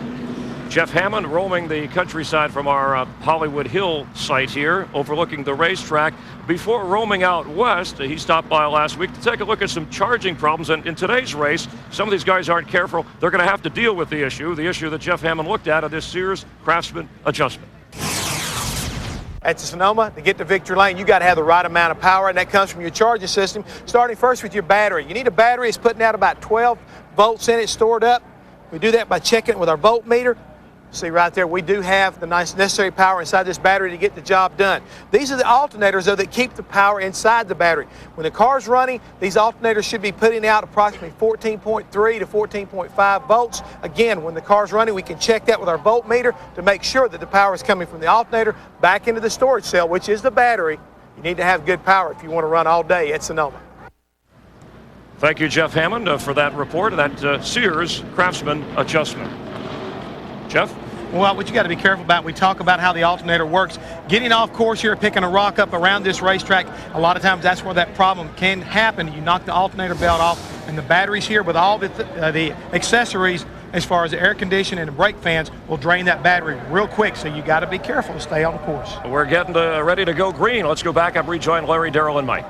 Jeff Hammond roaming the countryside from our Hollywood Hill site here, overlooking the racetrack. Before roaming out west, he stopped by last week to take a look at some charging problems. And in today's race, some of these guys aren't careful. They're going to have to deal with the issue that Jeff Hammond looked at of this Sears Craftsman adjustment. At Sonoma, to get to victory lane, you got to have the right amount of power, and that comes from your charging system, starting first with your battery. You need a battery that's putting out about 12 volts in it stored up. We do that by checking it with our voltmeter. See right there, we do have the necessary power inside this battery to get the job done. These are the alternators, though, that keep the power inside the battery. When the car's running, these alternators should be putting out approximately 14.3 to 14.5 volts. Again, when the car's running, we can check that with our voltmeter to make sure that the power is coming from the alternator back into the storage cell, which is the battery. You need to have good power if you want to run all day at Sonoma. Thank you, Jeff Hammond, for that report, that Sears Craftsman adjustment. Jeff? Well, what you got to be careful about, we talk about how the alternator works. Getting off course here, picking a rock up around this racetrack, a lot of times that's where that problem can happen. You knock the alternator belt off, and the batteries here with all the accessories as far as the air conditioning and the brake fans will drain that battery real quick, so you got to be careful to stay on course. We're getting ready to go green. Let's go back up, rejoin Larry, Darrell, and Mike.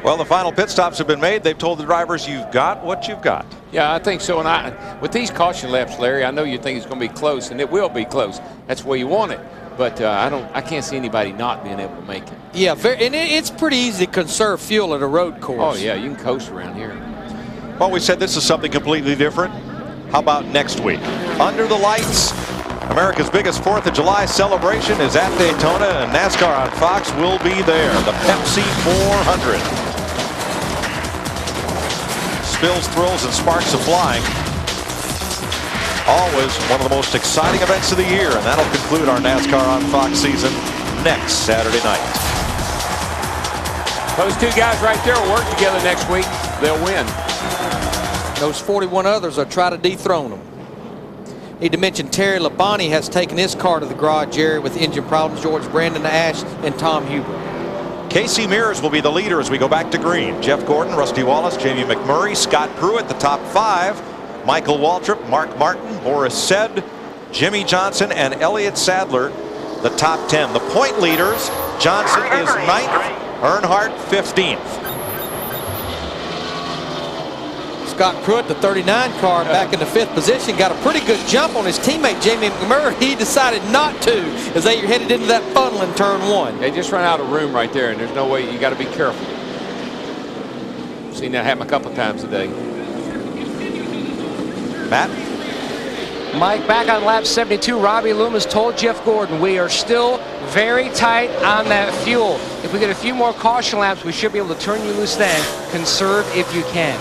Well, the final pit stops have been made. They've told the drivers, you've got what you've got. Yeah, I think so. And with these caution laps, Larry, I know you think it's going to be close, and it will be close. That's where you want it. But I can't see anybody not being able to make it. Yeah, and it's pretty easy to conserve fuel at a road course. Oh, yeah, you can coast around here. Well, we said this is something completely different. How about next week? Under the lights, America's biggest 4th of July celebration is at Daytona, and NASCAR on Fox will be there. The Pepsi 400. Spills, thrills, and sparks of flying. Always one of the most exciting events of the year, and that'll conclude our NASCAR on Fox season next Saturday night. Those two guys right there will work together next week. They'll win. Those 41 others will try to dethrone them. Need to mention Terry Labonte has taken his car to the garage, Jerry, with engine problems. George Brandon Ash and Tom Huber. KC Mears will be the leader as we go back to green. Jeff Gordon, Rusty Wallace, Jamie McMurray, Scott Pruitt, the top 5. Michael Waltrip, Mark Martin, Boris Said, Jimmy Johnson, and Elliott Sadler, the top 10. The point leaders, Johnson is 9th, Earnhardt 15th. Scott Pruitt, the 39 car, back in the 5th position, got a pretty good jump on his teammate Jamie McMurray. He decided not to as they headed into that funnel in turn 1. They just run out of room right there, and there's no way. You got to be careful. Seen that happen a couple times today. Matt? Mike, back on lap 72, Robbie Loomis told Jeff Gordon, we are still very tight on that fuel. If we get a few more caution laps, we should be able to turn you loose then. Conserve if you can.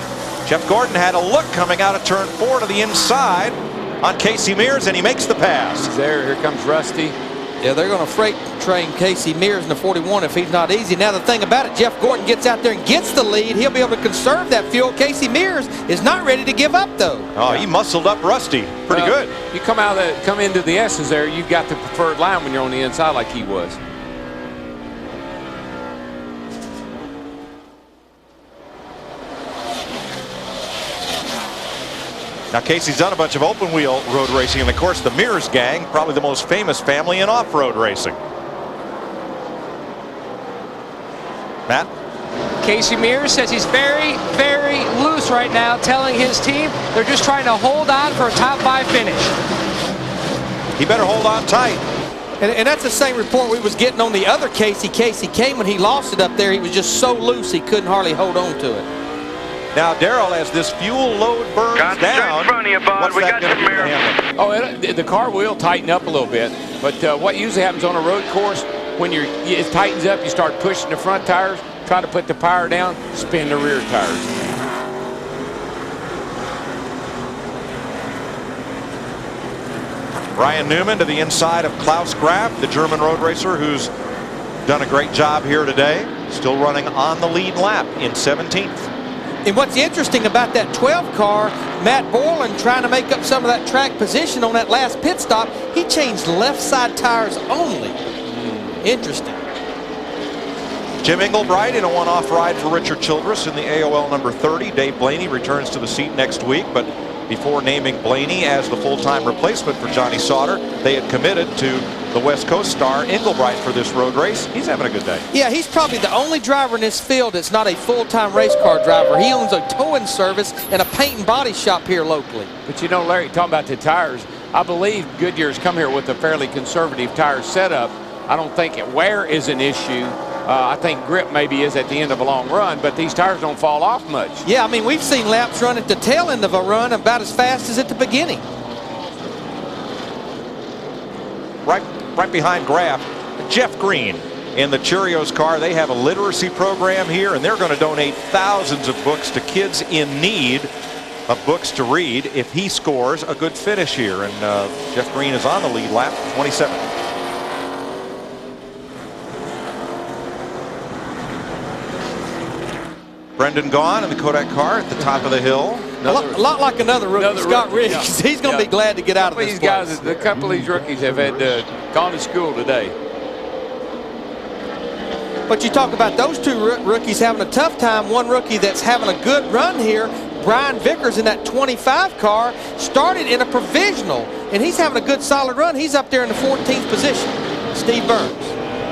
Jeff Gordon had a look coming out of turn 4 to the inside on KC Mears, and he makes the pass. He's there. Here comes Rusty. Yeah, they're going to freight train KC Mears in the 41 if he's not easy. Now the thing about it, Jeff Gordon gets out there and gets the lead. He'll be able to conserve that fuel. KC Mears is not ready to give up, though. Oh, he muscled up Rusty. Pretty good. You come into the S's there, you've got the preferred line when you're on the inside like he was. Now, Casey's done a bunch of open wheel road racing, and of course the Mears gang, probably the most famous family in off-road racing. Matt? Casey Mears says he's very, very loose right now, telling his team they're just trying to hold on for a top 5 finish. He better hold on tight. And that's the same report we was getting on the other Casey. Casey came when he lost it up there. He was just so loose he couldn't hardly hold on to it. Now, Darrell, as this fuel load burns down, in front of you, Bud. We got some air. Oh, the car will tighten up a little bit, but what usually happens on a road course, when it tightens up, you start pushing the front tires, try to put the power down, spin the rear tires. Ryan Newman to the inside of Klaus Graf, the German road racer who's done a great job here today. Still running on the lead lap in 17th. And what's interesting about that 12 car, Matt Borland trying to make up some of that track position on that last pit stop, he changed left side tires only. Interesting. Jim Engelbright in a one-off ride for Richard Childress in the AOL number 30. Dave Blaney returns to the seat next week, but before naming Blaney as the full-time replacement for Johnny Sauter, they had committed to the West Coast star Engelbright for this road race. He's having a good day. Yeah, he's probably the only driver in this field that's not a full-time race car driver. He owns a towing service and a paint and body shop here locally. But you know, Larry, talking about the tires, I believe Goodyear's come here with a fairly conservative tire setup. I don't think wear is an issue. I think grip maybe is at the end of a long run, but these tires don't fall off much. Yeah, I mean, we've seen laps run at the tail end of a run about as fast as at the beginning. Right behind Graf, Jeff Green in the Cheerios car. They have a literacy program here, and they're going to donate thousands of books to kids in need of books to read if he scores a good finish here. And Jeff Green is on the lead lap, 27th. Brendan Gaughan in the Kodak car at the top of the hill. A lot like another rookie, Scott Riggs. Yeah. He's going to be glad to get out of this place. A couple of these rookies have had gone to school today. But you talk about those two rookies having a tough time. One rookie that's having a good run here, Brian Vickers in that 25 car, started in a provisional, and he's having a good solid run. He's up there in the 14th position. Steve Burns.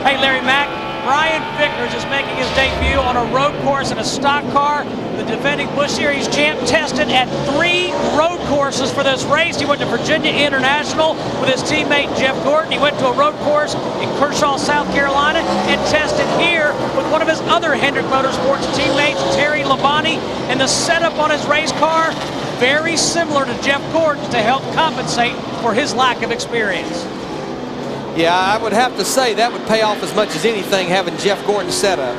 Hey, Larry Mack, Brian Vickers is making his debut on a road course in a stock car. The defending Busch Series champ tested at 3 road courses for this race. He went to Virginia International with his teammate Jeff Gordon. He went to a road course in Kershaw, South Carolina, and tested here with one of his other Hendrick Motorsports teammates, Terry Labonte. And the setup on his race car, very similar to Jeff Gordon's to help compensate for his lack of experience. Yeah, I would have to say that would pay off as much as anything, having Jeff Gordon set up.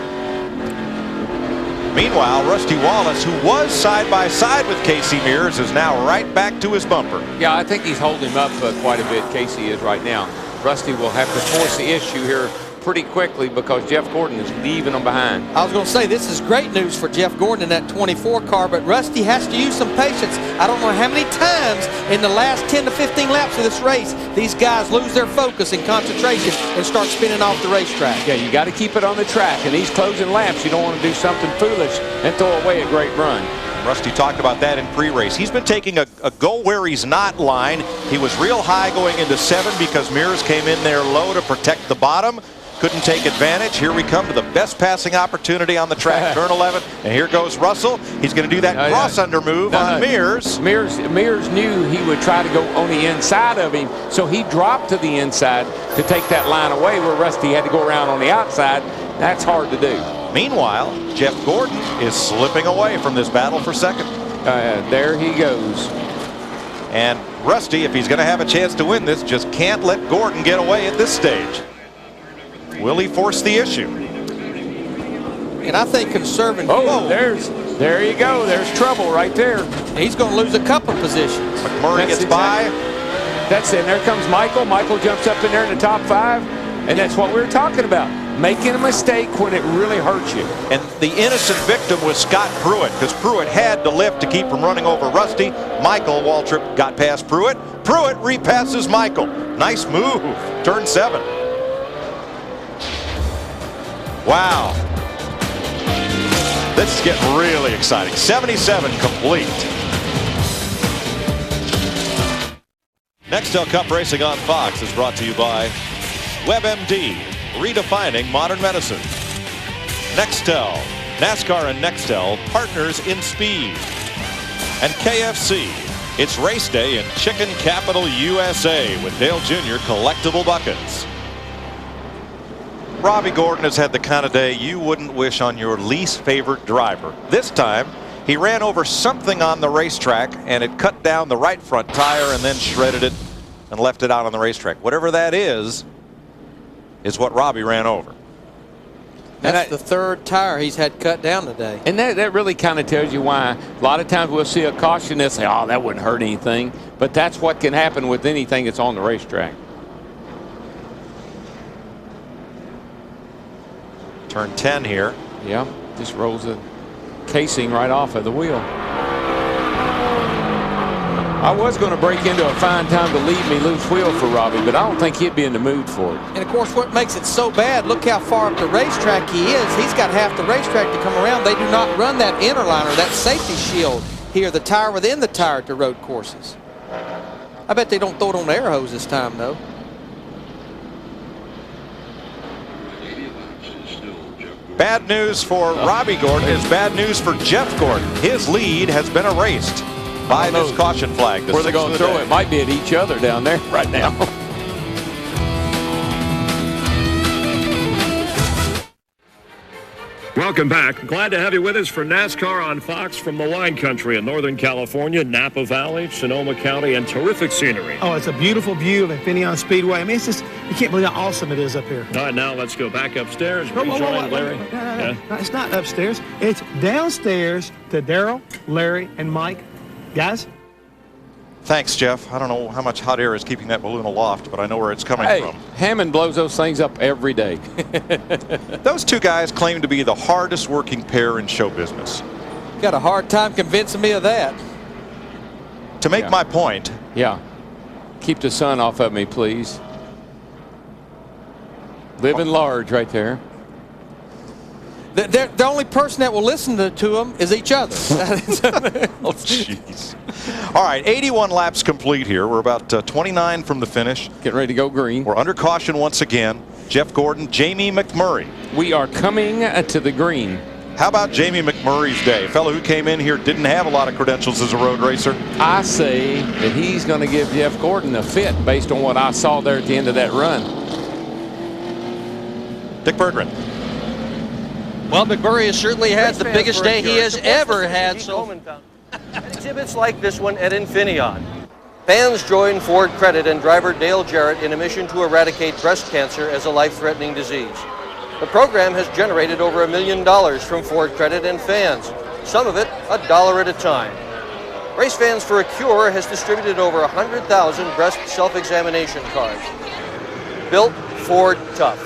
Meanwhile, Rusty Wallace, who was side-by-side with Casey Mears, is now right back to his bumper. Yeah, I think he's holding him up quite a bit, Casey is right now. Rusty will have to force the issue here pretty quickly because Jeff Gordon is leaving them behind. I was going to say, this is great news for Jeff Gordon in that 24 car, but Rusty has to use some patience. I don't know how many times in the last 10 to 15 laps of this race these guys lose their focus and concentration and start spinning off the racetrack. Yeah, you got to keep it on the track. In these closing laps, you don't want to do something foolish and throw away a great run. Rusty talked about that in pre-race. He's been taking a go where he's not line. He was real high going into 7 because Mears came in there low to protect the bottom. Couldn't take advantage. Here we come to the best passing opportunity on the track, turn 11. And here goes Russell. He's going to do that cross-under move on Mears. Mears knew he would try to go on the inside of him, so he dropped to the inside to take that line away where Rusty had to go around on the outside. That's hard to do. Meanwhile, Jeff Gordon is slipping away from this battle for second. There he goes. And Rusty, if he's going to have a chance to win this, just can't let Gordon get away at this stage. Will he force the issue? And I think conserving. Oh, there you go. There's trouble right there. He's going to lose a couple positions. McMurray gets by. That's it. There comes Michael. Michael jumps up in there in the top 5. And that's what we were talking about. Making a mistake when it really hurts you. And the innocent victim was Scott Pruitt, because Pruitt had to lift to keep from running over Rusty. Michael Waltrip got past Pruitt. Pruitt repasses Michael. Nice move. Turn 7. Wow. This is getting really exciting. 77 complete. Nextel Cup Racing on Fox is brought to you by WebMD, redefining modern medicine. Nextel, NASCAR and Nextel, partners in speed. And KFC, it's race day in Chicken Capital USA with Dale Jr. collectible buckets. Robbie Gordon has had the kind of day you wouldn't wish on your least favorite driver. This time, he ran over something on the racetrack and it cut down the right front tire and then shredded it and left it out on the racetrack. Whatever that is what Robbie ran over. That's the 3rd tire he's had cut down today. And that really kind of tells you why. A lot of times we'll see a caution and say, oh, that wouldn't hurt anything. But that's what can happen with anything that's on the racetrack. Turn 10 here. Yeah, just rolls the casing right off of the wheel. I was going to break into a fine time to leave me loose wheel for Robbie, but I don't think he'd be in the mood for it. And of course, what makes it so bad, look how far up the racetrack he is. He's got half the racetrack to come around. They do not run that interliner, that safety shield here, the tire within the tire at the road courses. I bet they don't throw it on the air hose this time, though. Bad news for Robbie Gordon is bad news for Jeff Gordon. His lead has been erased by this caution flag. Where they're going to throw it might be at each other down there right now. Welcome back. Glad to have you with us for NASCAR on Fox from the wine country in Northern California, Napa Valley, Sonoma County, and terrific scenery. Oh, it's a beautiful view of Infineon Speedway. I mean, it's just, you can't believe how awesome it is up here. All right, now let's go back upstairs. Whoa, Larry. No, it's not upstairs. It's downstairs to Darrell, Larry, and Mike. Guys? Thanks, Jeff. I don't know how much hot air is keeping that balloon aloft, but I know where it's coming from. Hammond blows those things up every day. Those two guys claim to be the hardest working pair in show business. Got a hard time convincing me of that. To make my point. Yeah. Keep the sun off of me, please. Living large right there. The only person that will listen to them is each other. Oh, jeez. All right, 81 laps complete here. We're about 29 from the finish. Getting ready to go green. We're under caution once again. Jeff Gordon, Jamie McMurray. We are coming to the green. How about Jamie McMurray's day? A fellow who came in here didn't have a lot of credentials as a road racer. I say that he's going to give Jeff Gordon a fit based on what I saw there at the end of that run. Dick Berggren. Well, McMurray has certainly had the biggest day he has ever had. Exhibits like this one at Infineon. Fans join Ford Credit and driver Dale Jarrett in a mission to eradicate breast cancer as a life-threatening disease. The program has generated over $1 million from Ford Credit and fans, some of it $1 at a time. Race Fans for a Cure has distributed over 100,000 breast self-examination cards. Built Ford Tough.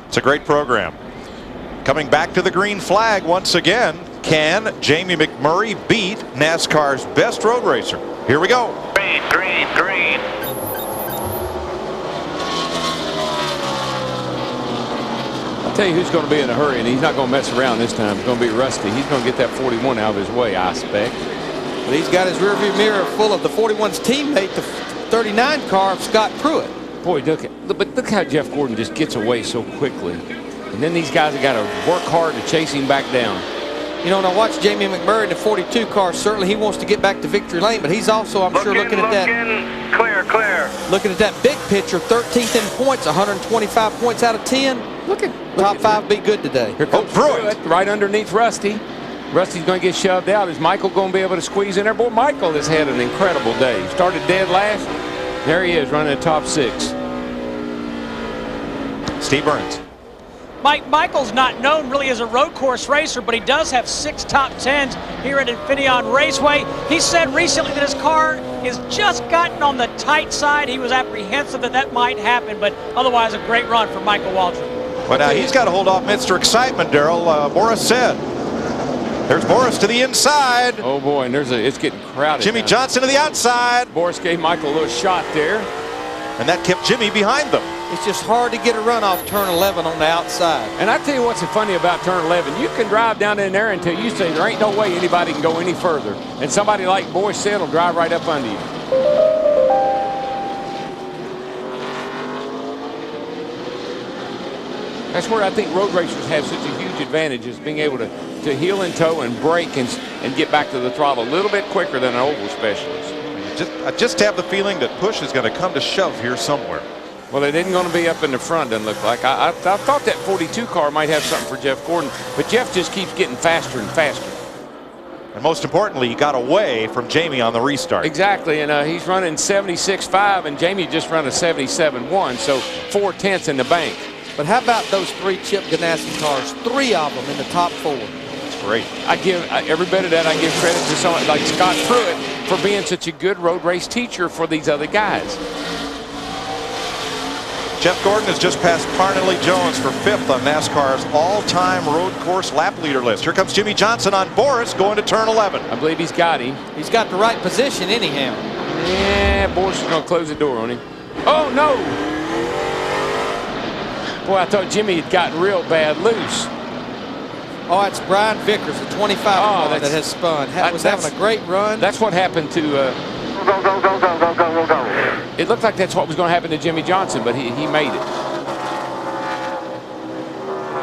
It's a great program. Coming back to the green flag once again. Can Jamie McMurray beat NASCAR's best road racer? Here we go. Green, green, green. I'll tell you who's going to be in a hurry, and he's not going to mess around this time. It's going to be Rusty. He's going to get that 41 out of his way, I expect. But he's got his rearview mirror full of the 41's teammate, the 39 car of Scott Pruitt. Boy, look how Jeff Gordon just gets away so quickly. And then these guys have got to work hard to chase him back down. You know, and I watched Jamie McMurray in the 42 car. Certainly he wants to get back to victory lane, but he's also, I'm sure, looking at that. Clear, clear. Looking at that big picture, 13th in points, 125 points out of 10. Look at top 5 be good today. Here comes Pruitt right underneath Rusty. Rusty's going to get shoved out. Is Michael going to be able to squeeze in there? Boy, Michael has had an incredible day. He started dead last. There he is, running the top 6. Steve Burns. Michael's not known really as a road course racer, but he does have 6 top 10s here at Infineon Raceway. He said recently that his car is just gotten on the tight side. He was apprehensive that might happen, but otherwise a great run for Michael Waltrip. But now he's got to hold off Mr. Excitement, Darrell. Boris said. There's Boris to the inside. Oh boy, and it's getting crowded. Jimmy Johnson to the outside. Boris gave Michael a little shot there. And that kept Jimmy behind them. It's just hard to get a run off turn 11 on the outside. And I tell you what's funny about turn 11. You can drive down in there until you say there ain't no way anybody can go any further. And somebody like Boris said will drive right up under you. That's where I think road racers have such a huge advantage, is being able to heel and toe and brake and get back to the throttle a little bit quicker than an oval specialist. I just have the feeling that push is going to come to shove here somewhere. Well, it isn't going to be up in the front, doesn't look like. I thought that 42 car might have something for Jeff Gordon, but Jeff just keeps getting faster and faster. And most importantly, he got away from Jamie on the restart. Exactly, and he's running 76.5, and Jamie just run a 77.1, so 4/10 in the bank. But how about those 3 Chip Ganassi cars? 3 of them in the top 4. That's great. I give every bit of that. I give credit to someone like Scott Pruitt for being such a good road race teacher for these other guys. Jeff Gordon has just passed Parnelly Jones for 5th on NASCAR's all-time road course lap leader list. Here comes Jimmy Johnson on Boris going to turn 11. I believe he's got him. He's got the right position anyhow. Yeah, Boris is going to close the door on him. Oh, no. Boy, I thought Jimmy had gotten real bad loose. Oh, it's Brian Vickers, the 25 car that has spun. Was having a great run. That's what happened to... Go. It looked like that's what was going to happen to Jimmy Johnson, but he made it.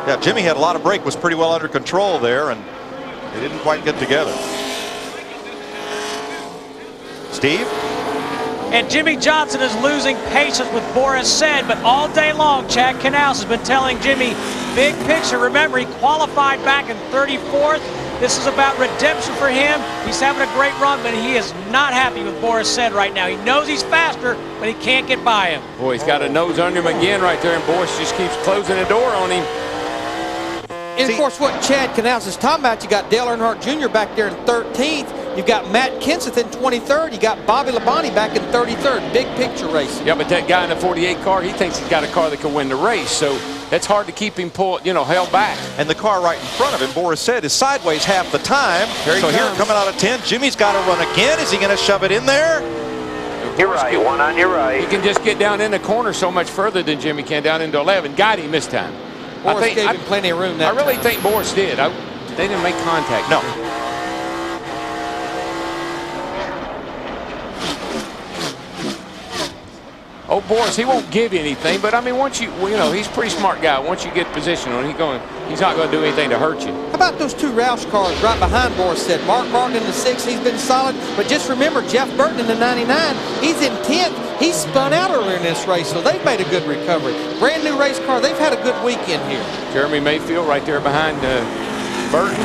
Yeah, Jimmy had a lot of brake, was pretty well under control there, and they didn't quite get together. Steve? And Jimmy Johnson is losing patience with Boris Said, but all day long, Chad Knaus has been telling Jimmy, big picture. Remember, he qualified back in 34th. This is about redemption for him. He's having a great run, but he is not happy with Boris Said right now. He knows he's faster, but he can't get by him. Boy, he's got a nose under him again right there, and Boris just keeps closing the door on him. And of course, what Chad Knaus is talking about, you got Dale Earnhardt Jr. back there in 13th. You've got Matt Kenseth in 23rd. You got Bobby Labonte back in 33rd. Big picture racing. Yeah, but that guy in the 48 car, he thinks he's got a car that can win the race. So it's hard to keep him held back. And the car right in front of him, Boris said, is sideways half the time. Here coming out of 10, Jimmie's got to run again. Is he going to shove it in there? You're right, one on your right. He can just get down in the corner so much further than Jimmie can down into 11. Got him this time. Boris gave him plenty of room that I really time. think Boris did. They didn't make contact. No. Oh, Boris, he won't give you anything, but I mean, once he's a pretty smart guy. Once you get position on, he's not going to do anything to hurt you. How about those two Roush cars right behind Boris said? Mark Martin in the 6, he's been solid, but just remember, Jeff Burton in the 99, he's in 10th. He spun out earlier in this race, so they've made a good recovery. Brand new race car, they've had a good weekend here. Jeremy Mayfield right there behind Burton.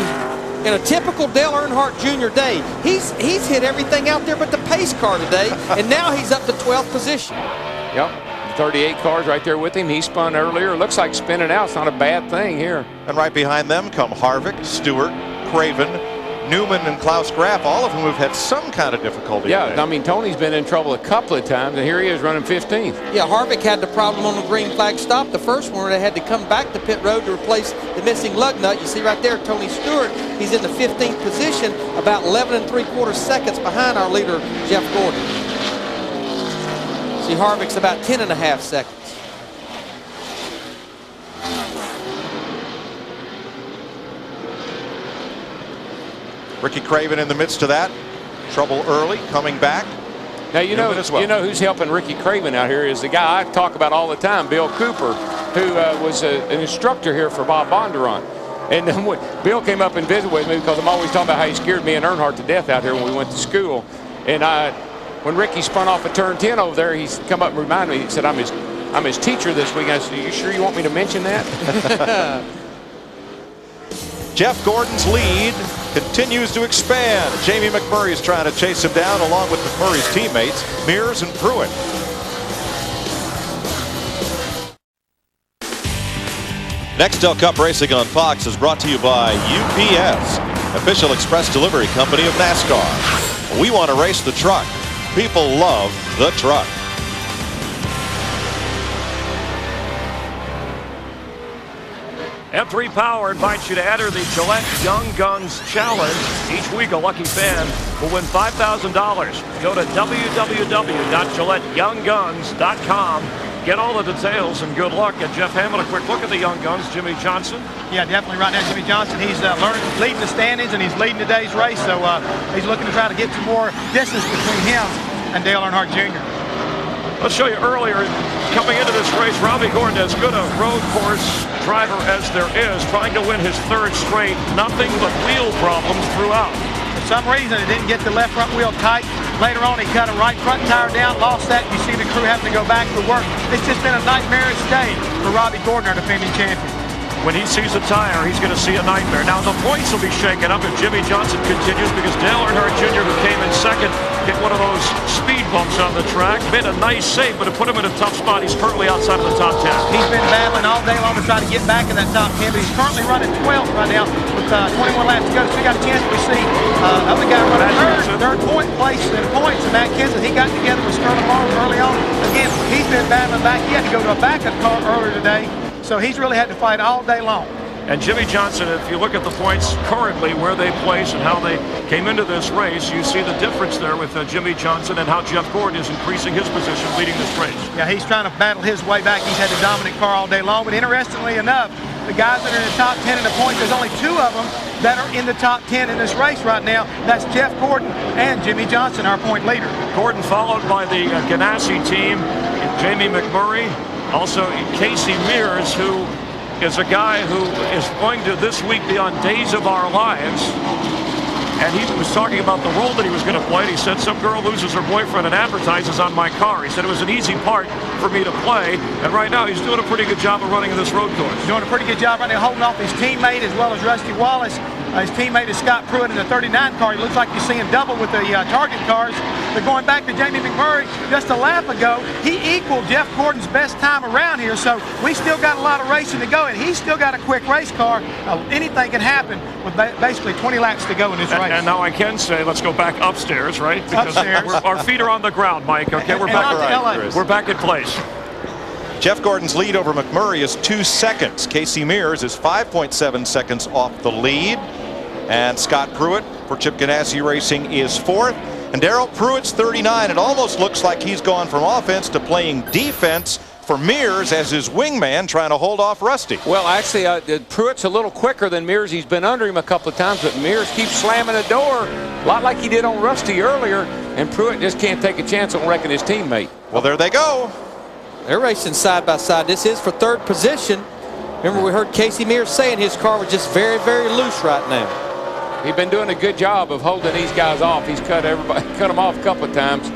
In a typical Dale Earnhardt Jr. day, he's hit everything out there but the pace car today, and now he's up to 12th position. Yep, 38 cars right there with him. He spun earlier. Looks like spinning out's not a bad thing here. And right behind them come Harvick, Stewart, Craven, Newman, and Klaus Graf, all of whom have had some kind of difficulty. Yeah, today. I mean, Tony's been in trouble a couple of times, and here he is running 15th. Yeah, Harvick had the problem on the green flag stop. The first one where they had to come back to pit road to replace the missing lug nut. You see right there, Tony Stewart, he's in the 15th position, about 11 3/4 seconds behind our leader, Jeff Gordon. See, Harvick's about 10.5 seconds. Ricky Craven in the midst of that. Trouble early, coming back. Now, you know who's helping Ricky Craven out here is the guy I talk about all the time, Bill Cooper, who was an instructor here for Bob Bondurant. And then when Bill came up and visited with me, because I'm always talking about how he scared me and Earnhardt to death out here when we went to school. And when Ricky spun off of turn 10 over there, he's come up and reminded me. He said, I'm his teacher this week. I said, are you sure you want me to mention that? Jeff Gordon's lead continues to expand. Jamie McMurray is trying to chase him down along with McMurray's teammates, Mears and Pruitt. Nextel Cup Racing on Fox is brought to you by UPS, official express delivery company of NASCAR. We want to race the truck. People love the truck. M3 Power invites you to enter the Gillette Young Guns Challenge. Each week, a lucky fan will win $5,000. Go to www.GilletteYoungGuns.com. Get all the details and good luck. And Jeff Hammond, a quick look at the Young Guns. Jimmie Johnson. Yeah, definitely right now, Jimmie Johnson. He's leading the standings, and he's leading today's race. So he's looking to try to get some more distance between him and Dale Earnhardt Jr. Let's show you earlier, coming into this race, Robbie Gordon, as good a road course driver as there is, trying to win his third straight. Nothing but wheel problems throughout. For some reason, it didn't get the left front wheel tight. Later on, he cut a right front tire down, lost that. You see the crew having to go back to work. It's just been a nightmarish day for Robbie Gordon, our defending champion. When he sees a tire, he's going to see a nightmare. Now, the points will be shaken up if Jimmie Johnson continues because Dale Earnhardt Jr., who came in second, hit one of those speed bumps on the track. Made a nice save, but it put him in a tough spot. He's currently outside of the top 10. He's been battling all day long to try to get back in that top 10, but he's currently running 12th right now with 21 laps to go. So we got a chance to see other guy running third point place in points, and Matt Kenseth, he got together with Sterling Long early on. Again, he's been battling back. He had to go to a backup car earlier today. So he's really had to fight all day long. And Jimmie Johnson, if you look at the points currently, where they place and how they came into this race, you see the difference there with Jimmie Johnson and how Jeff Gordon is increasing his position leading this race. Yeah, he's trying to battle his way back. He's had the dominant car all day long. But interestingly enough, the guys that are in the top 10 in the points, there's only 2 of them that are in the top 10 in this race right now. That's Jeff Gordon and Jimmie Johnson, our point leader. Gordon followed by the Ganassi team, Jamie McMurray. Also, KASEY Mears, who is a guy who is going to this week be on Days of Our Lives. And he was talking about the role that he was going to play. He said, some girl loses her boyfriend and advertises on my car. He said it was an easy part for me to play. And right now, he's doing a pretty good job of running this road course. Doing a pretty good job right now, holding off his teammate as well as Rusty Wallace. His teammate is Scott Pruitt in the 39 car. He looks like you see him double with the Target cars. But going back to Jamie McMurray, just a lap ago, he equaled Jeff Gordon's best time around here. So we still got a lot of racing to go, and he's still got a quick race car. Anything can happen with basically 20 laps to go in this race. And now I can say, let's go back upstairs, right? Because upstairs. our feet are on the ground, Mike. Okay, we're back in place. Jeff Gordon's lead over McMurray is 2 seconds. Casey Mears is 5.7 seconds off the lead. And Scott Pruitt for Chip Ganassi Racing is 4th. And Darrell Pruitt's 39. It almost looks like he's gone from offense to playing defense for Mears as his wingman, trying to hold off Rusty. Well, actually, Pruitt's a little quicker than Mears. He's been under him a couple of times, but Mears keeps slamming the door, a lot like he did on Rusty earlier, and Pruitt just can't take a chance on wrecking his teammate. Well, there they go. They're racing side by side. This is for 3rd position. Remember, we heard Casey Mears saying his car was just very, very loose right now. He's been doing a good job of holding these guys off. He's cut them off a couple of times.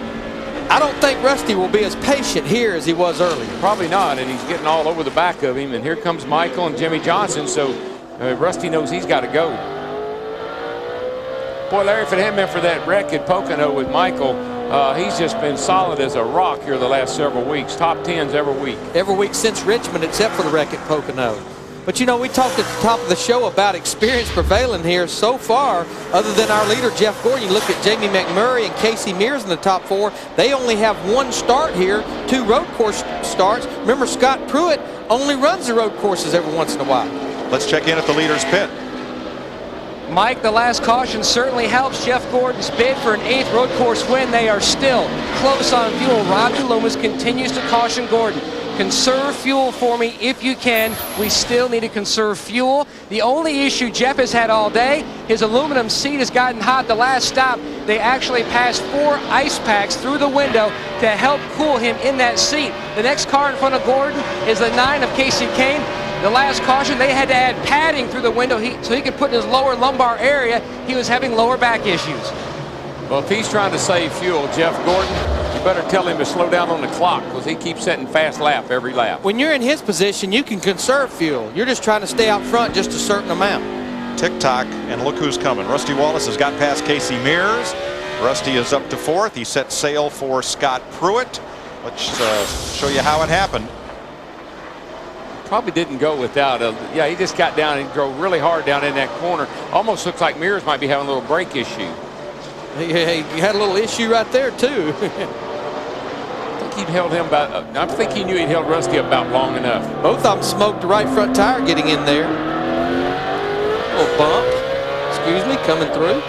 I don't think Rusty will be as patient here as he was earlier. Probably not, and he's getting all over the back of him. And here comes Michael and Jimmy Johnson, so Rusty knows he's got to go. Boy, Larry, if it hadn't been for that wreck at Pocono with Michael, he's just been solid as a rock here the last several weeks. Top 10s every week. Every week since Richmond, except for the wreck at Pocono. But, you know, we talked at the top of the show about experience prevailing here so far. Other than our leader, Jeff Gordon, you look at Jamie McMurray and Casey Mears in the top 4. They only have 1 start here, 2 road course starts. Remember, Scott Pruitt only runs the road courses every once in a while. Let's check in at the leader's pit. Mike, the last caution certainly helps Jeff Gordon's bid for an 8th road course win. They are still close on fuel. Robbie Loomis continues to caution Gordon. Conserve fuel for me if you can. We still need to conserve fuel. The only issue Jeff has had all day, his aluminum seat has gotten hot. The last stop, they actually passed 4 ice packs through the window to help cool him in that seat. The next car in front of Gordon is the 9 of Kasey Kahne. The last caution, they had to add padding through the window so he could put in his lower lumbar area. He was having lower back issues. Well, if he's trying to save fuel, Jeff Gordon, you better tell him to slow down on the clock because he keeps setting fast lap every lap. When you're in his position, you can conserve fuel. You're just trying to stay out front just a certain amount. Tick-tock, and look who's coming. Rusty Wallace has got past Casey Mears. Rusty is up to 4th. He set sail for Scott Pruitt. Let's show you how it happened. Probably didn't go without yeah, he just got down and drove really hard down in that corner. Almost looks like Mears might be having a little brake issue. He had a little issue right there too. I think he'd held him about, I think he knew he'd held Rusty about long enough. Both of them smoked the right front tire getting in there. Little bump, excuse me, coming through.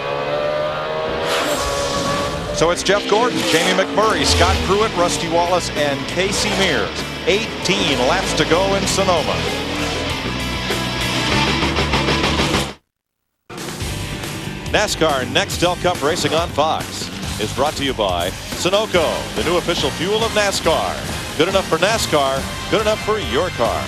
So it's Jeff Gordon, Jamie McMurray, Scott Pruitt, Rusty Wallace, and Casey Mears. 18 laps to go in Sonoma. NASCAR Nextel Cup Racing on Fox is brought to you by Sunoco, the new official fuel of NASCAR. Good enough for NASCAR, good enough for your car.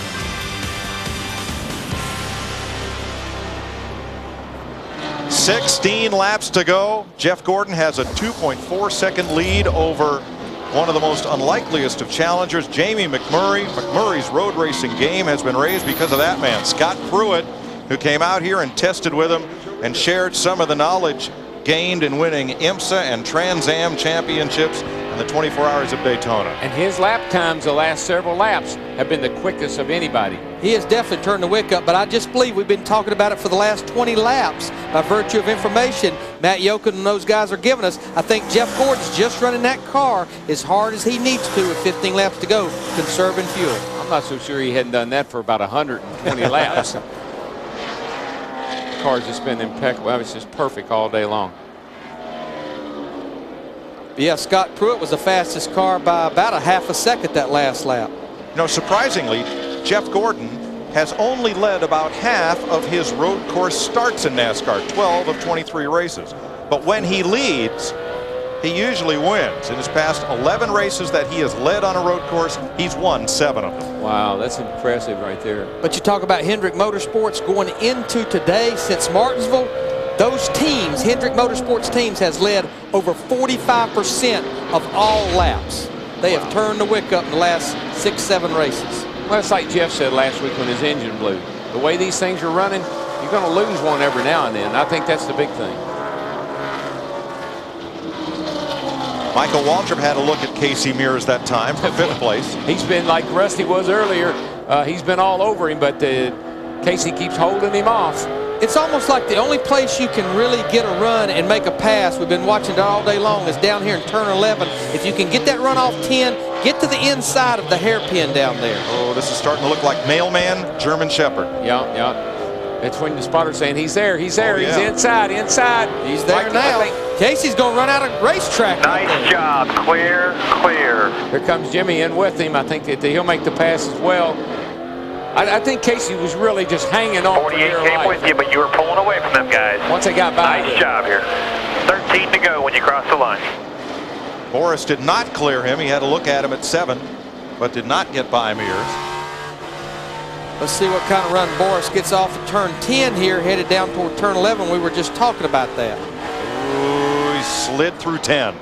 $16 laps to go. Jeff Gordon has a 2.4-second lead over one of the most unlikeliest of challengers, Jamie McMurray. McMurray's road racing game has been raised because of that man, Scott Pruitt, who came out here and tested with him and shared some of the knowledge gained in winning IMSA and Trans Am championships in the 24 Hours of Daytona. And his lap times the last several laps have been the quickest of anybody. He has definitely turned the wick up, but I just believe we've been talking about it for the last 20 laps by virtue of information Matt Yokin and those guys are giving us. I think Jeff Gordon's just running that car as hard as he needs to with 15 laps to go, conserving fuel. I'm not so sure he hadn't done that for about 120 laps. The car's just been impeccable. It's just perfect all day long. Yeah, Scott Pruitt was the fastest car by about a half a second that last lap. You know, surprisingly, Jeff Gordon has only led about half of his road course starts in NASCAR, 12 of 23 races. But when he leads, he usually wins. In his past 11 races that he has led on a road course, he's won 7 of them. Wow, that's impressive right there. But you talk about Hendrick Motorsports going into today since Martinsville. Those teams, Hendrick Motorsports teams, has led over 45% of all laps. They have turned the wick up in the last 6-7 races. Well, it's like Jeff said last week when his engine blew. The way these things are running, you're going to lose one every now and then. I think that's the big thing. Michael Waltrip had a look at Kasey Mears that time for 5th place. He's been like Rusty was earlier. He's been all over him, but Kasey keeps holding him off. It's almost like the only place you can really get a run and make a pass, we've been watching it all day long, is down here in turn 11. If you can get that run off 10, get to the inside of the hairpin down there. Oh, this is starting to look like mailman, German Shepherd. Yeah. That's when the spotter's saying he's there, he's there, yeah. He's inside. He's there now. Kasey's going to run out of racetrack. Nice job, clear. Here comes Jimmie in with him. I think that he'll make the pass as well. I think Kasey was really just hanging on. 48 came with you, but you were pulling away from them guys. Once they got by. Nice job here. 13 to go when you cross the line. Boris did not clear him. He had a look at him at 7, but did not get by Mears. Let's see what kind of run Boris gets off of turn 10 here, headed down toward turn 11. We were just talking about that. Ooh, he slid through 10.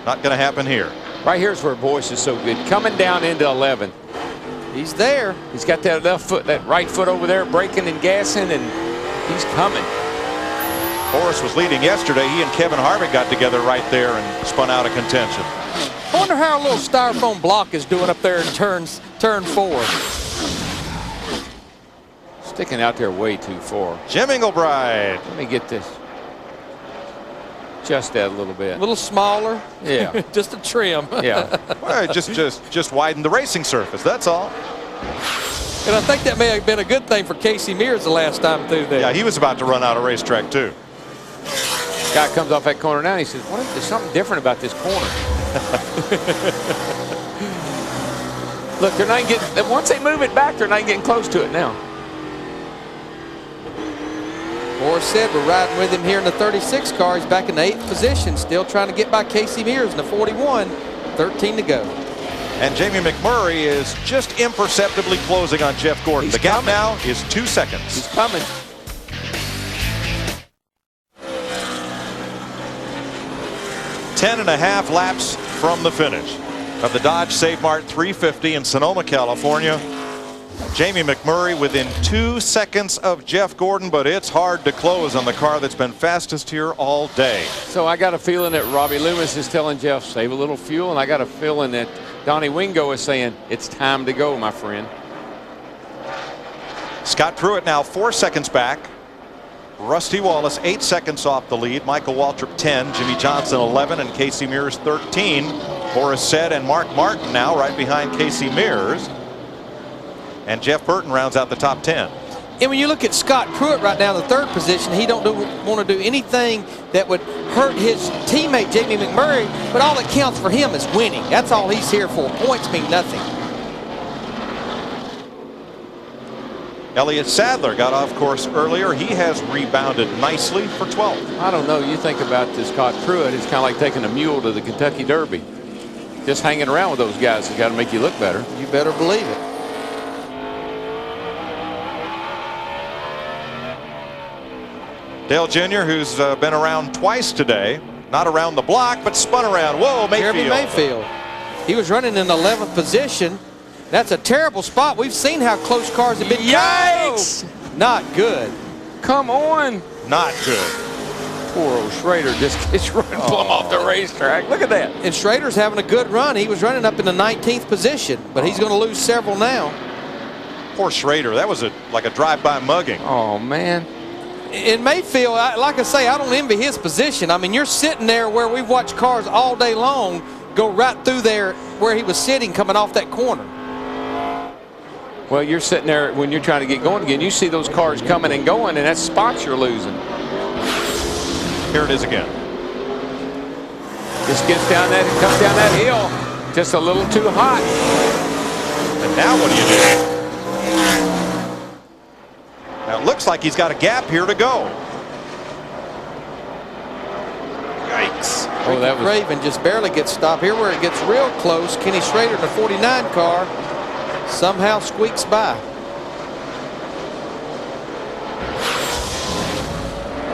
Not going to happen here. Right here's where Boris is so good. Coming down into 11. He's there. He's got that left foot, that right foot over there, braking and gassing, and he's coming. Boris was leading yesterday. He and Kevin Harvick got together right there and spun out of contention. I wonder how a little styrofoam block is doing up there in turn 4. Sticking out there way too far. Jim Englebright. Let me get this. Just that a little bit. A little smaller. Yeah. Just a trim. Yeah. Well, just widen the racing surface. That's all. And I think that may have been a good thing for Kasey Mears the last time through there. Yeah, he was about to run out of racetrack too. Guy comes off that corner now and he says, "What? There's something different about this corner." Look, they're not getting. Once they move it back, they're not getting close to it now. Boris said we're riding with him here in the 36 car. He's back in the 8th position, still trying to get by Kasey Mears in the 41. 13 to go. And Jamie McMurray is just imperceptibly closing on Jeff Gordon. The gap now is 2 seconds. He's coming. Ten and a half laps from the finish of the Dodge Save Mart 350 in Sonoma, California. Jamie McMurray within 2 seconds of Jeff Gordon, but it's hard to close on the car that's been fastest here all day. So I got a feeling that Robbie Loomis is telling Jeff, save a little fuel, and I got a feeling that Donnie Wingo is saying, it's time to go, my friend. Scott Pruitt now 4 seconds back. Rusty Wallace 8 seconds off the lead. Michael Waltrip 10, Jimmie Johnson 11, and Kasey Mears 13. Boris Said and Mark Martin now right behind Kasey Mears. And Jeff Burton rounds out the top 10. And when you look at Scott Pruitt right now in the 3rd position, he don't want to do anything that would hurt his teammate Jamie McMurray, but all that counts for him is winning. That's all he's here for. Points mean nothing. Elliott Sadler got off course earlier. He has rebounded nicely for 12th. I don't know. You think about this Scott Pruitt, it's kind of like taking a mule to the Kentucky Derby. Just hanging around with those guys has got to make you look better. You better believe it. Dale Jr., who's been around twice today. Not around the block, but spun around. Whoa, Mayfield. Jeremy Mayfield. He was running in 11th position. That's a terrible spot. We've seen how close cars have been. Yikes! Not good. Come on. Not good. Poor old Schrader just gets run plumb off the racetrack. Look at that. And Schrader's having a good run. He was running up in the 19th position, but he's going to lose several now. Poor Schrader. That was like a drive-by mugging. Oh, man. In Mayfield, like I say, I don't envy his position. I mean, you're sitting there where we've watched cars all day long go right through there where he was sitting coming off that corner. Well, you're sitting there when you're trying to get going again. You see those cars coming and going, and that's spots you're losing. Here it is again. Just gets down that and comes down that hill. Just a little too hot. And now what do you do? Now it looks like he's got a gap here to go. Yikes. Oh, that was... Raven just barely gets stopped. Here where it gets real close, Kenny Schrader in the 49 car somehow squeaks by.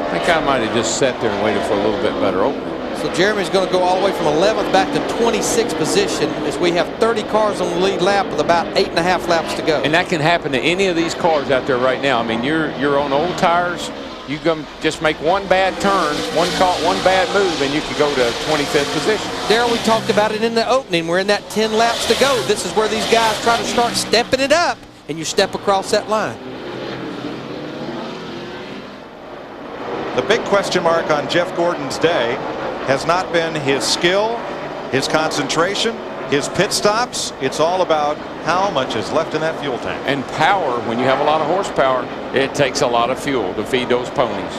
I think I might have just sat there and waited for a little bit better opening. So Jeremy's going to go all the way from 11th back to 26th position as we have 30 cars on the lead lap with about 8.5 laps to go. And that can happen to any of these cars out there right now. I mean, you're on old tires. You can just make one bad turn, one bad move, and you could go to 25th position. Darrell, we talked about it in the opening. We're in that 10 laps to go. This is where these guys try to start stepping it up, and you step across that line. The big question mark on Jeff Gordon's day has not been his skill, his concentration, his pit stops. It's all about how much is left in that fuel tank. And power, when you have a lot of horsepower, it takes a lot of fuel to feed those ponies.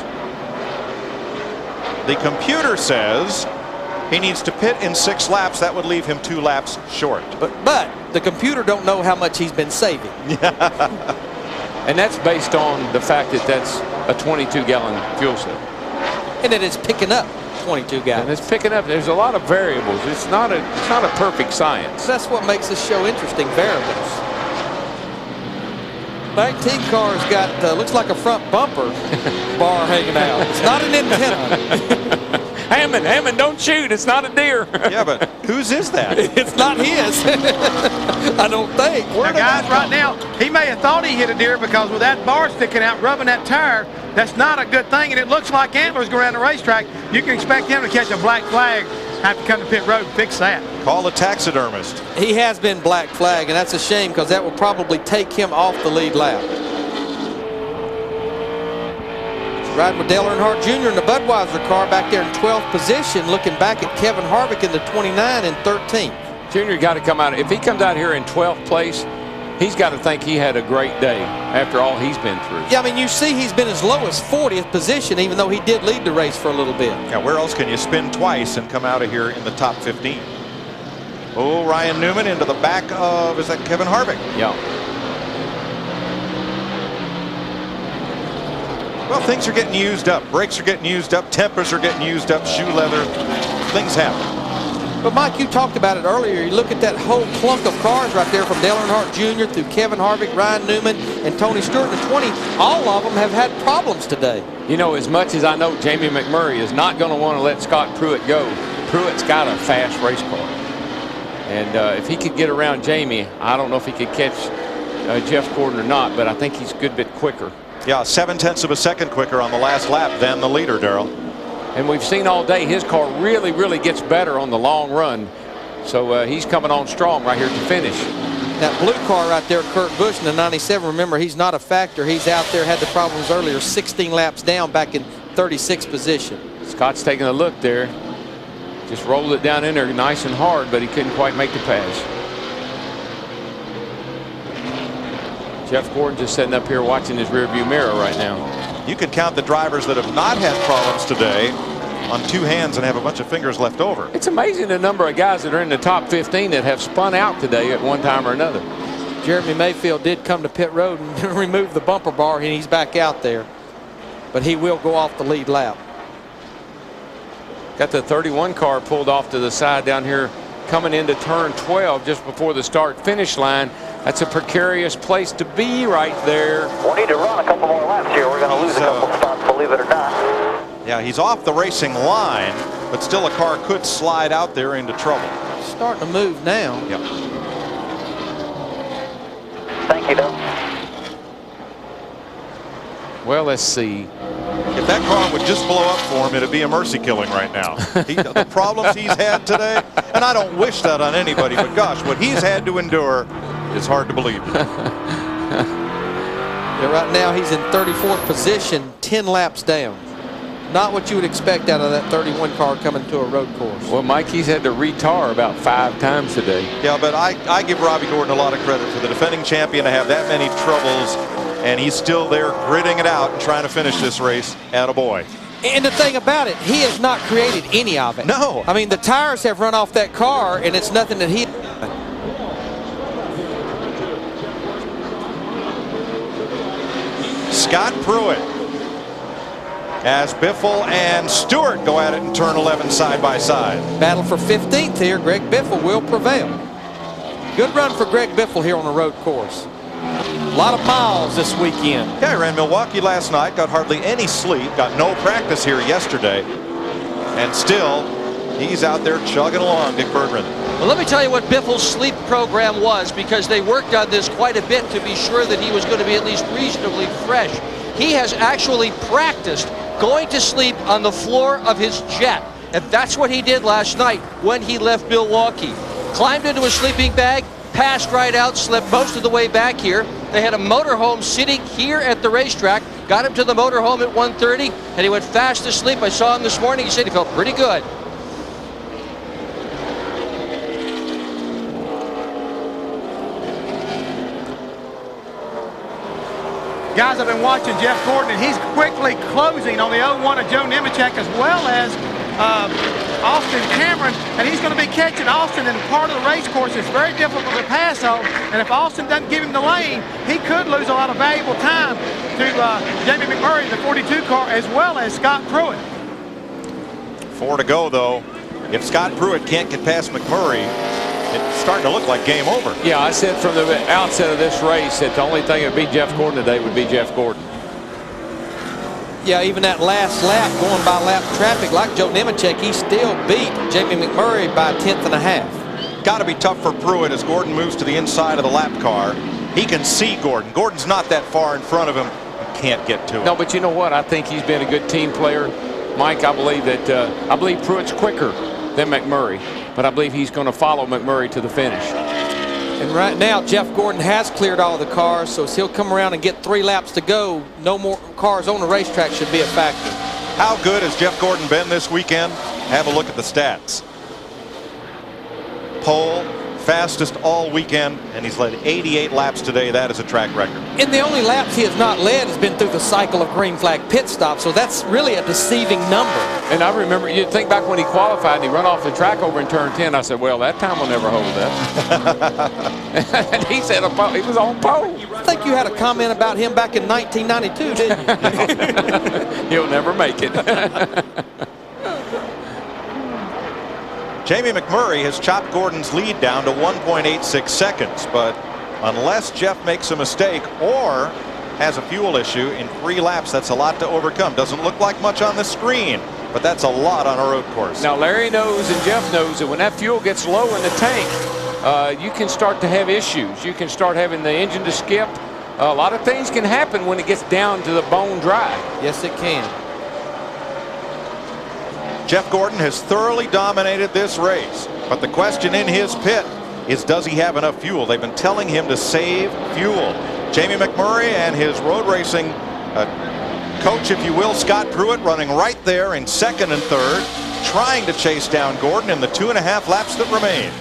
The computer says he needs to pit in 6 laps. That would leave him 2 laps short. But the computer don't know how much he's been saving. And that's based on the fact that that's a 22-gallon fuel cell. And that it's picking up 22 gallons. And it's picking up. There's a lot of variables. It's not a perfect science. That's what makes this show interesting, variables. 19 car's got, looks like a front bumper bar hanging out. It's not an antenna. Hammond, don't shoot. It's not a deer. Yeah, but whose is that? It's not his. I don't think. Now, guys, right now, he may have thought he hit a deer because with that bar sticking out, rubbing that tire, that's not a good thing, and it looks like antlers go around the racetrack. You can expect him to catch a black flag, have to come to pit road and fix that. Call a taxidermist. He has been black flag, and that's a shame because that will probably take him off the lead lap. Riding with Dale Earnhardt Jr. in the Budweiser car back there in 12th position, looking back at Kevin Harvick in the 29 and 13th. Junior got to come out. If he comes out here in 12th place, he's got to think he had a great day after all he's been through. Yeah, I mean, you see he's been as low as 40th position, even though he did lead the race for a little bit. Yeah, where else can you spin twice and come out of here in the top 15? Oh, Ryan Newman into the back of, is that Kevin Harvick? Yeah. Well, things are getting used up. Brakes are getting used up. Tempers are getting used up. Shoe leather. Things happen. But, Mike, you talked about it earlier. You look at that whole clunk of cars right there from Dale Earnhardt Jr. through Kevin Harvick, Ryan Newman, and Tony Stewart in the 20. All of them have had problems today. You know, as much as I know Jamie McMurray is not going to want to let Scott Pruitt go, Pruitt's got a fast race car. And if he could get around Jamie, I don't know if he could catch Jeff Gordon or not, but I think he's a good bit quicker. Yeah, 0.7 of a second quicker on the last lap than the leader, Darrell. And we've seen all day his car really gets better on the long run. So he's coming on strong right here to finish. That blue car right there, Kurt Busch in the 97, remember, he's not a factor. He's out there, had the problems earlier, 16 laps down back in 36th position. Scott's taking a look there. Just rolled it down in there nice and hard, but he couldn't quite make the pass. Jeff Gordon just sitting up here watching his rearview mirror right now. You can count the drivers that have not had problems today on 2 hands and have a bunch of fingers left over. It's amazing the number of guys that are in the top 15 that have spun out today at one time or another. Jeremy Mayfield did come to pit road and remove the bumper bar, and he's back out there. But he will go off the lead lap. Got the 31 car pulled off to the side down here coming into turn 12 just before the start finish line. That's a precarious place to be right there. We need to run a couple more laps here. We're going to lose a couple spots, believe it or not. Yeah, he's off the racing line, but still a car could slide out there into trouble. Starting to move now. Yep. Thank you, Doug. Well, let's see. If that car would just blow up for him, it'd be a mercy killing right now. The problems he's had today, and I don't wish that on anybody, but gosh, what he's had to endure is hard to believe. Yeah, right now he's in 34th position, 10 laps down. Not what you would expect out of that 31 car coming to a road course. Well, Mike, he's had to retar about 5 times today. Yeah, but I give Robbie Gordon a lot of credit for the defending champion to have that many troubles, and he's still there gritting it out and trying to finish this race. Attaboy. And the thing about it, he has not created any of it. No. I mean, the tires have run off that car, and it's nothing that he... Scott Pruitt as Biffle and Stewart go at it in turn 11 side by side. Battle for 15th here. Greg Biffle will prevail. Good run for Greg Biffle here on the road course. A lot of miles this weekend. Yeah, he ran Milwaukee last night, got hardly any sleep, got no practice here yesterday, and still he's out there chugging along, Dick Berggren. Well, let me tell you what Biffle's sleep program was, because they worked on this quite a bit to be sure that he was going to be at least reasonably fresh. He has actually practiced going to sleep on the floor of his jet. And that's what he did last night when he left Milwaukee. Climbed into a sleeping bag, passed right out, slept most of the way back here. They had a motorhome sitting here at the racetrack, got him to the motorhome at 1:30, and he went fast asleep. I saw him this morning. He said he felt pretty good. Guys, I've been watching Jeff Gordon, and he's quickly closing on the 01 of Joe Nemechek, as well as Austin Cameron, and he's going to be catching Austin in part of the race course. It's very difficult to pass on, and if Austin doesn't give him the lane, he could lose a lot of valuable time to Jamie McMurray, the 42 car, as well as Scott Pruitt. 4 to go, though. If Scott Pruitt can't get past McMurray, it's starting to look like game over. Yeah, I said from the outset of this race that the only thing that would beat Jeff Gordon today would be Jeff Gordon. Yeah, even that last lap, going by lap traffic, like Joe Nemechek, he still beat Jamie McMurray by 1/10 and a half. Got to be tough for Pruitt as Gordon moves to the inside of the lap car. He can see Gordon. Gordon's not that far in front of him. He can't get to him. No, but you know what? I think he's been a good team player. Mike, I believe Pruitt's quicker than McMurray, but I believe he's going to follow McMurray to the finish. And right now, Jeff Gordon has cleared all the cars, so as he'll come around and get 3 laps to go, no more cars on the racetrack should be a factor. How good has Jeff Gordon been this weekend? Have a look at the stats. Pole, fastest all weekend, and he's led 88 laps today. That is a track record. And the only laps he has not led has been through the cycle of green flag pit stops, so that's really a deceiving number. And I remember, you think back when he qualified and he run off the track over in turn 10, I said, well, that time will never hold up. And he said he was on pole. I think you had a comment about him back in 1992, didn't you? He'll never make it. Jamie McMurray has chopped Gordon's lead down to 1.86 seconds, but unless Jeff makes a mistake or has a fuel issue in 3 laps, that's a lot to overcome. Doesn't look like much on the screen, but that's a lot on a road course. Now, Larry knows and Jeff knows that when that fuel gets low in the tank, you can start to have issues. You can start having the engine to skip. A lot of things can happen when it gets down to the bone dry. Yes, it can. Jeff Gordon has thoroughly dominated this race, but the question in his pit is, does he have enough fuel? They've been telling him to save fuel. Jamie McMurray and his road racing coach, if you will, Scott Pruitt, running right there in 2nd and 3rd, trying to chase down Gordon in the 2.5 laps that remain.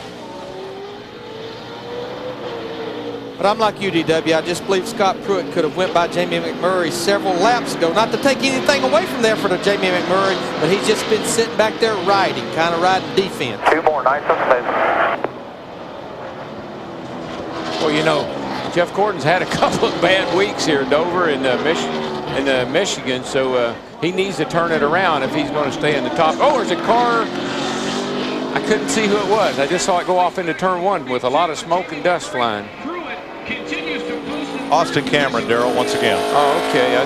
But I'm like you, DW. I just believe Scott Pruitt could have went by Jamie McMurray several laps ago. Not to take anything away from there for the Jamie McMurray, but he's just been sitting back there riding, kind of riding defense. 2 more, nice and safe. Well, you know, Jeff Gordon's had a couple of bad weeks here, Dover and Michigan, so he needs to turn it around if he's going to stay in the top. Oh, there's a car. I couldn't see who it was. I just saw it go off into turn 1 with a lot of smoke and dust flying. Austin Cameron, Darrell, once again. Oh, okay. I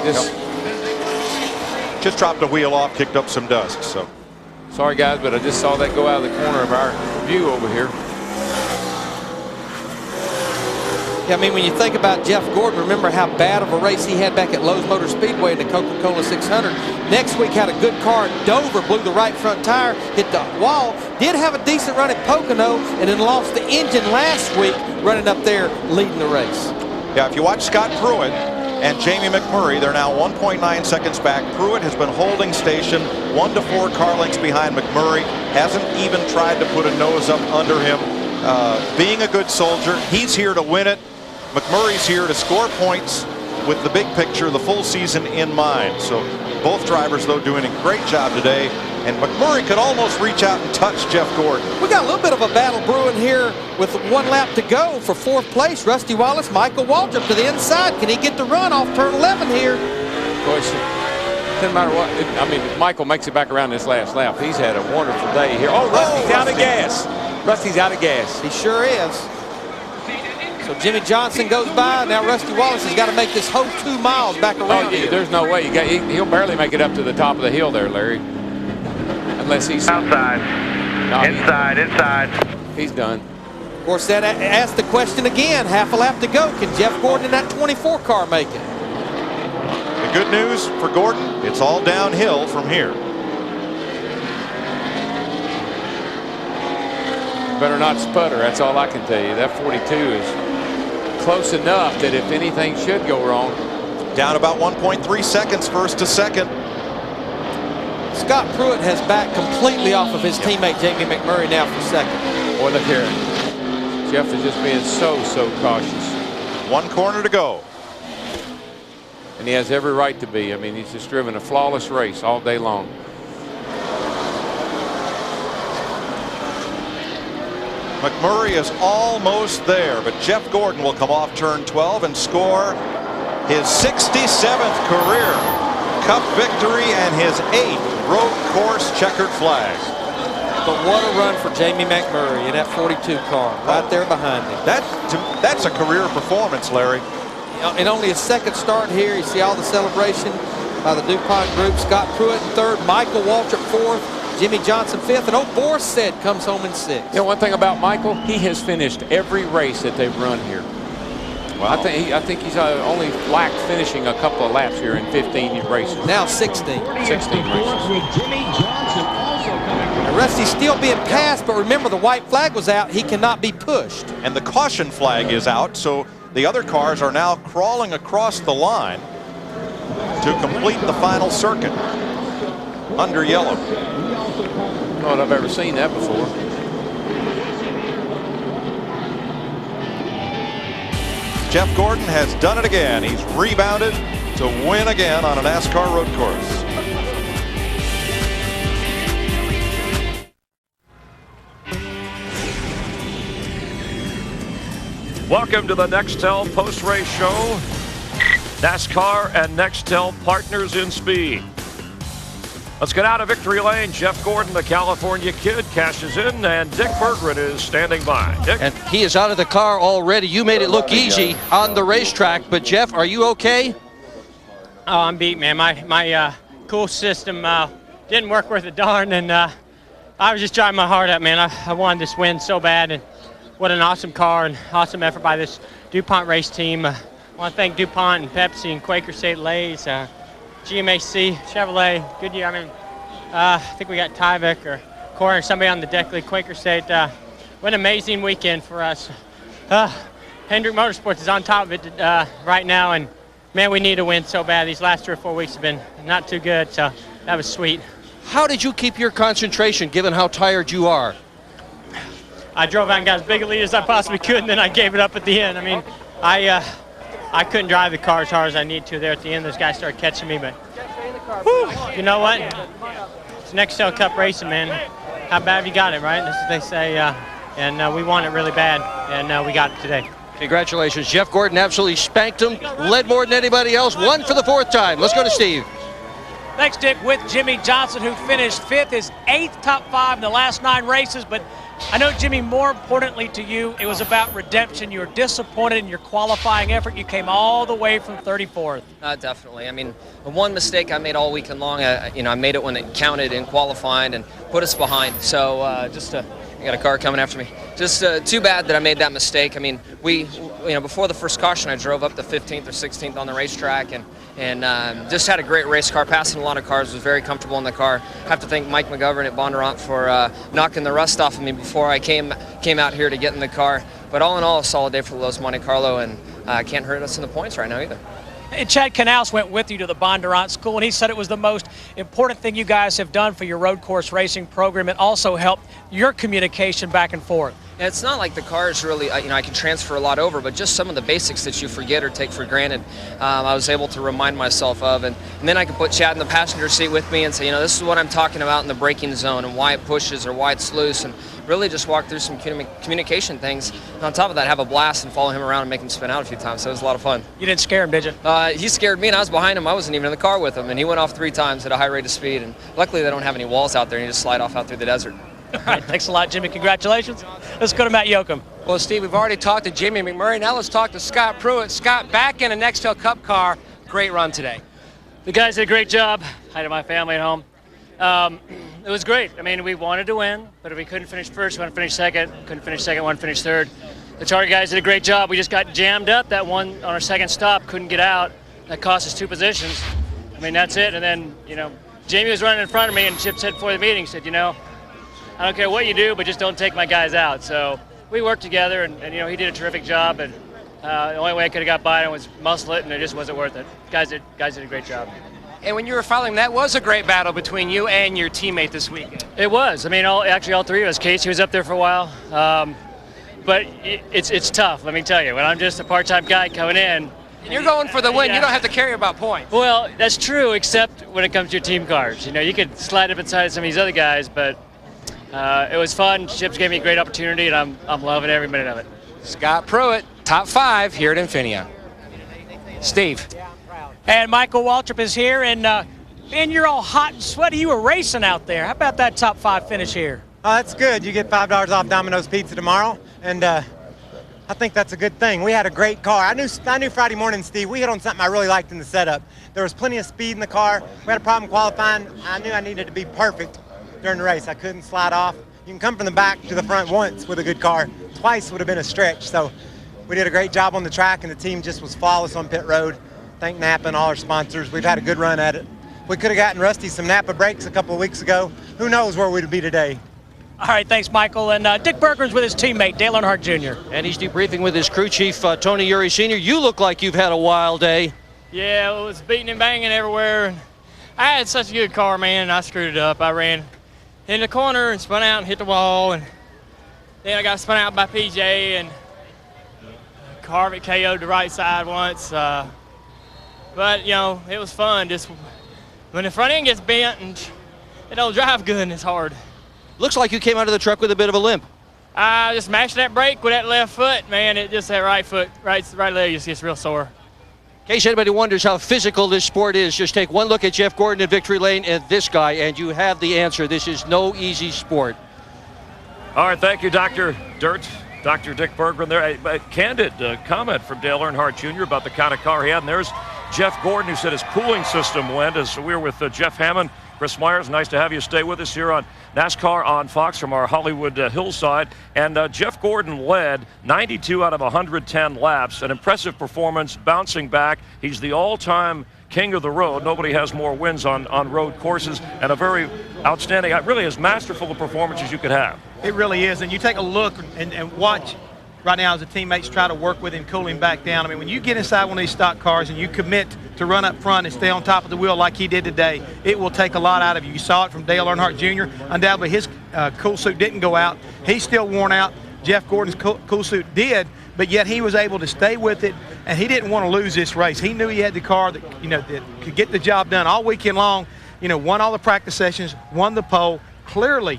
just dropped a wheel off, kicked up some dust. So sorry, guys, but I just saw that go out of the corner of our view over here. Yeah, I mean, when you think about Jeff Gordon, remember how bad of a race he had back at Lowe's Motor Speedway in the Coca-Cola 600. Next week had a good car at Dover, blew the right front tire, hit the wall. Did have a decent run at Pocono, and then lost the engine last week running up there leading the race. Yeah, if you watch Scott Pruitt and Jamie McMurray, they're now 1.9 seconds back. Pruitt has been holding station 1 to 4 car lengths behind McMurray. Hasn't even tried to put a nose up under him. Being a good soldier, he's here to win it. McMurray's here to score points with the big picture, the full season in mind. So both drivers, though, doing a great job today. And McMurray could almost reach out and touch Jeff Gordon. We got a little bit of a battle brewing here with 1 lap to go for 4th place. Rusty Wallace, Michael WALTRIP to the inside. Can he get the run off turn 11 here? Of course, doesn't matter what. I mean, if Michael makes it back around this last lap, he's had a wonderful day here. Oh, Rusty's out of gas. Rusty's out of gas. He sure is. So Jimmy Johnson goes by. Now Rusty Wallace has got to make this whole 2 miles back around here. There's no way. He'll barely make it up to the top of the hill there, Larry. Unless he's outside. No, inside. He's done. Of course, that asks the question again. Half a lap to go. Can Jeff Gordon in that 24 car make it? The good news for Gordon, it's all downhill from here. Better not sputter, that's all I can tell you. That 42 is close enough that if anything should go wrong. Down about 1.3 seconds first to second. Scott Pruitt has backed completely off of his teammate Jamie McMurray now for second. Boy, look here. Jeff is just being so cautious. One corner to go. And he has every right to be. I mean, he's just driven a flawless race all day long. McMurray is almost there, but Jeff Gordon will come off turn 12 and score his 67th career Cup victory and his 8th road course checkered flag. But what a run for Jamie McMurray in that 42 car, right there behind him. That's a career performance, Larry. In only his second start here, you see all the celebration by the DuPont group. Scott Pruitt in third, Michael Waltrip fourth, Jimmy Johnson fifth, and Borsted comes home in sixth. You know one thing about Michael, he has finished every race that they've run here. Wow. I think he's only lacked finishing a couple of laps here in 15 races. Now 16. 16 races. And Rusty's still being passed, but remember the white flag was out. He cannot be pushed. And the caution flag is out, so the other cars are now crawling across the line to complete the final circuit under yellow. I don't know if I've ever seen that before. Jeff Gordon has done it again. He's rebounded to win again on a NASCAR road course. Welcome to the Nextel post-race show. NASCAR and Nextel partners in speed. Let's get out of victory lane. Jeff Gordon, the California kid, cashes in, and Dick Berggren is standing by. Dick? And he is out of the car already. You made it look easy on the racetrack, but Jeff, are you okay? Oh, I'm beat, man. My cool system didn't work worth a darn, and I was just driving my heart out, man. I wanted this win so bad, and what an awesome car and awesome effort by this DuPont race team. I want to thank DuPont and Pepsi and Quaker State Lay's, GMAC, Chevrolet, Goodyear. I mean, I think we got Tyvek or Corey or somebody on the deck lead, Quaker State. What an amazing weekend for us. Hendrick Motorsports is on top of it right now, and man, we need a win so bad. These last 3 or 4 weeks have been not too good, so that was sweet. How did you keep your concentration given how tired you are? I drove out and got as big a lead as I possibly could, and then I gave it up at the end. I mean, I couldn't drive the car as hard as I need to there at the end. Those guys started catching me, but whew, you know what? It's Nextel Cup racing, man. How bad have you got it, right? That's what they say, and we want it really bad, and we got it today. Congratulations. Jeff Gordon absolutely spanked him, led more than anybody else, won for the 4th time. Let's go to Steve. Thanks, Dick, with Jimmy Johnson, who finished 5th, his 8th top 5 in the last 9 races, but I know, Jimmy, more importantly to you, it was about redemption. You were disappointed in your qualifying effort. You came all the way from 34th. Definitely. I mean, the one mistake I made all weekend long, I made it when it counted in qualifying and put us behind. So I got a car coming after me. Just too bad that I made that mistake. I mean, before the first caution, I drove up to 15th or 16th on the racetrack and just had a great race car, passing a lot of cars, was very comfortable in the car. Have to thank Mike McGovern at Bondurant for knocking the rust off of me before I came out here to get in the car. But all in all, a solid day for Los Monte Carlo, and can't hurt us in the points right now either. And Chad Canals went with you to the Bondurant School, and he said it was the most important thing you guys have done for your road course racing program. It also helped your communication back and forth. And it's not like the cars really, I can transfer a lot over, but just some of the basics that you forget or take for granted, I was able to remind myself of. And then I could put Chad in the passenger seat with me and say, this is what I'm talking about in the braking zone and why it pushes or why it's loose, and really just walk through some communication things. And on top of that, have a blast and follow him around and make him spin out a few times. So it was a lot of fun. You didn't scare him, did you? He scared me, and I was behind him. I wasn't even in the car with him, and he went off 3 times at a high rate of speed. And luckily, they don't have any walls out there, and you just slide off out through the desert. All right, thanks a lot, Jimmy. Congratulations. Let's go to Matt Yoakum. Well, Steve, we've already talked to Jimmy McMurray. Now let's talk to Scott Pruitt. Scott, back in a Nextel Cup car. Great run today. The guys did a great job. Hi to my family at home. It was great. I mean, we wanted to win, but if we couldn't finish first, we wanted to finish second. Couldn't finish second, wanted to finish third. The Charter guys did a great job. We just got jammed up that one on our second stop, couldn't get out. that cost us 2 positions. I mean, that's it. And then, you know, Jamie was running in front of me, and Chip said before the meeting, he said, you know, I don't care what you do, but just don't take my guys out. So we worked together, and you know, he did a terrific job. And the only way I could have got by him was muscle it, and it just wasn't worth it. Guys did a great job. And when you were following, that was a great battle between you and your teammate this weekend. It was. I mean, actually all 3 of us. KASEY was up there for a while. But it's tough, let me tell you. When I'm just a part-time guy coming in. And you're going for the win. Yeah. You don't have to carry about points. Well, that's true, except when it comes to your team cars. You know, you could slide up inside some of these other guys, but it was fun. Chips gave me a great opportunity, and I'm loving every minute of it. Scott Pruitt, top 5 here at Infineon. Steve. And Michael Waltrip is here, and man, you're all hot and sweaty. You were racing out there. How about that top 5 finish here? Oh, that's good. You get $5 off Domino's Pizza tomorrow, and I think that's a good thing. We had a great car. I knew Friday morning, Steve, we hit on something I really liked in the setup. There was plenty of speed in the car. We had a problem qualifying. I knew I needed to be perfect during the race. I couldn't slide off. You can come from the back to the front once with a good car. Twice would have been a stretch. So we did a great job on the track, and the team just was flawless on pit road. Thank Napa and all our sponsors. We've had a good run at it. We could have gotten Rusty some Napa brakes a couple of weeks ago. Who knows where we'd be today. All right, thanks, Michael. And Dick Bergeron's with his teammate, Dale Earnhardt Jr. And he's debriefing with his crew chief, Tony Uri Sr. You look like you've had a wild day. Yeah, it was beating and banging everywhere. I had such a good car, man, and I screwed it up. I ran in the corner and spun out and hit the wall, and then I got spun out by PJ, and Harvick KO'd the right side once. But, you know, it was fun. Just when the front end gets bent and it don't drive good and it's hard. Looks like you came out of the truck with a bit of a limp. I just mashed that brake with that left foot, man. It just that right foot, right leg just gets real sore. In case anybody wonders how physical this sport is, just take one look at Jeff Gordon in victory lane and this guy, and you have the answer. This is no easy sport. All right, thank you, Dr. Dirt. Dr. Dick Bergeron there. A candid comment from Dale Earnhardt Jr. about the kind of car he had. And there's Jeff Gordon, who said his cooling system went. As we were with Jeff Hammond, Chris Myers, nice to have you stay with us here on NASCAR on Fox from our Hollywood hillside. And Jeff Gordon led 92 out of 110 laps, an impressive performance, bouncing back. He's the all-time king of the road. Nobody has more wins on road courses, and a very outstanding, really as masterful a performance as you could have. It really is, and you take a look and watch right now as the teammates try to work with him, cool him back down. I mean, when you get inside one of these stock cars and you commit to run up front and stay on top of the wheel like he did today, it will take a lot out of you. You saw it from Dale Earnhardt Jr. Undoubtedly, his cool suit didn't go out. He's still worn out. Jeff Gordon's cool suit did, but yet he was able to stay with it, and he didn't want to lose this race. He knew he had the car that, you know, that could get the job done all weekend long. You know, won all the practice sessions, won the pole. Clearly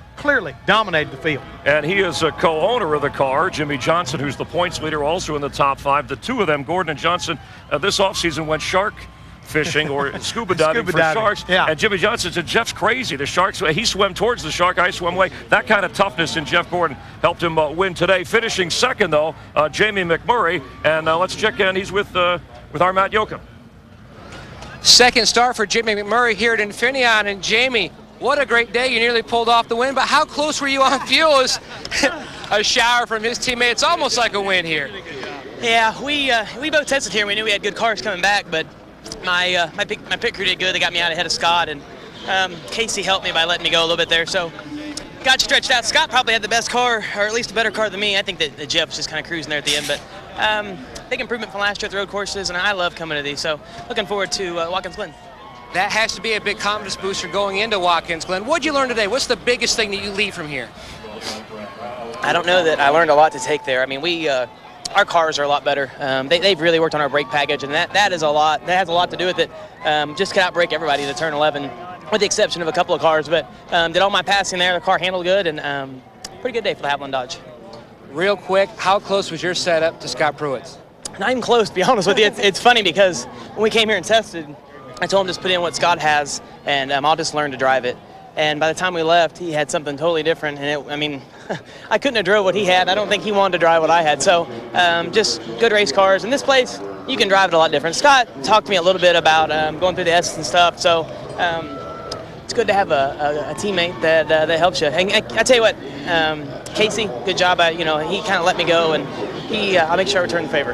dominated the field. And he is a co-owner of the car. Jimmie Johnson, who's the points leader, also in the top 5. The two of them, Gordon and Johnson, this offseason went shark fishing or scuba diving for sharks. Yeah. And Jimmie Johnson said, Jeff's crazy. The sharks, he swam towards the shark, I swam away. That kind of toughness in Jeff Gordon helped him win today. Finishing second, though, Jamie McMurray. And let's check in. He's with our Matt Yoakum. Second start for Jamie McMurray here at Infineon. And Jamie, what a great day. You nearly pulled off the win, but how close were you on fuel? As a shower from his teammate. It's almost like a win here. Yeah, we both tested here. We knew we had good cars coming back, but my pit crew did good. They got me out ahead of Scott, and KASEY helped me by letting me go a little bit there. So got stretched out. Scott probably had the best car, or at least a better car than me. I think that Jeff was just kind of cruising there at the end, but big improvement from last year at the road courses, and I love coming to these. So looking forward to Watkins Glen. That has to be a big confidence booster going into Watkins Glen. What'd you learn today? What's the biggest thing that you leave from here? I don't know that I learned a lot to take there. I mean, our cars are a lot better. They've really worked on our brake package, and that is a lot. That has a lot to do with it. Just could outbrake everybody to turn 11, with the exception of a couple of cars. But did all my passing there. The car handled good, and pretty good day for the Haviland Dodge. Real quick, how close was your setup to Scott Pruitt's? Not even close, to be honest with you. It's funny because when we came here and tested, I told him just put in what Scott has, and I'll just learn to drive it. And by the time we left, he had something totally different. And I mean, I couldn't have drove what he had. I don't think he wanted to drive what I had. So just good race cars. In this place, you can drive it a lot different. Scott talked to me a little bit about going through the S's and stuff. So it's good to have a teammate that helps you. And I tell you what, KASEY, good job. He kind of let me go, and I'll make sure I return the favor.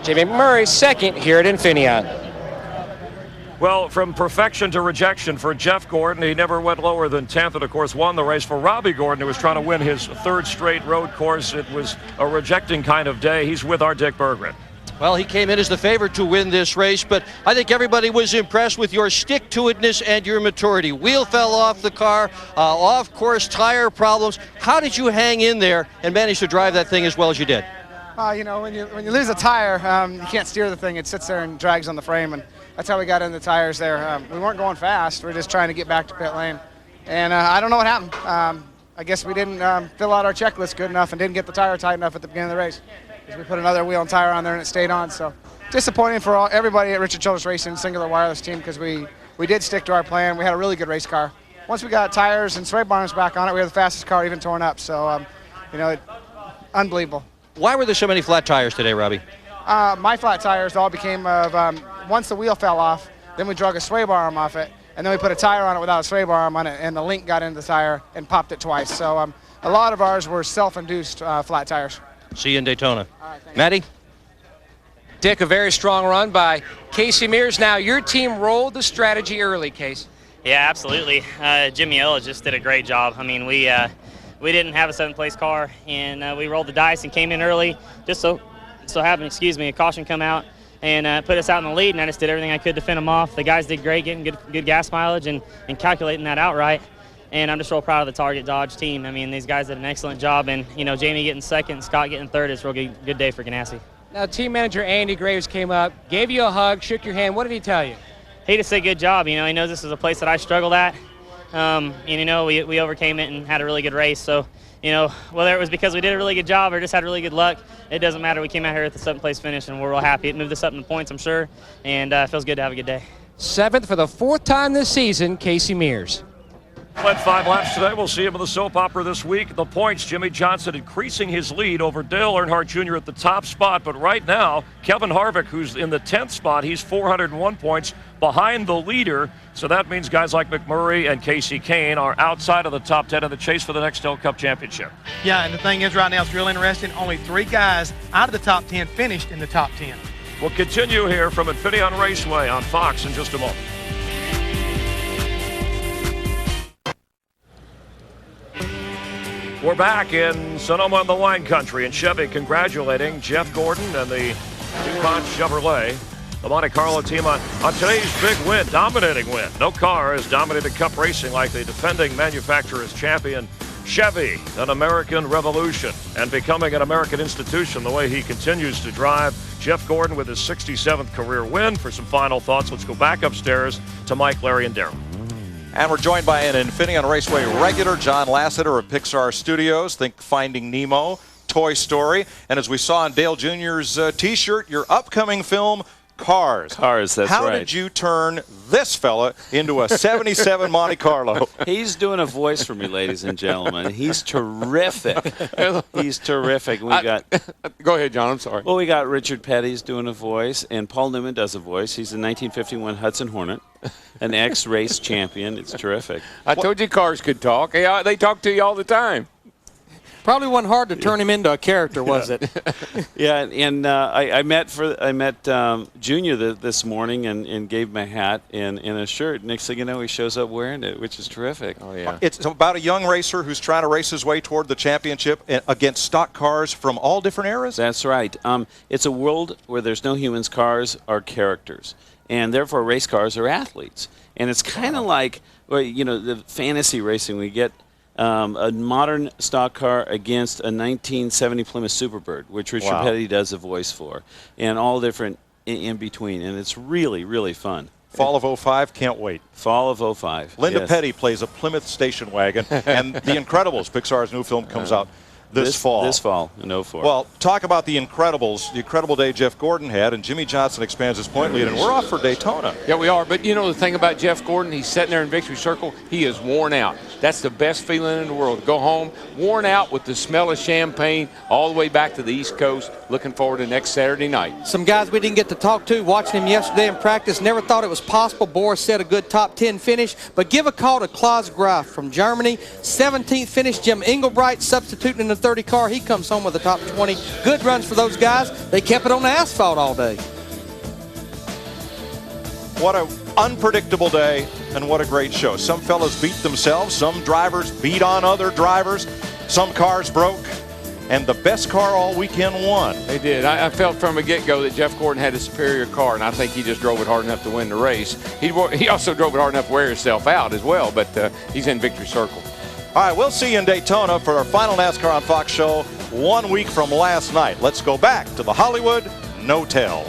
Jamie McMurray, second here at Infineon. Well, from perfection to rejection for Jeff Gordon, he never went lower than 10th and, of course, won the race. For Robbie Gordon, who was trying to win his 3rd straight road course, it was a rejecting kind of day. He's with our Dick Berggren. Well, he came in as the favorite to win this race, but I think everybody was impressed with your stick-to-itness and your maturity. Wheel fell off the car, off-course tire problems. How did you hang in there and manage to drive that thing as well as you did? You know, when you lose a tire, you can't steer the thing. It sits there and drags on the frame, and that's how we got in the tires there. We weren't going fast. We were just trying to get back to pit lane. And I don't know what happened. I guess we didn't fill out our checklist good enough and didn't get the tire tight enough at the beginning of the race. We put another wheel and tire on there and it stayed on. So disappointing for everybody at Richard Childress Racing, Singular Wireless team, because we did stick to our plan. We had a really good race car. Once we got tires and sway bars back on it, we were the fastest car even torn up. So, you know, unbelievable. Why were there so many flat tires today, Robbie? My flat tires all became of once the wheel fell off, then we drug a sway bar arm off it, and then we put a tire on it without a sway bar arm on it, and the link got into the tire and popped it twice. So a lot of ours were self-induced flat tires. See you in Daytona. Matty? Dick, a very strong run by KASEY Mears. Now, your team rolled the strategy early, Case. Yeah, absolutely. Jimmie just did a great job. I mean, we didn't have a 7th place car, and we rolled the dice and came in early. Just so happened, a caution come out and put us out in the lead, and I just did everything I could to fend them off. The guys did great, getting good gas mileage and calculating that outright. And I'm just real proud of the Target Dodge team. I mean, these guys did an excellent job, and you know, Jamie getting 2nd, Scott getting 3rd is a real good day for Ganassi. Now, team manager Andy Graves came up, gave you a hug, shook your hand. What did he tell you? He just said good job. You know, he knows this is a place that I struggled at. And you know, we overcame it and had a really good race. So, you know, whether it was because we did a really good job or just had really good luck, it doesn't matter. We came out here at the 7th place finish, and we're real happy. It moved us up in the points, I'm sure, and it feels good to have a good day. 7th for the 4th time this season, KASEY Mears. Led 5 laps today. We'll see him in the soap opera this week. The points, Jimmie Johnson increasing his lead over Dale Earnhardt Jr. at the top spot. But right now, Kevin Harvick, who's in the 10th spot, he's 401 points behind the leader. So that means guys like McMurray and Kasey Kahne are outside of the top 10 in the chase for the next Dell Cup championship. Yeah, and the thing is right now, it's real interesting. Only 3 guys out of the top 10 finished in the top 10. We'll continue here from Infineon Raceway on Fox in just a moment. We're back in Sonoma in the wine country, and Chevy congratulating Jeff Gordon and the DuPont Chevrolet, the Monte Carlo team on today's big win, dominating win. No car has dominated Cup racing like the defending manufacturer's champion Chevy, an American revolution, and becoming an American institution the way he continues to drive. Jeff Gordon with his 67th career win. For some final thoughts, let's go back upstairs to Mike, Larry, and Darrell. And we're joined by an Infineon Raceway regular, John Lasseter of Pixar Studios. Think Finding Nemo, Toy Story. And as we saw on Dale Jr.'s T-shirt, your upcoming film, Cars. Cars, that's right. How right. did you turn this fella into a 77 Monte Carlo? He's doing a voice for me, ladies and gentlemen. He's terrific. He's terrific. We got. Go ahead, John. I'm sorry. Well, we got Richard Petty's doing a voice, and Paul Newman does a voice. He's a 1951 Hudson Hornet, an ex-race champion. It's terrific. I told you cars could talk. Hey, they talk to you all the time. Probably wasn't hard to turn him into a character, was it? Yeah, and I met Junior this morning and gave him a hat and a shirt. Next thing you know, he shows up wearing it, which is terrific. Oh yeah. It's about a young racer who's trying to race his way toward the championship against stock cars from all different eras. That's right. It's a world where there's no humans. Cars are characters, and therefore race cars are athletes. And it's kind of like, well, you know, the fantasy racing. We get a modern stock car against a 1970 Plymouth Superbird, which Richard Petty does a voice for, and all different in between. And it's really, really fun. Fall of 05, can't wait. Fall of 05. Linda Petty plays a Plymouth station wagon, and The Incredibles, Pixar's new film, comes out this fall. This fall, in 04. Well, talk about The Incredibles, the incredible day Jeff Gordon had, and Jimmie Johnson expands his point lead, and we're off for Daytona. Yeah, we are. But you know the thing about Jeff Gordon, he's sitting there in victory circle. He is worn out. That's the best feeling in the world. To go home, worn out with the smell of champagne, all the way back to the East Coast. Looking forward to next Saturday night. Some guys we didn't get to talk to, watching him yesterday in practice, never thought it was possible. Boris said a good top 10 finish, but give a call to Klaus Graf from Germany. 17th finish, Jim Engelbright substituting in the 30 car. He comes home with a top 20. Good runs for those guys. They kept it on the asphalt all day. What a unpredictable day, and what a great show. Some fellas beat themselves, some drivers beat on other drivers, some cars broke, and the best car all weekend won. They did. I felt from the get-go that Jeff Gordon had a superior car, and I think he just drove it hard enough to win the race. He also drove it hard enough to wear himself out as well, but he's in victory circle. All right, we'll see you in Daytona for our final NASCAR on Fox show 1 week from last night. Let's go back to the Hollywood No-Tell.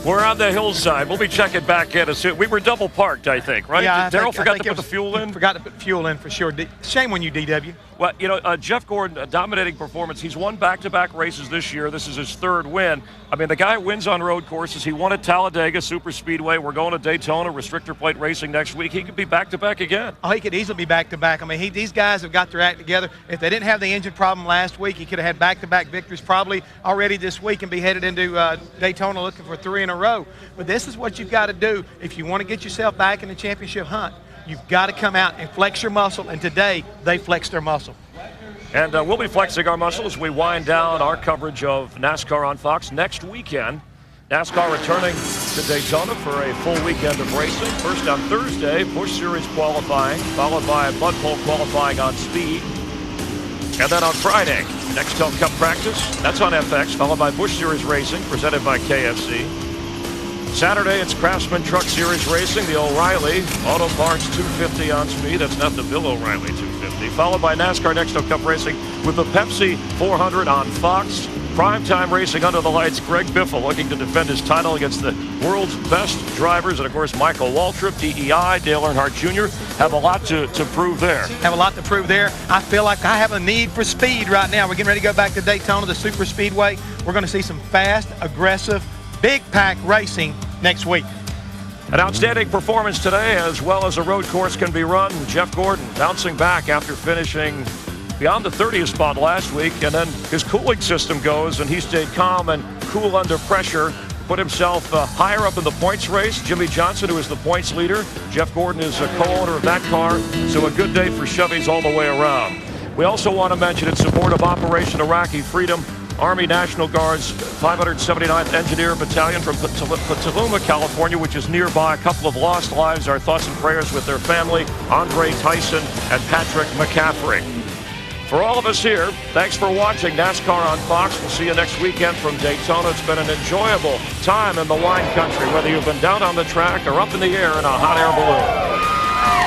We're on the hillside. We'll be checking back in as soon. We were double parked, I think, right? Yeah, Darrell forgot to put the fuel in? Forgot to put fuel in for sure. Shame on you, DW. Well, you know, Jeff Gordon, a dominating performance. He's won back-to-back races this year. This is his third win. I mean, the guy wins on road courses. He won at Talladega Super Speedway. We're going to Daytona, restrictor plate racing next week. He could be back-to-back again. Oh, he could easily be back-to-back. I mean, these guys have got their act together. If they didn't have the engine problem last week, he could have had back-to-back victories probably already this week and be headed into Daytona looking for 3 in a row. But this is what you've got to do if you want to get yourself back in the championship hunt. You've got to come out and flex your muscle, and today they flexed their muscle. And we'll be flexing our muscle as we wind down our coverage of NASCAR on Fox next weekend. NASCAR returning to Daytona for a full weekend of racing. First on Thursday, Busch Series qualifying, followed by Mud Pole qualifying on speed. And then on Friday, Nextel Cup practice. That's on FX, followed by Busch Series racing, presented by KFC. Saturday, it's Craftsman Truck Series racing, the O'Reilly Auto Parts 250 on speed. That's not the Bill O'Reilly 250. Followed by NASCAR Nextel Cup racing with the Pepsi 400 on Fox. Primetime racing under the lights. Greg Biffle looking to defend his title against the world's best drivers. And, of course, Michael Waltrip, DEI, Dale Earnhardt Jr. have a lot to prove there. Have a lot to prove there. I feel like I have a need for speed right now. We're getting ready to go back to Daytona, the Super Speedway. We're going to see some fast, aggressive, big pack racing next week. An outstanding performance today, as well as a road course can be run. Jeff Gordon bouncing back after finishing beyond the 30th spot last week, and then his cooling system goes, and he stayed calm and cool under pressure, put himself higher up in the points race. Jimmie Johnson, who is the points leader. Jeff Gordon is a co-owner of that car, so a good day for Chevys all the way around. We also want to mention in support of Operation Iraqi Freedom, Army National Guard's 579th Engineer Battalion from Petaluma, California, which is nearby. A couple of lost lives. Our thoughts and prayers with their family, Andre Tyson and Patrick McCaffrey. For all of us here, thanks for watching NASCAR on Fox. We'll see you next weekend from Daytona. It's been an enjoyable time in the wine country, whether you've been down on the track or up in the air in a hot air balloon.